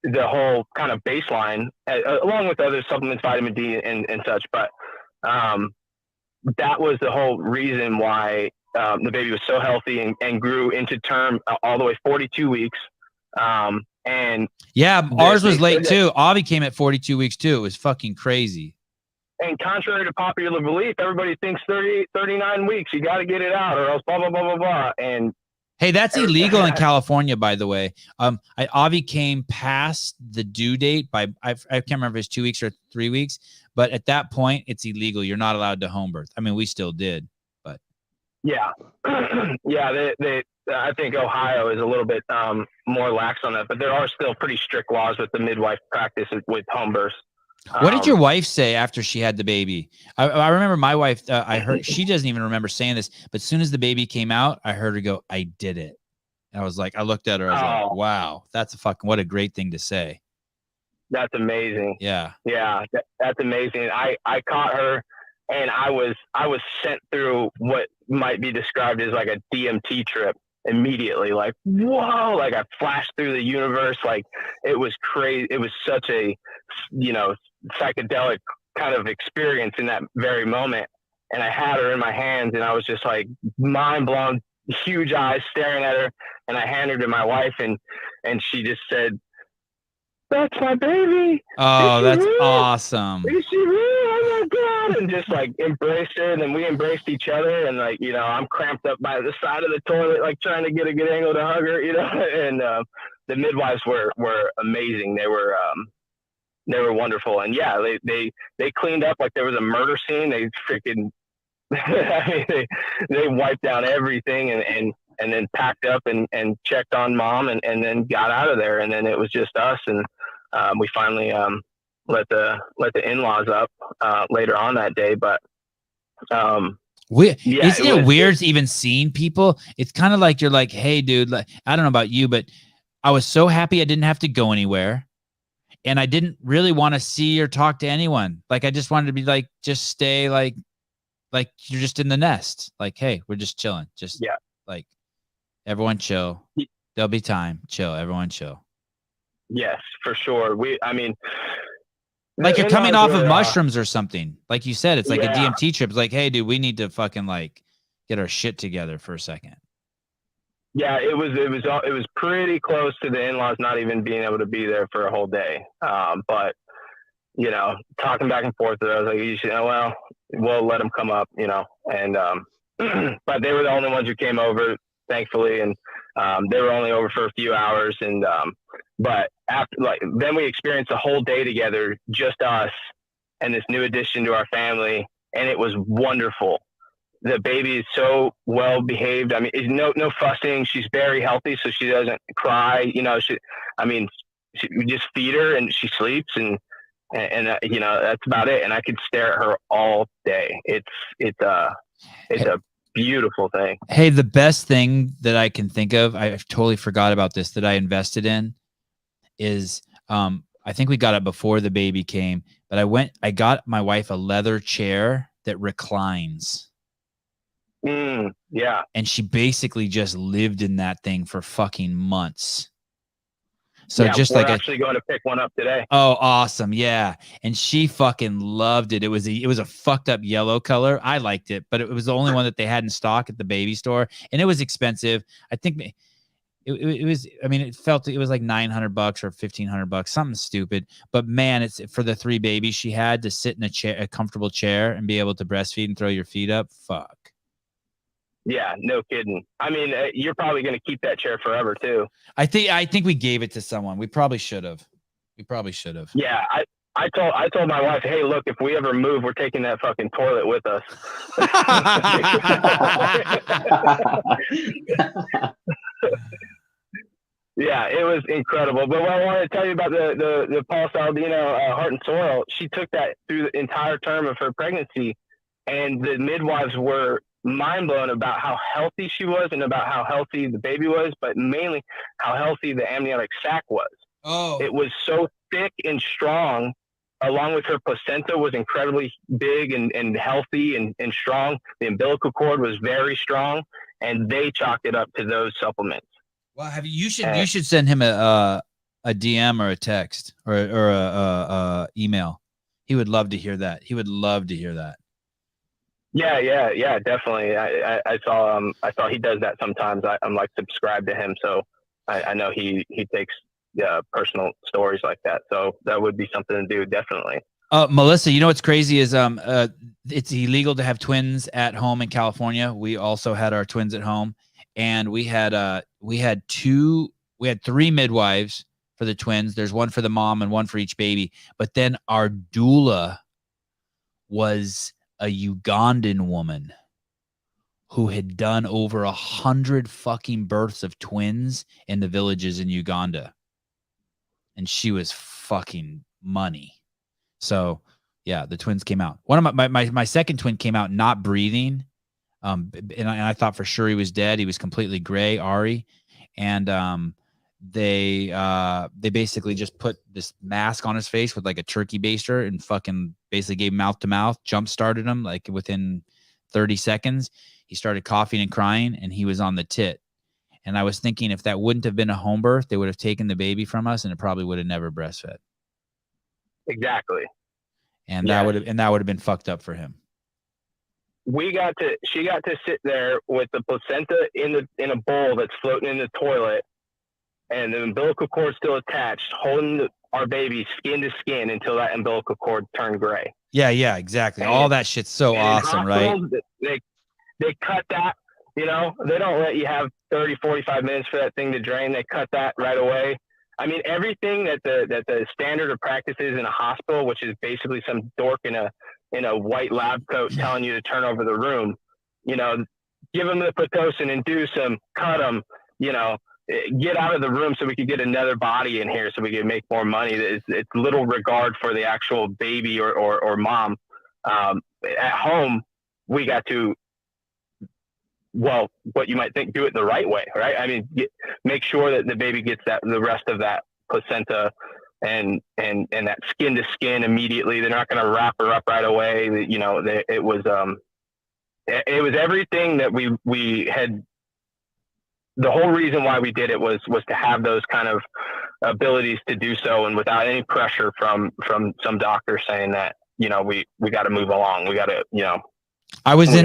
the whole kind of baseline, along with other supplements, vitamin D and such. But that was the whole reason why the baby was so healthy and grew into term all the way 42 weeks. And yeah, ours was late too. Avi came at 42 weeks too. It was fucking crazy. And contrary to popular belief, everybody thinks 38, 39 weeks. You got to get it out, or else blah, blah, blah, blah, blah. And hey, that's illegal in California, by the way. Avi came past the due date by, I can't remember if it's 2 weeks or 3 weeks, but at that point, it's illegal. You're not allowed to home birth. I mean, we still did, but. Yeah. Yeah, I think Ohio is a little bit more lax on that, but there are still pretty strict laws with the midwife practice with home births. What did your wife say after she had the baby? I remember my wife, I heard, she doesn't even remember saying this, but as soon as the baby came out, I heard her go, I did it. And I was like, I looked at her, I was like, wow, that's what a great thing to say. That's amazing. Yeah. Yeah, that's amazing. I caught her, and I was sent through what might be described as like a DMT trip immediately. Like, whoa, like I flashed through the universe. Like, it was crazy. It was such a, psychedelic kind of experience in that very moment. And I had her in my hands, and I was just like mind blown, huge eyes staring at her. And I handed her to my wife, and she just said, that's my baby. Oh, Is she that's real? awesome. Is she real? Oh my God. And just like embraced her. And then we embraced each other. And like, I'm cramped up by the side of the toilet, like trying to get a good angle to hug her, and the midwives were amazing. They were wonderful. And yeah, they cleaned up like there was a murder scene. They freaking, I mean, they wiped down everything and then packed up and checked on mom and then got out of there. And then it was just us. And we finally let the in-laws up later on that day. But isn't it it weird even seeing people? It's kind of like you're like, hey, dude, like, I don't know about you, but I was so happy I didn't have to go anywhere. And I didn't really want to see or talk to anyone. Like, I just wanted to be like, just stay like you're just in the nest. Like, hey, we're just chilling. Just like, everyone chill. There'll be time. Chill. Everyone chill. Yes, for sure. Like you're coming off of mushrooms or something. Like you said, it's like a Yeah. DMT trip. It's like, hey, dude, we need to fucking like get our shit together for a second. Yeah, it was pretty close to the in-laws not even being able to be there for a whole day. But talking back and forth, I was like, we'll let them come up, and but they were the only ones who came over, thankfully, and they were only over for a few hours, and but after then we experienced a whole day together, just us and this new addition to our family, and it was wonderful. The baby is so well behaved. I mean, no fussing. She's very healthy, so she doesn't cry. We just feed her and she sleeps, and that's about it. And I could stare at her all day. It's a beautiful thing. Hey, the best thing that I can think of, I totally forgot about this, that I invested in is, I think we got it before the baby came, but I got my wife a leather chair that reclines. Yeah. And she basically just lived in that thing for fucking months. So yeah, just we're like actually going to pick one up today. Oh, awesome. Yeah. And she fucking loved it. It was a fucked up yellow color. I liked it, but it was the only one that they had in stock at the baby store. And it was expensive. I think it was, I mean, it was like $900 or $1,500, something stupid. But man, it's for the 3 babies she had to sit in a comfortable chair and be able to breastfeed and throw your feet up. Fuck. Yeah, no kidding. I mean, you're probably going to keep that chair forever too. I think we gave it to someone. We probably should have. Yeah, I told my wife, hey, look, if we ever move, we're taking that fucking toilet with us. Yeah, it was incredible. But what I wanted to tell you about the Paul Saladino Heart and Soil, she took that through the entire term of her pregnancy, and the midwives were mind blown about how healthy she was and about how healthy the baby was, but mainly how healthy the amniotic sac was. Oh, it was so thick and strong, along with her placenta was incredibly big and healthy and strong. The umbilical cord was very strong, and they chalked it up to those supplements. Well, you should send him a DM or a text or a email. He would love to hear that. Yeah, definitely. I saw he does that sometimes. I'm like subscribed to him, so I know he takes personal stories like that. So that would be something to do, definitely. Melissa, you know what's crazy is it's illegal to have twins at home in California. We also had our twins at home, and we had 3 midwives for the twins. There's one for the mom and one for each baby. But then our doula was a Ugandan woman who had done over 100 fucking births of twins in the villages in Uganda. And she was fucking money. So yeah, the twins came out. One of my second twin came out not breathing. And I thought for sure he was dead. He was completely gray, Ari. And they basically just put this mask on his face with like a turkey baster and fucking basically gave mouth to mouth, jump started him like within 30 seconds. He started coughing and crying, and he was on the tit. And I was thinking, if that wouldn't have been a home birth, they would have taken the baby from us, and it probably would have never breastfed. Exactly. And that would have been fucked up for him. She got to sit there with the placenta in a bowl that's floating in the toilet, and the umbilical cord still attached, holding our baby skin to skin until that umbilical cord turned gray. Yeah, exactly. All that shit's so awesome, right? They cut that, they don't let you have 30, 45 minutes for that thing to drain. They cut that right away. I mean, everything that the standard of practice is in a hospital, which is basically some dork in a white lab coat telling you to turn over the room, give them the Pitocin, induce them, cut them, get out of the room so we could get another body in here so we could make more money. It's little regard for the actual baby or mom. At home, we got to, well, what you might think, do it the right way, right? I mean, make sure that the baby gets the rest of that placenta and that skin to skin immediately. They're not going to wrap her up right away. It was everything that we had. The whole reason why we did it was to have those kind of abilities to do so, and without any pressure from some doctor saying that, we got to move along. We got to, I was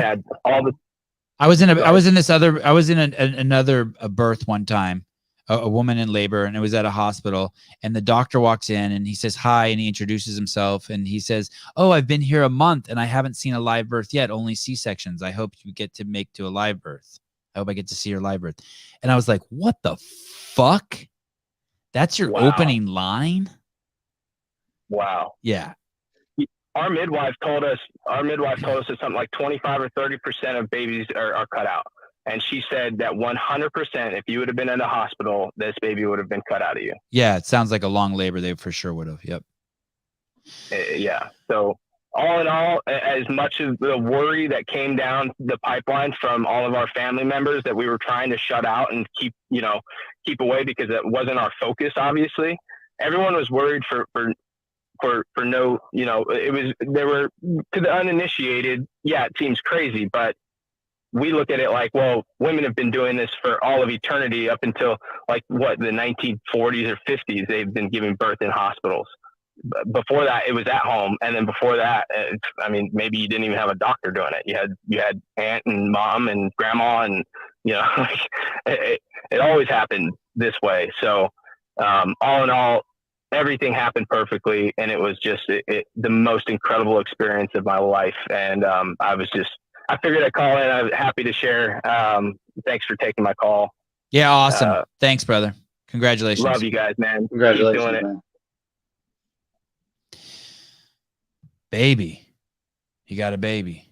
in another birth one time, a woman in labor, and it was at a hospital, and the doctor walks in and he says hi, and he introduces himself, and he says, "Oh, I've been here a month and I haven't seen a live birth yet, only C-sections. I hope you get to make to a live birth. I hope I get to see your live birth." And I was like, what the fuck? That's your opening line? Wow. Yeah. Our midwife told us that something like 25 or 30% of babies are cut out. And she said that 100%, if you would have been in the hospital, this baby would have been cut out of you. Yeah, it sounds like a long labor. They for sure would have. Yep. Yeah. So all in all, as much as the worry that came down the pipeline from all of our family members that we were trying to shut out and keep away because it wasn't our focus, obviously, everyone was worried for no, they were, to the uninitiated, yeah, it seems crazy, but we look at it like, well, women have been doing this for all of eternity up until the 1940s or 50s. They've been giving birth in hospitals. Before that, it was at home, and then before that, maybe you didn't even have a doctor doing it. You had aunt and mom and grandma, and it always happened this way. So all in all, everything happened perfectly, and it was just the most incredible experience of my life. And I figured I'd call in. I'm happy to share. Thanks for taking my call. Yeah, awesome. Thanks, brother. Congratulations. Love you guys, man. Congratulations, Keep doing it. man. Baby, you got a baby.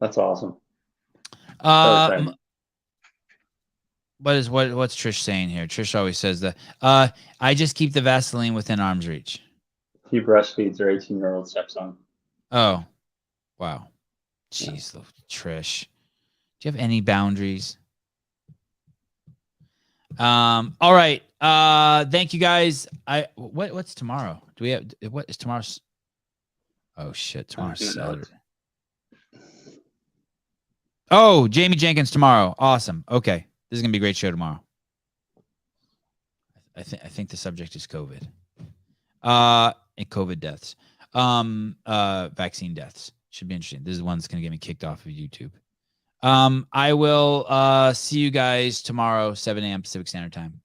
That's awesome. What's Trish saying here? Trish always says that. I just keep the Vaseline within arm's reach. He breastfeeds her 18-year-old stepson. Oh, wow. Jeez, yeah. Trish. Do you have any boundaries? All right. Thank you guys. What's tomorrow? Do we have what is tomorrow's? Oh shit, tomorrow's Saturday. Oh, Jamie Jenkins tomorrow. Awesome. Okay. This is gonna be a great show tomorrow. I think the subject is COVID. And COVID deaths. Vaccine deaths. Should be interesting. This is one that's gonna get me kicked off of YouTube. I will see you guys tomorrow, 7 a.m. Pacific Standard Time.